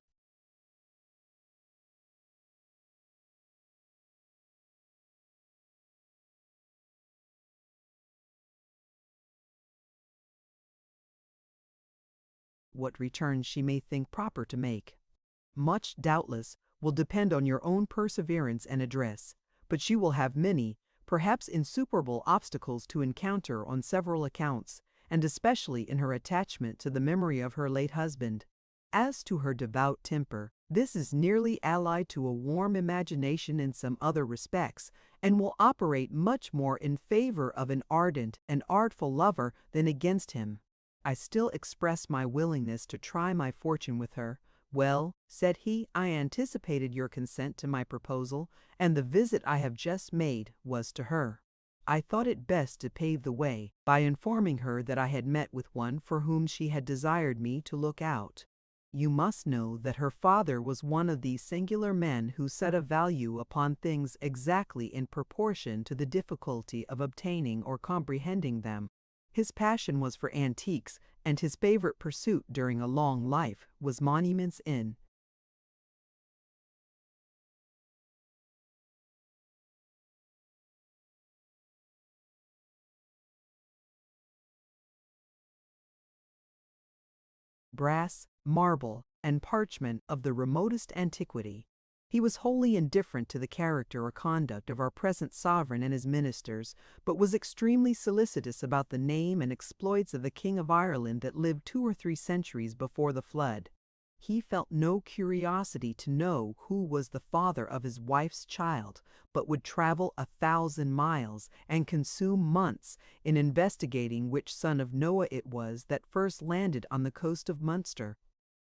What returns she may think proper to make. Much, doubtless, will depend on your own perseverance and address, but she will have many, perhaps insuperable obstacles to encounter on several accounts, and especially in her attachment to the memory of her late husband. As to her devout temper, this is nearly allied to a warm imagination in some other respects, and will operate much more in favor of an ardent and artful lover than against him. I still express my willingness to try my fortune with her. Well, said he, I anticipated your consent to my proposal, and the visit I have just made was to her. I thought it best to pave the way by informing her that I had met with one for whom she had desired me to look out. You must know that her father was one of these singular men who set a value upon things exactly in proportion to the difficulty of obtaining or comprehending them. His passion was for antiques, and his favorite pursuit during a long life was monuments in brass, marble, and parchment of the remotest antiquity. He was wholly indifferent to the character or conduct of our present sovereign and his ministers, but was extremely solicitous about the name and exploits of the King of Ireland that lived 2 or 3 centuries before the flood. He felt no curiosity to know who was the father of his wife's child, but would travel 1,000 miles and consume months in investigating which son of Noah it was that first landed on the coast of Munster.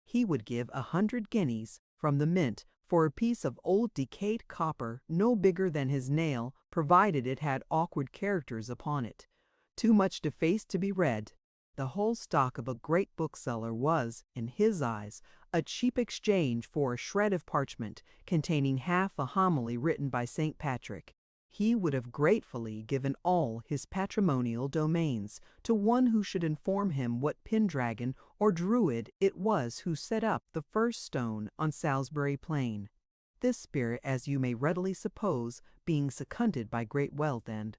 He would give 100 guineas from the mint for a piece of old decayed copper no bigger than his nail, provided it had awkward characters upon it, too much defaced to be read. The whole stock of a great bookseller was, in his eyes, a cheap exchange for a shred of parchment containing half a homily written by St. Patrick. He would have gratefully given all his patrimonial domains to one who should inform him what Pendragon or Druid it was who set up the first stone on Salisbury Plain. This spirit, as you may readily suppose, being seconded by great wealth and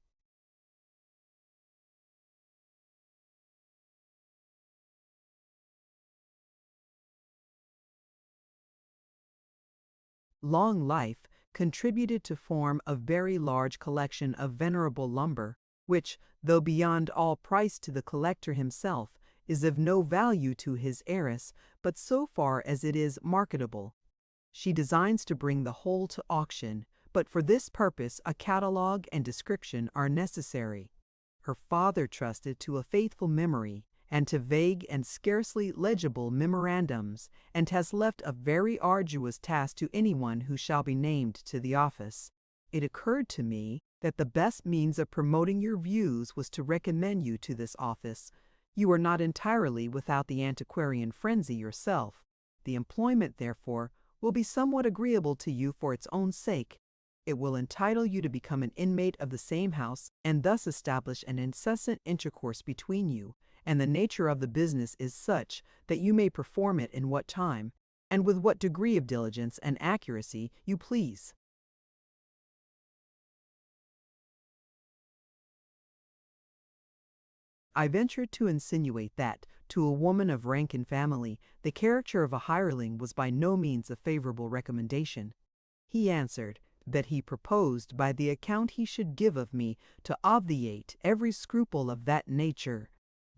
long life, contributed to form a very large collection of venerable lumber, which, though beyond all price to the collector himself, is of no value to his heiress, but so far as it is marketable. She designs to bring the whole to auction, but for this purpose a catalogue and description are necessary. Her father trusted to a faithful memory and to vague and scarcely legible memorandums, and has left a very arduous task to anyone who shall be named to the office. It occurred to me that the best means of promoting your views was to recommend you to this office. You are not entirely without the antiquarian frenzy yourself. The employment, therefore, will be somewhat agreeable to you for its own sake. It will entitle you to become an inmate of the same house, and thus establish an incessant intercourse between you, and the nature of the business is such that you may perform it in what time, and with what degree of diligence and accuracy you please. I ventured to insinuate that, to a woman of rank and family, the character of a hireling was by no means a favorable recommendation. He answered that he proposed, by the account he should give of me, to obviate every scruple of that nature.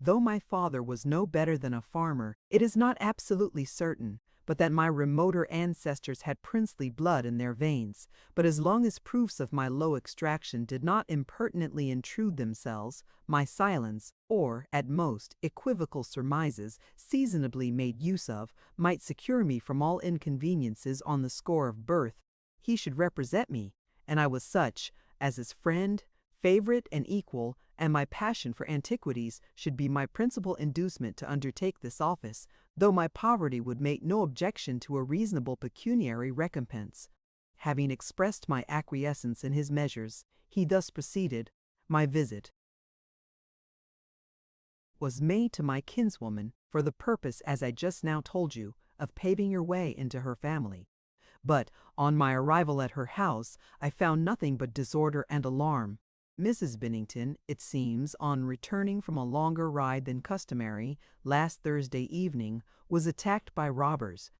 Though my father was no better than a farmer, it is not absolutely certain but that my remoter ancestors had princely blood in their veins. But as long as proofs of my low extraction did not impertinently intrude themselves, my silence, or, at most, equivocal surmises, seasonably made use of, might secure me from all inconveniences on the score of birth. He should represent me, and I was such, as his friend, favorite, and equal, and my passion for antiquities should be my principal inducement to undertake this office, though my poverty would make no objection to a reasonable pecuniary recompense. Having expressed my acquiescence in his measures, he thus proceeded: my visit was made to my kinswoman for the purpose, as I just now told you, of paving your way into her family. But on my arrival at her house, I found nothing but disorder and alarm. Mrs. Bennington, it seems, on returning from a longer ride than customary last Thursday evening, was attacked by robbers.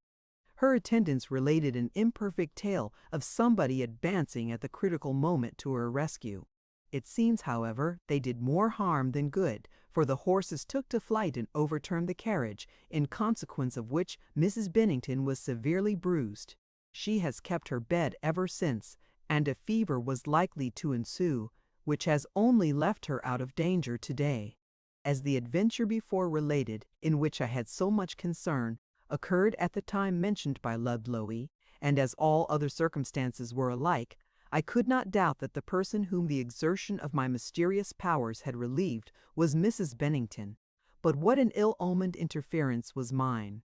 Her attendants related an imperfect tale of somebody advancing at the critical moment to her rescue. It seems, however, they did more harm than good, for the horses took to flight and overturned the carriage, in consequence of which Mrs. Bennington was severely bruised. She has kept her bed ever since, and a fever was likely to ensue, which has only left her out of danger today. As the adventure before related, in which I had so much concern, occurred at the time mentioned by Ludlow, and as all other circumstances were alike, I could not doubt that the person whom the exertion of my mysterious powers had relieved was Mrs. Bennington. But what an ill-omened interference was mine!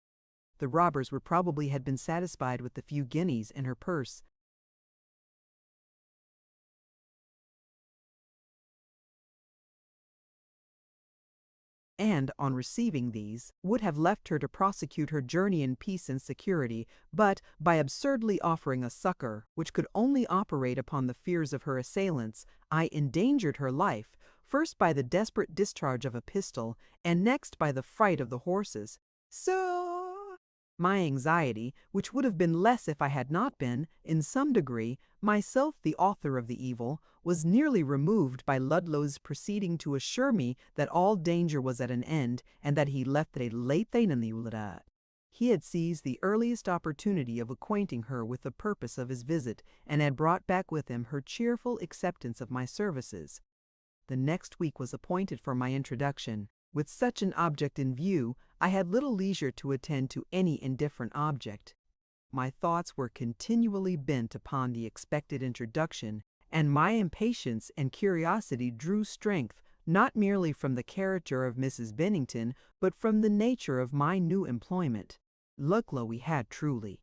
The robbers would probably have been satisfied with the few guineas in her purse, and, on receiving these, would have left her to prosecute her journey in peace and security, but, by absurdly offering a succor which could only operate upon the fears of her assailants, I endangered her life, first by the desperate discharge of a pistol, and next by the fright of the horses. So my anxiety, which would have been less if I had not been, in some degree, myself the author of the evil, was nearly removed by Ludlow's proceeding to assure me that all danger was at an end, and that he left a late thing in the He had seized the earliest opportunity of acquainting her with the purpose of his visit, and had brought back with him her cheerful acceptance of my services. The next week was appointed for my introduction. With such an object in view, I had little leisure to attend to any indifferent object. My thoughts were continually bent upon the expected introduction, and my impatience and curiosity drew strength not merely from the character of Mrs. Bennington, but from the nature of my new employment. Ludlow had truly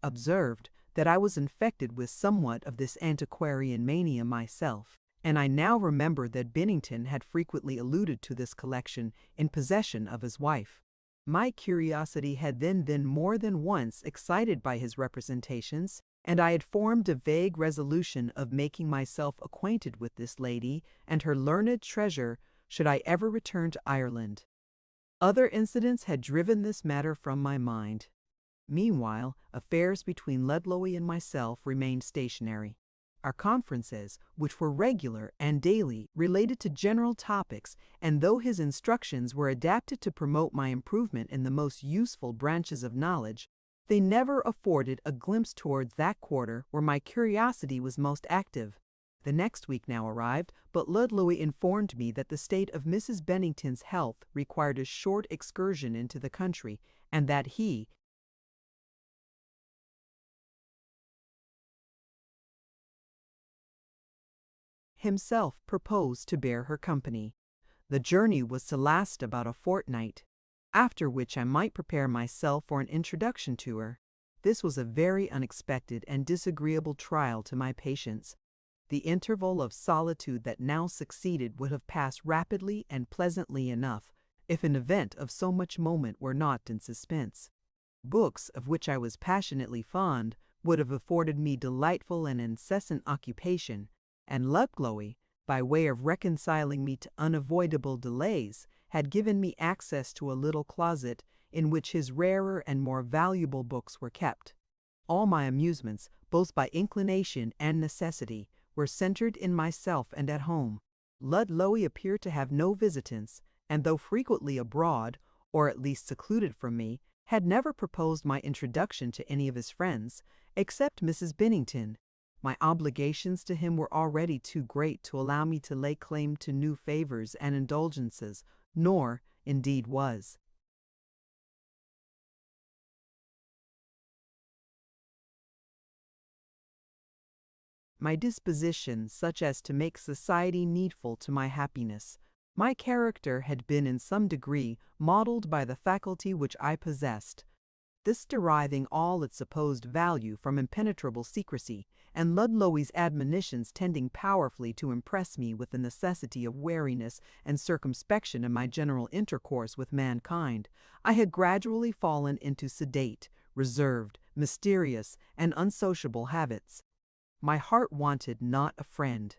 observed that I was infected with somewhat of this antiquarian mania myself, and I now remembered that Bennington had frequently alluded to this collection in possession of his wife. My curiosity had then been more than once excited by his representations, and I had formed a vague resolution of making myself acquainted with this lady and her learned treasure should I ever return to Ireland. Other incidents had driven this matter from my mind. Meanwhile, affairs between Ludlow and myself remained stationary. Our conferences, which were regular and daily, related to general topics, and though his instructions were adapted to promote my improvement in the most useful branches of knowledge, they never afforded a glimpse towards that quarter where my curiosity was most active. The next week now arrived, but Ludlow informed me that the state of Mrs. Bennington's health required a short excursion into the country, and that he himself proposed to bear her company. The journey was to last about a fortnight, after which I might prepare myself for an introduction to her. This was a very unexpected and disagreeable trial to my patience. The interval of solitude that now succeeded would have passed rapidly and pleasantly enough, if an event of so much moment were not in suspense. Books, of which I was passionately fond, would have afforded me delightful and incessant occupation, and Ludlow, by way of reconciling me to unavoidable delays, had given me access to a little closet in which his rarer and more valuable books were kept. All my amusements, both by inclination and necessity, were centered in myself and at home. Ludlow appeared to have no visitants, and though frequently abroad, or at least secluded from me, had never proposed my introduction to any of his friends, except Mrs. Bennington. My obligations to him were already too great to allow me to lay claim to new favors and indulgences, nor, indeed, was my disposition such as to make society needful to my happiness. My character had been in some degree modeled by the faculty which I possessed, this deriving all its supposed value from impenetrable secrecy, and Ludlow's admonitions tending powerfully to impress me with the necessity of wariness and circumspection in my general intercourse with mankind. I had gradually fallen into sedate, reserved, mysterious, and unsociable habits. My heart wanted not a friend.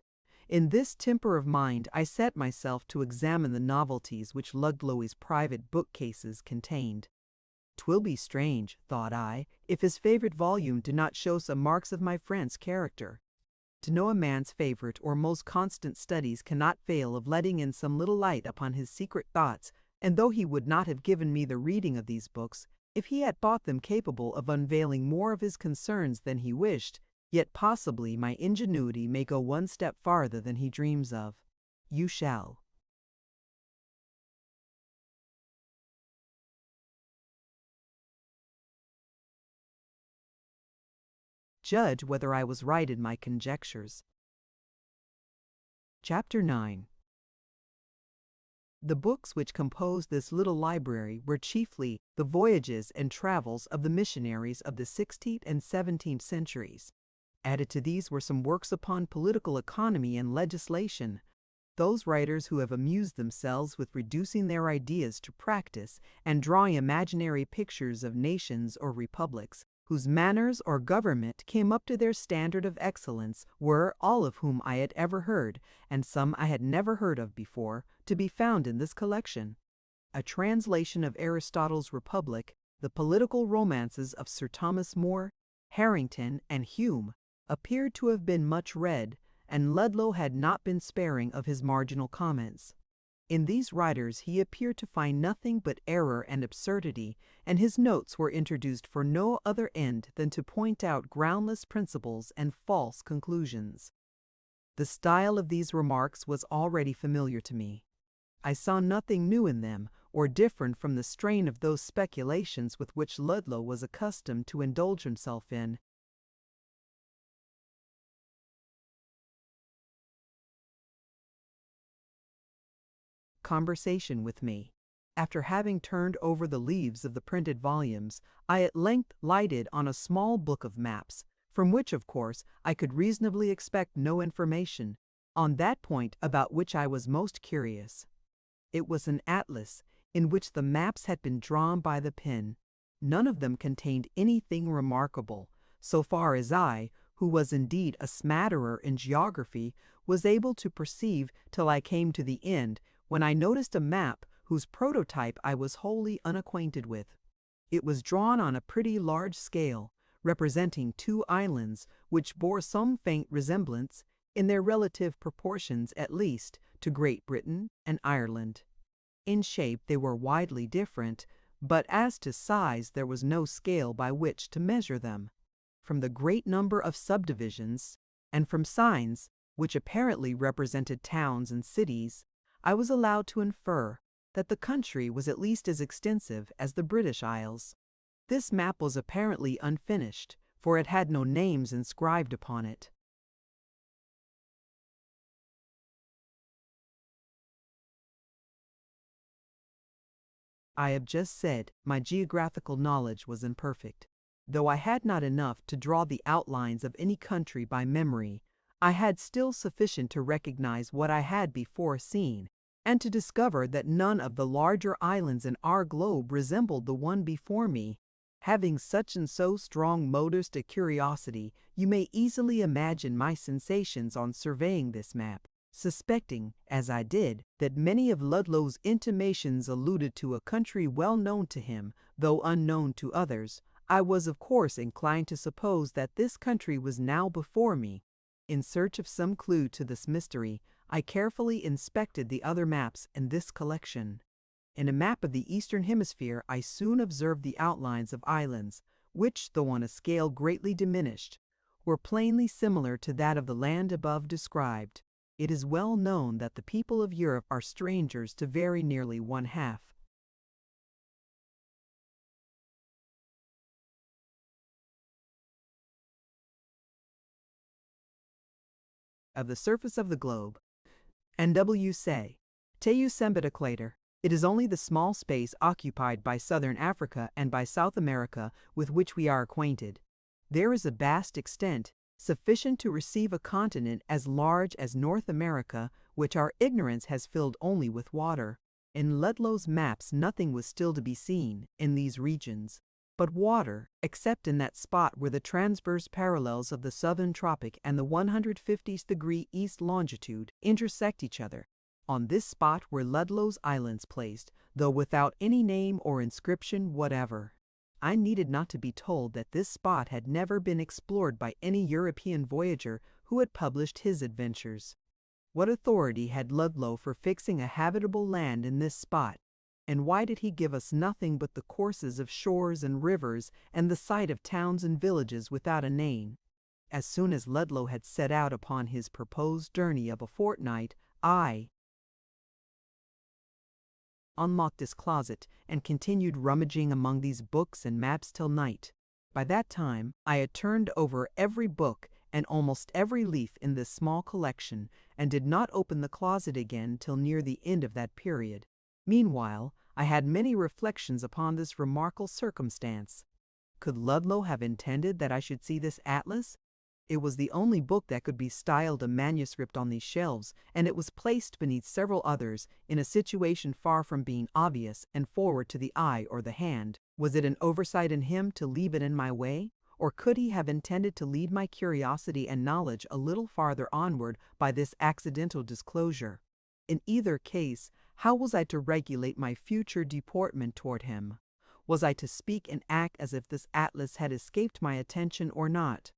In this temper of mind I set myself to examine the novelties which Ludlow's private bookcases contained. "'Twill be strange," thought I, "if his favorite volume do not show some marks of my friend's character." To know a man's favorite or most constant studies cannot fail of letting in some little light upon his secret thoughts, and though he would not have given me the reading of these books, if he had thought them capable of unveiling more of his concerns than he wished, yet possibly my ingenuity may go one step farther than he dreams of. You shall judge whether I was right in my conjectures. Chapter 9. The books which composed this little library were chiefly the voyages and travels of the missionaries of the 16th and 17th centuries. Added to these were some works upon political economy and legislation. Those writers who have amused themselves with reducing their ideas to practice and drawing imaginary pictures of nations or republics, whose manners or government came up to their standard of excellence, were, all of whom I had ever heard, and some I had never heard of before, to be found in this collection. A translation of Aristotle's Republic, the political romances of Sir Thomas More, Harrington, and Hume, appeared to have been much read, and Ludlow had not been sparing of his marginal comments. In these writers he appeared to find nothing but error and absurdity, and his notes were introduced for no other end than to point out groundless principles and false conclusions. The style of these remarks was already familiar to me. I saw nothing new in them, or different from the strain of those speculations with which Ludlow was accustomed to indulge himself in, conversation with me. After having turned over the leaves of the printed volumes, I at length lighted on a small book of maps, from which, of course, I could reasonably expect no information on that point about which I was most curious. It was an atlas in which the maps had been drawn by the pen. None of them contained anything remarkable, so far as I, who was indeed a smatterer in geography, was able to perceive till I came to the end, when I noticed a map whose prototype I was wholly unacquainted with. It was drawn on a pretty large scale, representing two islands which bore some faint resemblance, in their relative proportions at least, to Great Britain and Ireland. In shape they were widely different, but as to size there was no scale by which to measure them. From the great number of subdivisions, and from signs, which apparently represented towns and cities, I was allowed to infer that the country was at least as extensive as the British Isles. This map was apparently unfinished, for it had no names inscribed upon it. I have just said my geographical knowledge was imperfect. Though I had not enough to draw the outlines of any country by memory, I had still sufficient to recognize what I had before seen, and to discover that none of the larger islands in our globe resembled the one before me. Having such and so strong motives to curiosity, you may easily imagine my sensations on surveying this map. Suspecting, as I did, that many of Ludlow's intimations alluded to a country well known to him, though unknown to others, I was of course inclined to suppose that this country was now before me. In search of some clue to this mystery, I carefully inspected the other maps in this collection. In a map of the Eastern Hemisphere I soon observed the outlines of islands, which, though on a scale greatly diminished, were plainly similar to that of the land above described. It is well known that the people of Europe are strangers to very nearly one half of the surface of the globe. N.W. say, Teu sembit equator. It is only the small space occupied by southern Africa and by South America with which we are acquainted. There is a vast extent, sufficient to receive a continent as large as North America, which our ignorance has filled only with water. In Ludlow's maps nothing was still to be seen, in these regions, but water, except in that spot where the transverse parallels of the southern tropic and the 150th degree east longitude intersect each other. On this spot were Ludlow's islands placed, though without any name or inscription whatever. I needed not to be told that this spot had never been explored by any European voyager who had published his adventures. What authority had Ludlow for fixing a habitable land in this spot, and why did he give us nothing but the courses of shores and rivers and the site of towns and villages without a name? As soon as Ludlow had set out upon his proposed journey of a fortnight, I unlocked his closet and continued rummaging among these books and maps till night. By that time I had turned over every book and almost every leaf in this small collection, and did not open the closet again till near the end of that period. Meanwhile I had many reflections upon this remarkable circumstance. Could Ludlow have intended that I should see this atlas? It was the only book that could be styled a manuscript on these shelves, and it was placed beneath several others, in a situation far from being obvious and forward to the eye or the hand. Was it an oversight in him to leave it in my way, or could he have intended to lead my curiosity and knowledge a little farther onward by this accidental disclosure? In either case, how was I to regulate my future deportment toward him? Was I to speak and act as if this atlas had escaped my attention or not?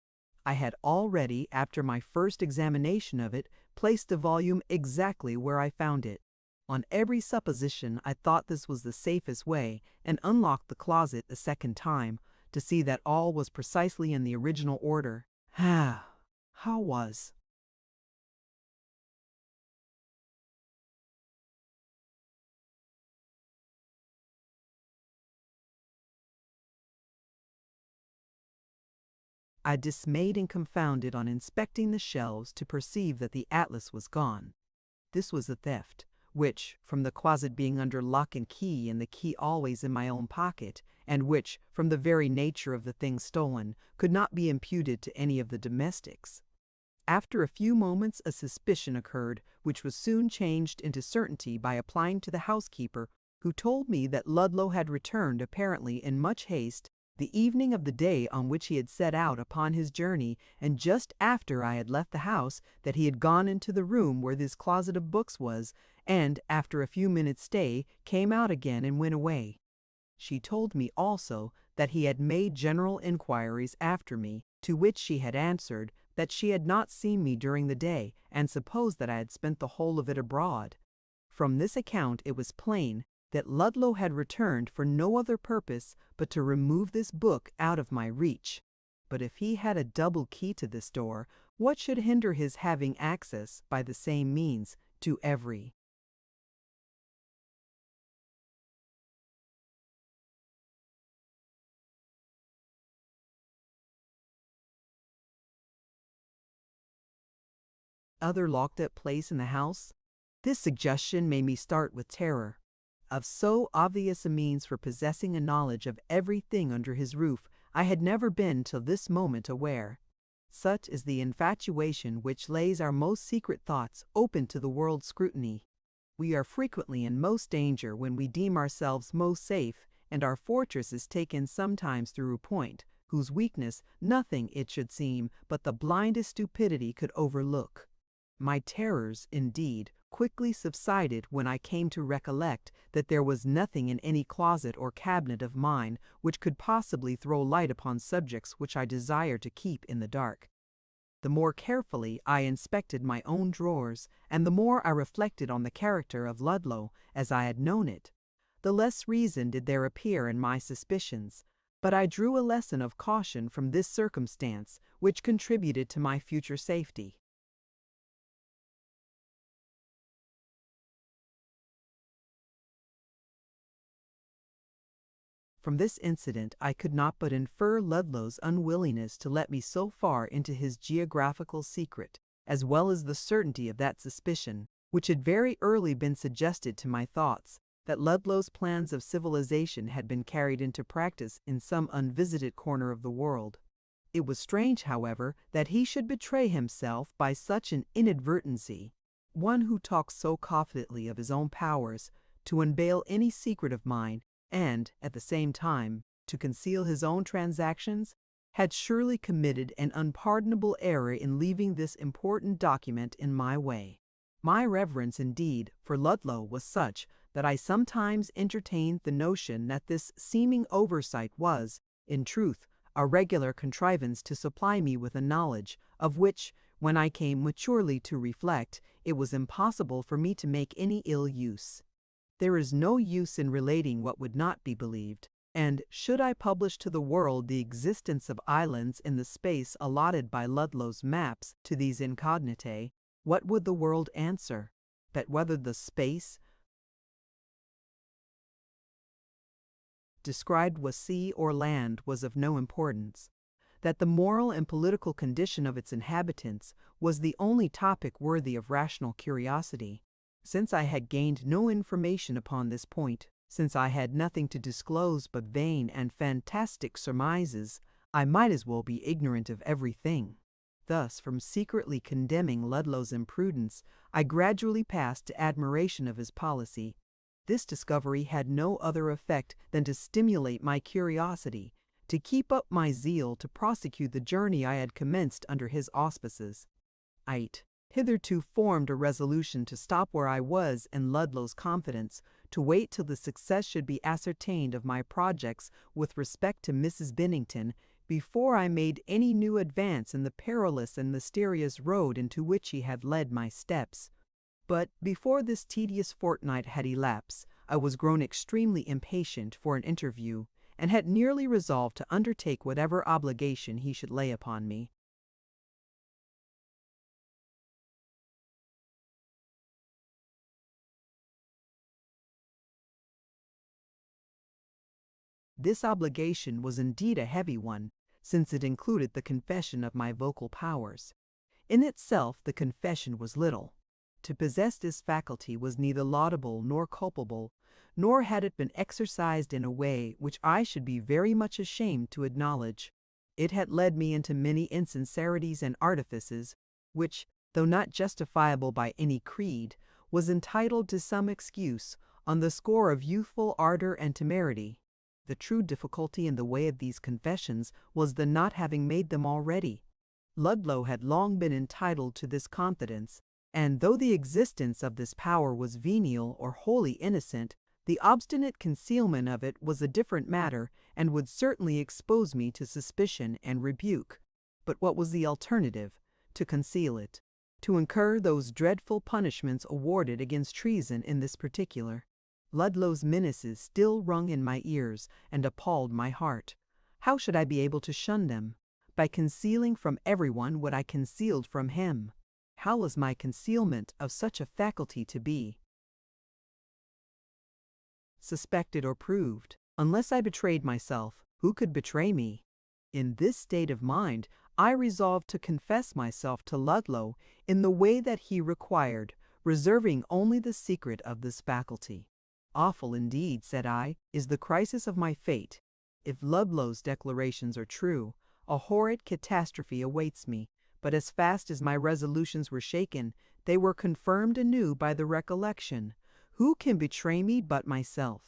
I had already, after my first examination of it, placed the volume exactly where I found it. On every supposition I thought this was the safest way, and unlocked the closet a second time, to see that all was precisely in the original order. How was? I dismayed and confounded on inspecting the shelves to perceive that the atlas was gone. This was a theft, which, from the closet being under lock and key and the key always in my own pocket, and which, from the very nature of the thing stolen, could not be imputed to any of the domestics. After a few moments a suspicion occurred, which was soon changed into certainty by applying to the housekeeper, who told me that Ludlow had returned apparently in much haste the evening of the day on which he had set out upon his journey, and just after I had left the house, that he had gone into the room where this closet of books was, and, after a few minutes' stay, came out again and went away. She told me also that he had made general inquiries after me, to which she had answered that she had not seen me during the day, and supposed that I had spent the whole of it abroad. From this account it was plain that Ludlow had returned for no other purpose but to remove this book out of my reach. But if he had a double key to this door, what should hinder his having access, by the same means, to every other locked-up place in the house? This suggestion made me start with terror. Of so obvious a means for possessing a knowledge of everything under his roof, I had never been till this moment aware. Such is the infatuation which lays our most secret thoughts open to the world's scrutiny. We are frequently in most danger when we deem ourselves most safe, and our fortress is taken sometimes through a point, whose weakness nothing, it should seem, but the blindest stupidity could overlook. My terrors, indeed, quickly subsided when I came to recollect that there was nothing in any closet or cabinet of mine which could possibly throw light upon subjects which I desired to keep in the dark. The more carefully I inspected my own drawers, and the more I reflected on the character of Ludlow as I had known it, the less reason did there appear in my suspicions. But I drew a lesson of caution from this circumstance, which contributed to my future safety. From this incident I could not but infer Ludlow's unwillingness to let me so far into his geographical secret, as well as the certainty of that suspicion, which had very early been suggested to my thoughts, that Ludlow's plans of civilization had been carried into practice in some unvisited corner of the world. It was strange, however, that he should betray himself by such an inadvertency. One who talks so confidently of his own powers to unveil any secret of mine, and, at the same time, to conceal his own transactions, had surely committed an unpardonable error in leaving this important document in my way. My reverence, indeed, for Ludlow was such that I sometimes entertained the notion that this seeming oversight was, in truth, a regular contrivance to supply me with a knowledge, of which, when I came maturely to reflect, it was impossible for me to make any ill use. There is no use in relating what would not be believed, and should I publish to the world the existence of islands in the space allotted by Ludlow's maps to these incognitae, what would the world answer? That whether the space described was sea or land was of no importance, that the moral and political condition of its inhabitants was the only topic worthy of rational curiosity. Since I had gained no information upon this point, since I had nothing to disclose but vain and fantastic surmises, I might as well be ignorant of everything. Thus, from secretly condemning Ludlow's imprudence, I gradually passed to admiration of his policy. This discovery had no other effect than to stimulate my curiosity, to keep up my zeal to prosecute the journey I had commenced under his auspices. I hitherto formed a resolution to stop where I was in Ludlow's confidence, to wait till the success should be ascertained of my projects with respect to Mrs. Bennington, before I made any new advance in the perilous and mysterious road into which he had led my steps. But before this tedious fortnight had elapsed, I was grown extremely impatient for an interview, and had nearly resolved to undertake whatever obligation he should lay upon me. This obligation was indeed a heavy one, since it included the confession of my vocal powers. In itself the confession was little. To possess this faculty was neither laudable nor culpable, nor had it been exercised in a way which I should be very much ashamed to acknowledge. It had led me into many insincerities and artifices, which, though not justifiable by any creed, was entitled to some excuse on the score of youthful ardor and temerity. The true difficulty in the way of these confessions was the not having made them already. Ludlow had long been entitled to this confidence, and though the existence of this power was venial or wholly innocent, the obstinate concealment of it was a different matter, and would certainly expose me to suspicion and rebuke. But what was the alternative? To conceal it, to incur those dreadful punishments awarded against treason in this particular. Ludlow's menaces still rung in my ears and appalled my heart. How should I be able to shun them? By concealing from everyone what I concealed from him. How was my concealment of such a faculty to be suspected or proved? Unless I betrayed myself, who could betray me? In this state of mind, I resolved to confess myself to Ludlow in the way that he required, reserving only the secret of this faculty. Awful indeed, said I, is the crisis of my fate. If Ludlow's declarations are true, a horrid catastrophe awaits me, but as fast as my resolutions were shaken, they were confirmed anew by the recollection. Who can betray me but myself?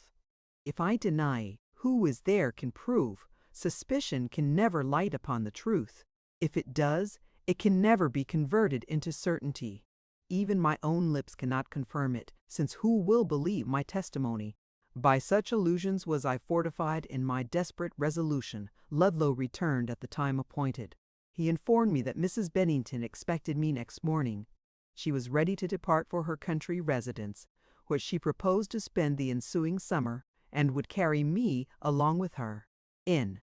If I deny, who is there can prove? Suspicion can never light upon the truth. If it does, it can never be converted into certainty. Even my own lips cannot confirm it, since who will believe my testimony? By such illusions was I fortified in my desperate resolution. Ludlow returned at the time appointed. He informed me that Mrs. Bennington expected me next morning. She was ready to depart for her country residence, where she proposed to spend the ensuing summer, and would carry me along with her. In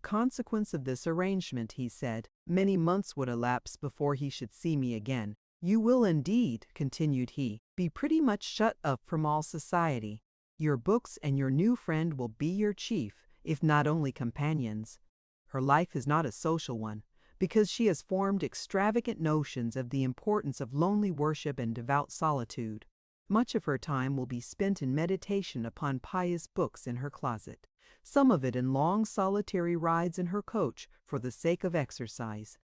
consequence of this arrangement, he said, many months would elapse before he should see me again. You will indeed, continued he, be pretty much shut up from all society. Your books and your new friend will be your chief, if not only companions. Her life is not a social one, because she has formed extravagant notions of the importance of lonely worship and devout solitude. Much of her time will be spent in meditation upon pious books in her closet, some of it in long solitary rides in her coach for the sake of exercise.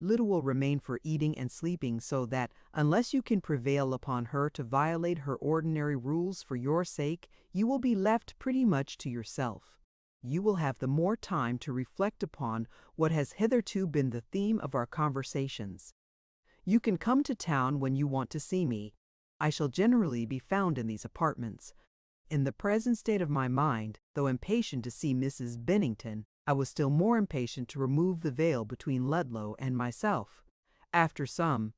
Little will remain for eating and sleeping, so that, unless you can prevail upon her to violate her ordinary rules for your sake, you will be left pretty much to yourself. You will have the more time to reflect upon what has hitherto been the theme of our conversations. You can come to town when you want to see me. I shall generally be found in these apartments. In the present state of my mind, though impatient to see Mrs. Bennington, I was still more impatient to remove the veil between Ludlow and myself. After some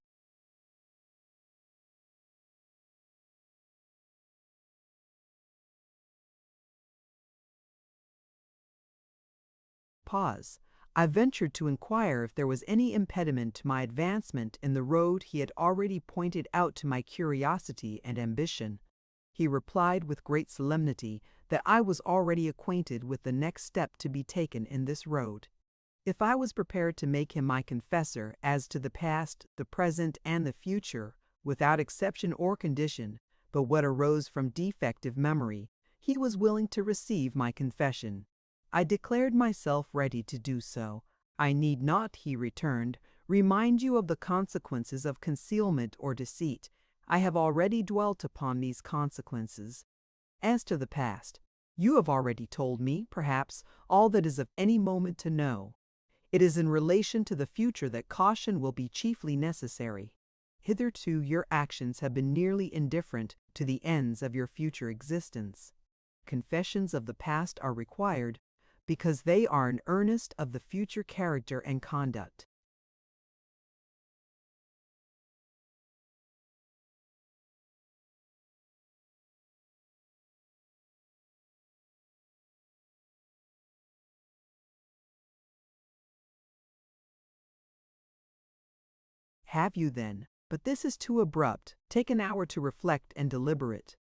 pause, I ventured to inquire if there was any impediment to my advancement in the road he had already pointed out to my curiosity and ambition. He replied with great solemnity that I was already acquainted with the next step to be taken in this road. If I was prepared to make him my confessor as to the past, the present, and the future, without exception or condition, but what arose from defective memory, he was willing to receive my confession. I declared myself ready to do so. I need not, he returned, remind you of the consequences of concealment or deceit. I have already dwelt upon these consequences. As to the past, you have already told me, perhaps, all that is of any moment to know. It is in relation to the future that caution will be chiefly necessary. Hitherto your actions have been nearly indifferent to the ends of your future existence. Confessions of the past are required, because they are an earnest of the future character and conduct. Have you then, But this is too abrupt. Take an hour to reflect and deliberate.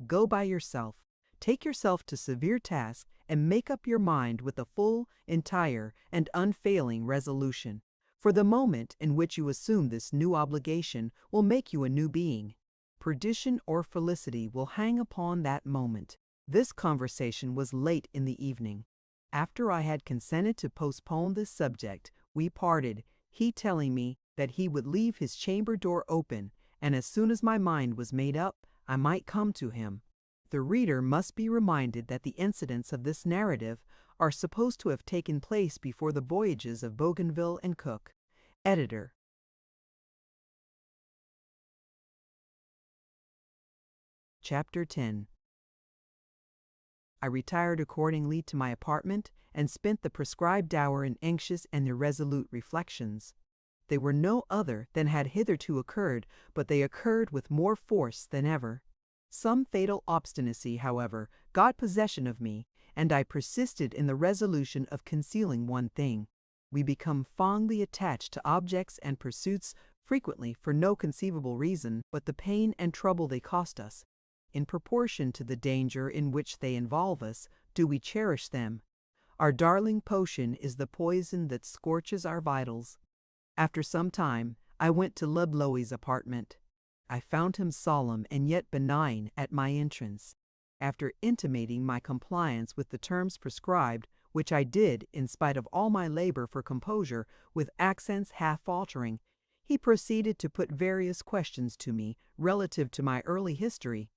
Go by yourself. Take yourself to severe task and make up your mind with a full, entire, and unfailing resolution. For the moment in which you assume this new obligation will make you a new being. Perdition or felicity will hang upon that moment. This conversation was late in the evening. After I had consented to postpone this subject, we parted, he telling me that he would leave his chamber door open, and as soon as my mind was made up, I might come to him. The reader must be reminded that the incidents of this narrative are supposed to have taken place before the voyages of Bougainville and Cook. Editor. Chapter 10. I retired accordingly to my apartment and spent the prescribed hour in anxious and irresolute reflections. They were no other than had hitherto occurred, but they occurred with more force than ever. Some fatal obstinacy, however, got possession of me, and I persisted in the resolution of concealing one thing. We become fondly attached to objects and pursuits frequently for no conceivable reason but the pain and trouble they cost us. In proportion to the danger in which they involve us, do we cherish them. Our darling potion is the poison that scorches our vitals. After some time, I went to Ludlow's apartment. I found him solemn and yet benign at my entrance. After intimating my compliance with the terms prescribed, which I did, in spite of all my labor for composure, with accents half faltering, he proceeded to put various questions to me relative to my early history.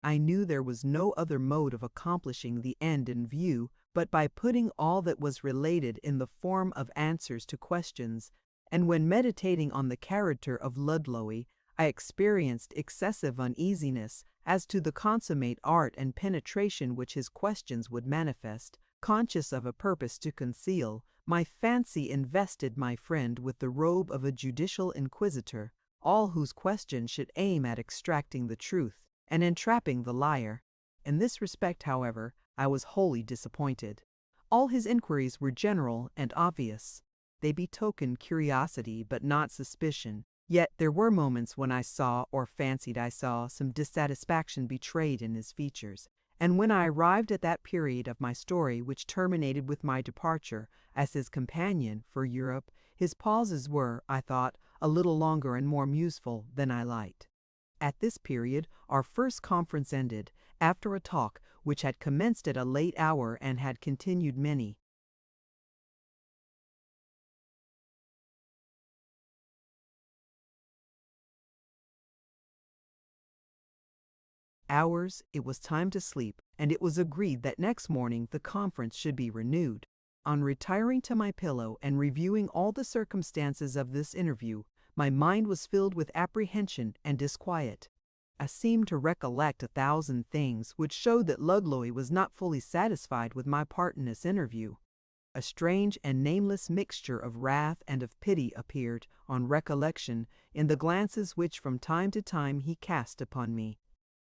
I knew there was no other mode of accomplishing the end in view but by putting all that was related in the form of answers to questions, and when meditating on the character of Ludlow, I experienced excessive uneasiness as to the consummate art and penetration which his questions would manifest. Conscious of a purpose to conceal, my fancy invested my friend with the robe of a judicial inquisitor, all whose questions should aim at extracting the truth and entrapping the liar. In this respect, however, I was wholly disappointed. All his inquiries were general and obvious. They betokened curiosity but not suspicion. Yet there were moments when I saw, or fancied I saw, some dissatisfaction betrayed in his features. And when I arrived at that period of my story which terminated with my departure as his companion for Europe, his pauses were, I thought, a little longer and more museful than I liked. At this period our first conference ended, after a talk which had commenced at a late hour and had continued many hours. It was time to sleep, and it was agreed that next morning the conference should be renewed. On retiring to my pillow and reviewing all the circumstances of this interview, my mind was filled with apprehension and disquiet. I seemed to recollect 1,000 things which showed that Ludlow was not fully satisfied with my part in this interview. A strange and nameless mixture of wrath and of pity appeared, on recollection, in the glances which from time to time he cast upon me.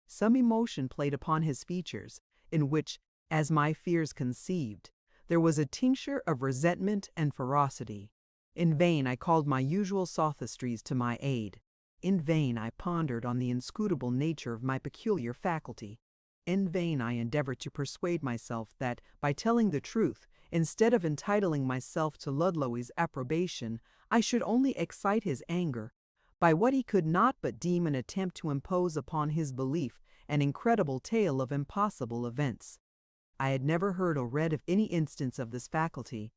Some emotion played upon his features, in which, as my fears conceived, there was a tincture of resentment and ferocity. In vain I called my usual sophistries to my aid. In vain I pondered on the inscrutable nature of my peculiar faculty. In vain I endeavored to persuade myself that, by telling the truth, instead of entitling myself to Ludlow's approbation, I should only excite his anger, by what he could not but deem an attempt to impose upon his belief an incredible tale of impossible events. I had never heard or read of any instance of this faculty.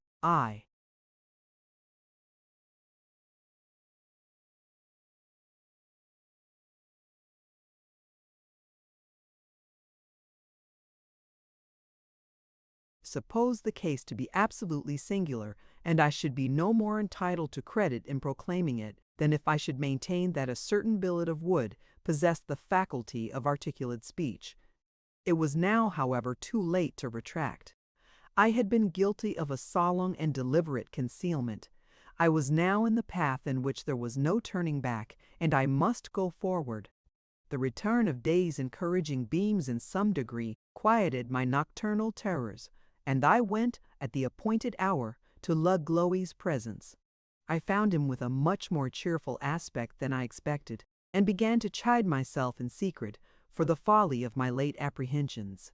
Suppose the case to be absolutely singular, and I should be no more entitled to credit in proclaiming it than if I should maintain that a certain billet of wood possessed the faculty of articulate speech. It was now, however, too late to retract. I had been guilty of a solemn and deliberate concealment. I was now in the path in which there was no turning back, and I must go forward. The return of day's encouraging beams in some degree quieted my nocturnal terrors, and I went at the appointed hour to Lugloi's presence. I found him with a much more cheerful aspect than I expected, and began to chide myself in secret for the folly of my late apprehensions.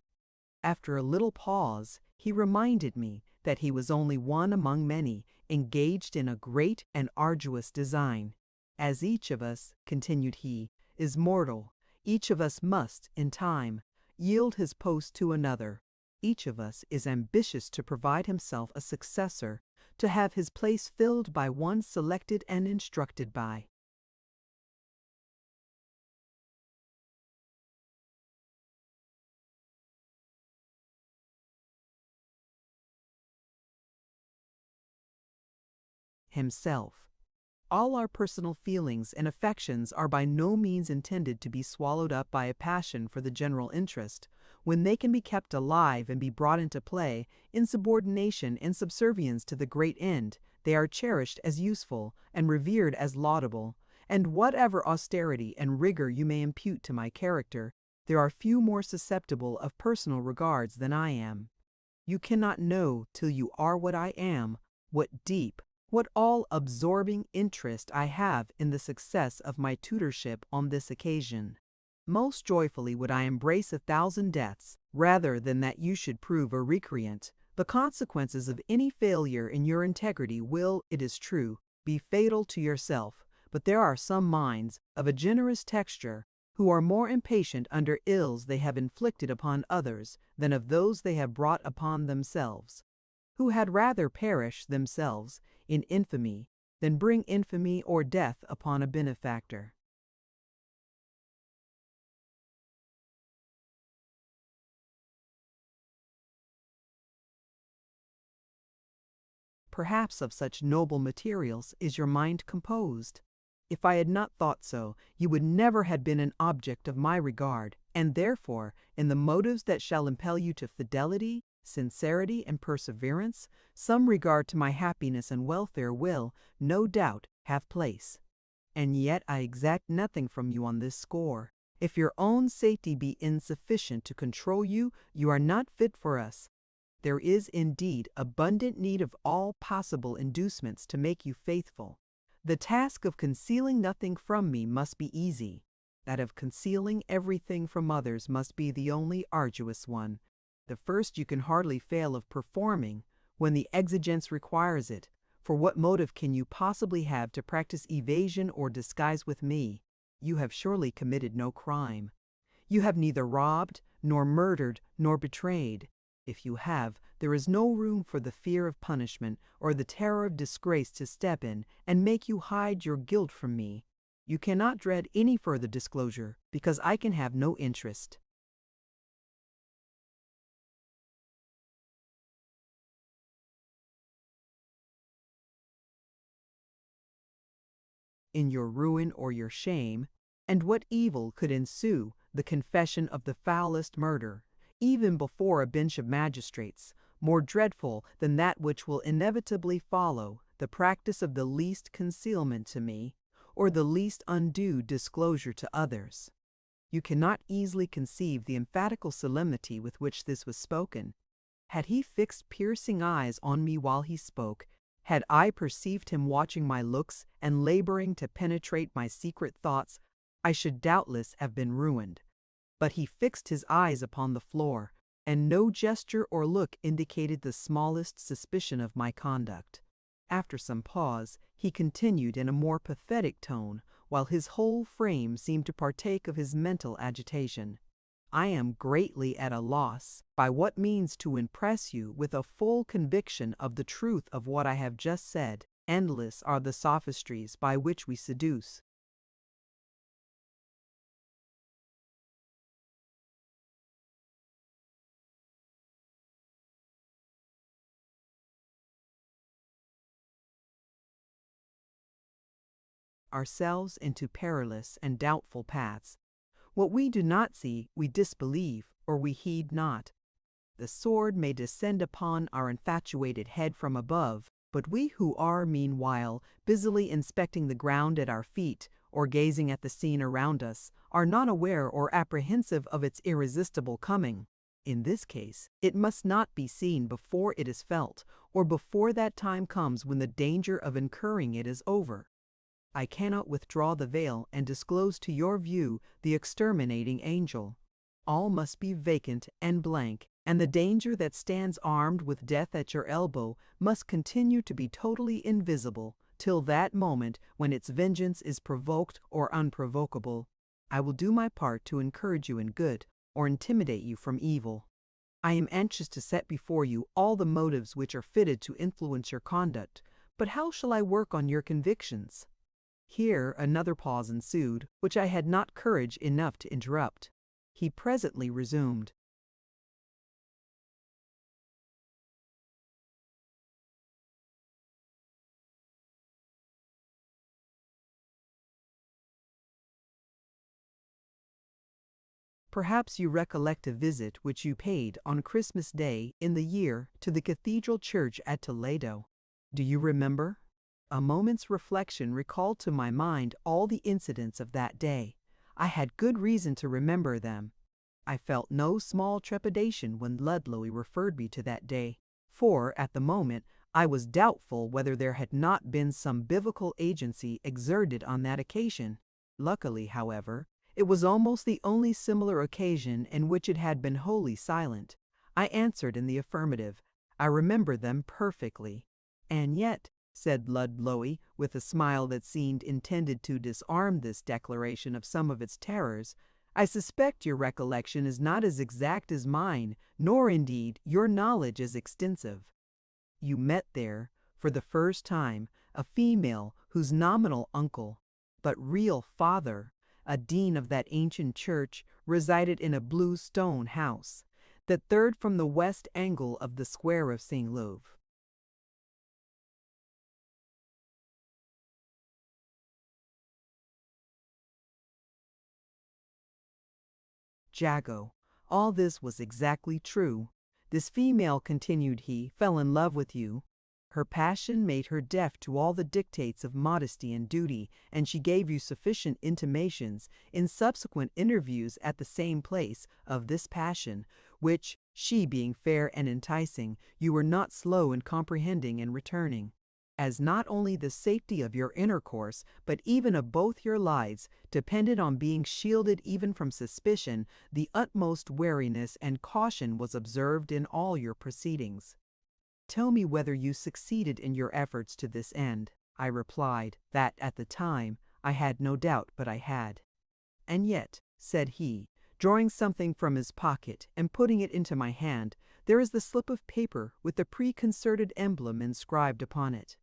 After a little pause, he reminded me that he was only one among many engaged in a great and arduous design. As each of us, continued he, is mortal, each of us must, in time, yield his post to another. Each of us is ambitious to provide himself a successor, to have his place filled by one selected and instructed by himself. All our personal feelings and affections are by no means intended to be swallowed up by a passion for the general interest, when they can be kept alive and be brought into play in subordination and subservience to the great end. They are cherished as useful and revered as laudable, and whatever austerity and rigor you may impute to my character, there are few more susceptible of personal regards than I am. You cannot know till you are what I am, what deep, what all-absorbing interest I have in the success of my tutorship on this occasion. Most joyfully would I embrace 1,000 deaths, rather than that you should prove a recreant. The consequences of any failure in your integrity will, it is true, be fatal to yourself, but there are some minds, of a generous texture, who are more impatient under ills they have inflicted upon others than of those they have brought upon themselves, who had rather perish themselves in infamy than bring infamy or death upon a benefactor. Perhaps of such noble materials is your mind composed. If I had not thought so, you would never have been an object of my regard, and therefore, in the motives that shall impel you to fidelity, sincerity, and perseverance, some regard to my happiness and welfare will, no doubt, have place. And yet I exact nothing from you on this score. If your own safety be insufficient to control you, you are not fit for us. There is indeed abundant need of all possible inducements to make you faithful. The task of concealing nothing from me must be easy. That of concealing everything from others must be the only arduous one. The first you can hardly fail of performing when the exigence requires it. For what motive can you possibly have to practice evasion or disguise with me? You have surely committed no crime. You have neither robbed, nor murdered, nor betrayed. If you have, there is no room for the fear of punishment or the terror of disgrace to step in and make you hide your guilt from me. You cannot dread any further disclosure, because I can have no interest. In your ruin or your shame, and what evil could ensue the confession of the foulest murder, even before a bench of magistrates, more dreadful than that which will inevitably follow the practice of the least concealment to me, or the least undue disclosure to others. You cannot easily conceive the emphatical solemnity with which this was spoken. Had he fixed piercing eyes on me while he spoke, had I perceived him watching my looks and laboring to penetrate my secret thoughts, I should doubtless have been ruined. But he fixed his eyes upon the floor, and no gesture or look indicated the smallest suspicion of my conduct. After some pause, he continued in a more pathetic tone, while his whole frame seemed to partake of his mental agitation. I am greatly at a loss by what means to impress you with a full conviction of the truth of what I have just said. Endless are the sophistries by which we seduce. Ourselves into perilous and doubtful paths. What we do not see, we disbelieve, or we heed not. The sword may descend upon our infatuated head from above, but we who are, meanwhile, busily inspecting the ground at our feet, or gazing at the scene around us, are not aware or apprehensive of its irresistible coming. In this case, it must not be seen before it is felt, or before that time comes when the danger of incurring it is over. I cannot withdraw the veil and disclose to your view the exterminating angel. All must be vacant and blank, and the danger that stands armed with death at your elbow must continue to be totally invisible till that moment when its vengeance is provoked or unprovocable. I will do my part to encourage you in good, or intimidate you from evil. I am anxious to set before you all the motives which are fitted to influence your conduct, but how shall I work on your convictions? Here another pause ensued, which I had not courage enough to interrupt. He presently resumed. Perhaps you recollect a visit which you paid on Christmas Day in the year to the cathedral church at Toledo. Do you remember? A moment's reflection recalled to my mind all the incidents of that day. I had good reason to remember them. I felt no small trepidation when Ludlow referred me to that day, for at the moment I was doubtful whether there had not been some biblical agency exerted on that occasion. Luckily, however, it was almost the only similar occasion in which it had been wholly silent. I answered in the affirmative. I remember them perfectly. And yet, said Ludlow, with a smile that seemed intended to disarm this declaration of some of its terrors, I suspect your recollection is not as exact as mine, nor indeed your knowledge as extensive. You met there, for the first time, a female whose nominal uncle, but real father, a dean of that ancient church, resided in a blue stone house, the third from the west angle of the square of St. Louvre. Jago, all this was exactly true. This female, continued he, fell in love with you. Her passion made her deaf to all the dictates of modesty and duty, and she gave you sufficient intimations, in subsequent interviews at the same place, of this passion, which, she being fair and enticing, you were not slow in comprehending and returning. As not only the safety of your intercourse, but even of both your lives, depended on being shielded even from suspicion, the utmost wariness and caution was observed in all your proceedings. Tell me whether you succeeded in your efforts to this end. I replied that at the time I had no doubt but I had. And yet, said he, drawing something from his pocket and putting it into my hand, there is the slip of paper with the preconcerted emblem inscribed upon it,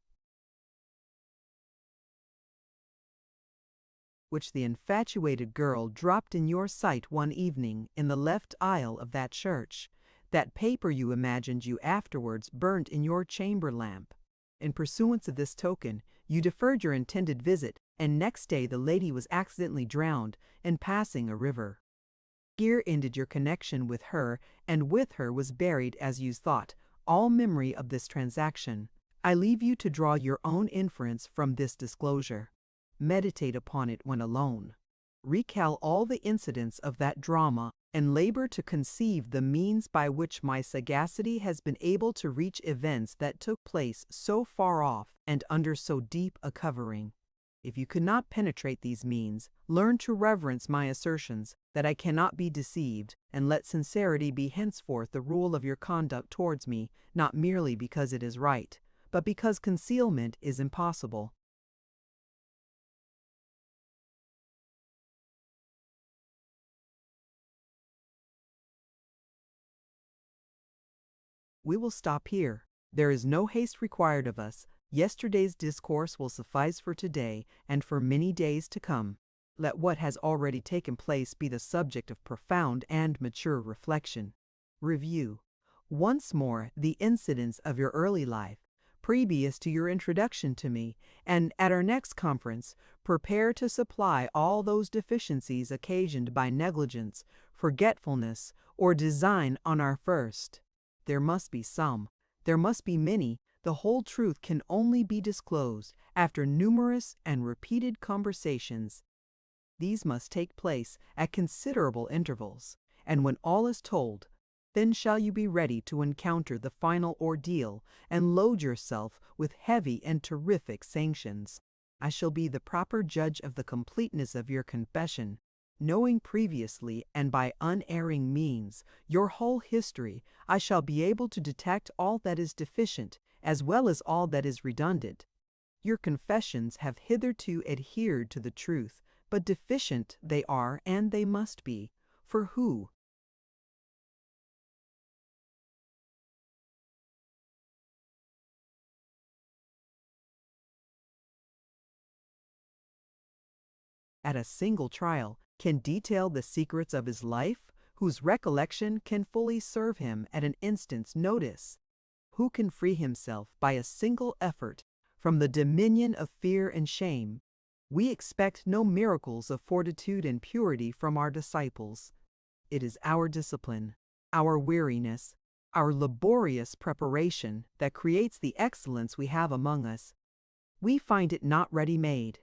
which the infatuated girl dropped in your sight one evening in the left aisle of that church. That paper you imagined you afterwards burnt in your chamber lamp. In pursuance of this token, you deferred your intended visit, and next day the lady was accidentally drowned in passing a river. Here ended your connection with her, and with her was buried, as you thought, all memory of this transaction. I leave you to draw your own inference from this disclosure. Meditate upon it when alone. Recall all the incidents of that drama, and labor to conceive the means by which my sagacity has been able to reach events that took place so far off and under so deep a covering. If you could not penetrate these means, learn to reverence my assertions that I cannot be deceived, and let sincerity be henceforth the rule of your conduct towards me, not merely because it is right, but because concealment is impossible. We will stop here. There is no haste required of us. Yesterday's discourse will suffice for today and for many days to come. Let what has already taken place be the subject of profound and mature reflection. Review once more the incidents of your early life, previous to your introduction to me, and at our next conference, prepare to supply all those deficiencies occasioned by negligence, forgetfulness, or design on our first. There must be some, there must be many. The whole truth can only be disclosed after numerous and repeated conversations. These must take place at considerable intervals, and when all is told, Then shall you be ready to encounter the final ordeal and load yourself with heavy and terrific sanctions. I shall be the proper judge of the completeness of your confession. Knowing previously and by unerring means your whole history, I shall be able to detect all that is deficient as well as all that is redundant. Your confessions have hitherto adhered to the truth, but deficient they are and they must be. For who, at a single trial, can detail the secrets of his life, whose recollection can fully serve him at an instant's notice? Who can free himself by a single effort from the dominion of fear and shame? We expect no miracles of fortitude and purity from our disciples. It is our discipline, our weariness, our laborious preparation that creates the excellence we have among us. We find it not ready-made.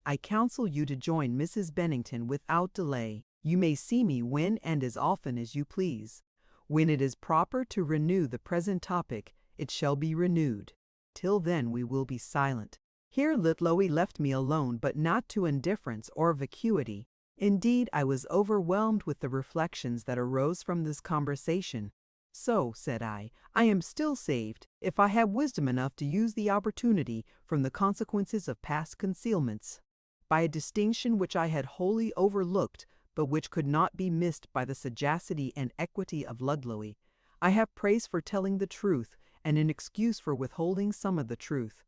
I counsel you to join Mrs. Bennington without delay. You may see me when and as often as you please. When it is proper to renew the present topic, it shall be renewed. Till then we will be silent. Here Litlowy left me alone, but not to indifference or vacuity. Indeed, I was overwhelmed with the reflections that arose from this conversation. So, said I am still saved, if I have wisdom enough to use the opportunity from the consequences of past concealments. By a distinction which I had wholly overlooked, but which could not be missed by the sagacity and equity of Ludlowy, I have praise for telling the truth, and an excuse for withholding some of the truth.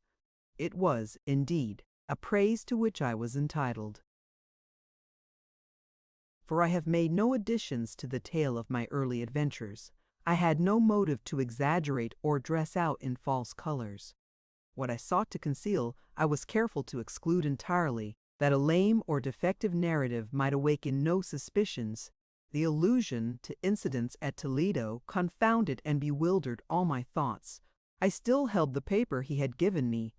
It was, indeed, a praise to which I was entitled. For I have made no additions to the tale of my early adventures. I had no motive to exaggerate or dress out in false colors. What I sought to conceal, I was careful to exclude entirely, that a lame or defective narrative might awaken no suspicions. The allusion to incidents at Toledo confounded and bewildered all my thoughts. I still held the paper he had given me.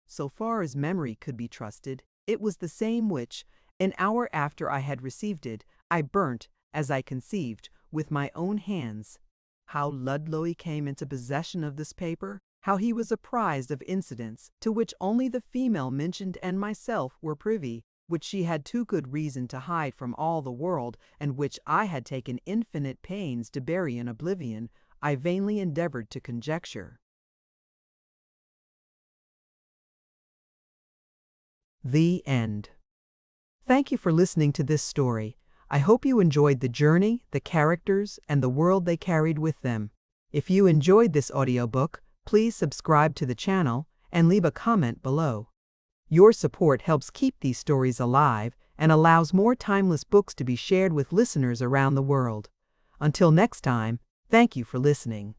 So far as memory could be trusted, it was the same which, an hour after I had received it, I burnt, as I conceived, with my own hands. How Ludlowy came into possession of this paper, how he was apprised of incidents to which only the female mentioned and myself were privy, which she had too good reason to hide from all the world, and which I had taken infinite pains to bury in oblivion, I vainly endeavored to conjecture. The end. Thank you for listening to this story. I hope you enjoyed the journey, the characters, and the world they carried with them. If you enjoyed this audiobook, please subscribe to the channel and leave a comment below. Your support helps keep these stories alive and allows more timeless books to be shared with listeners around the world. Until next time, thank you for listening.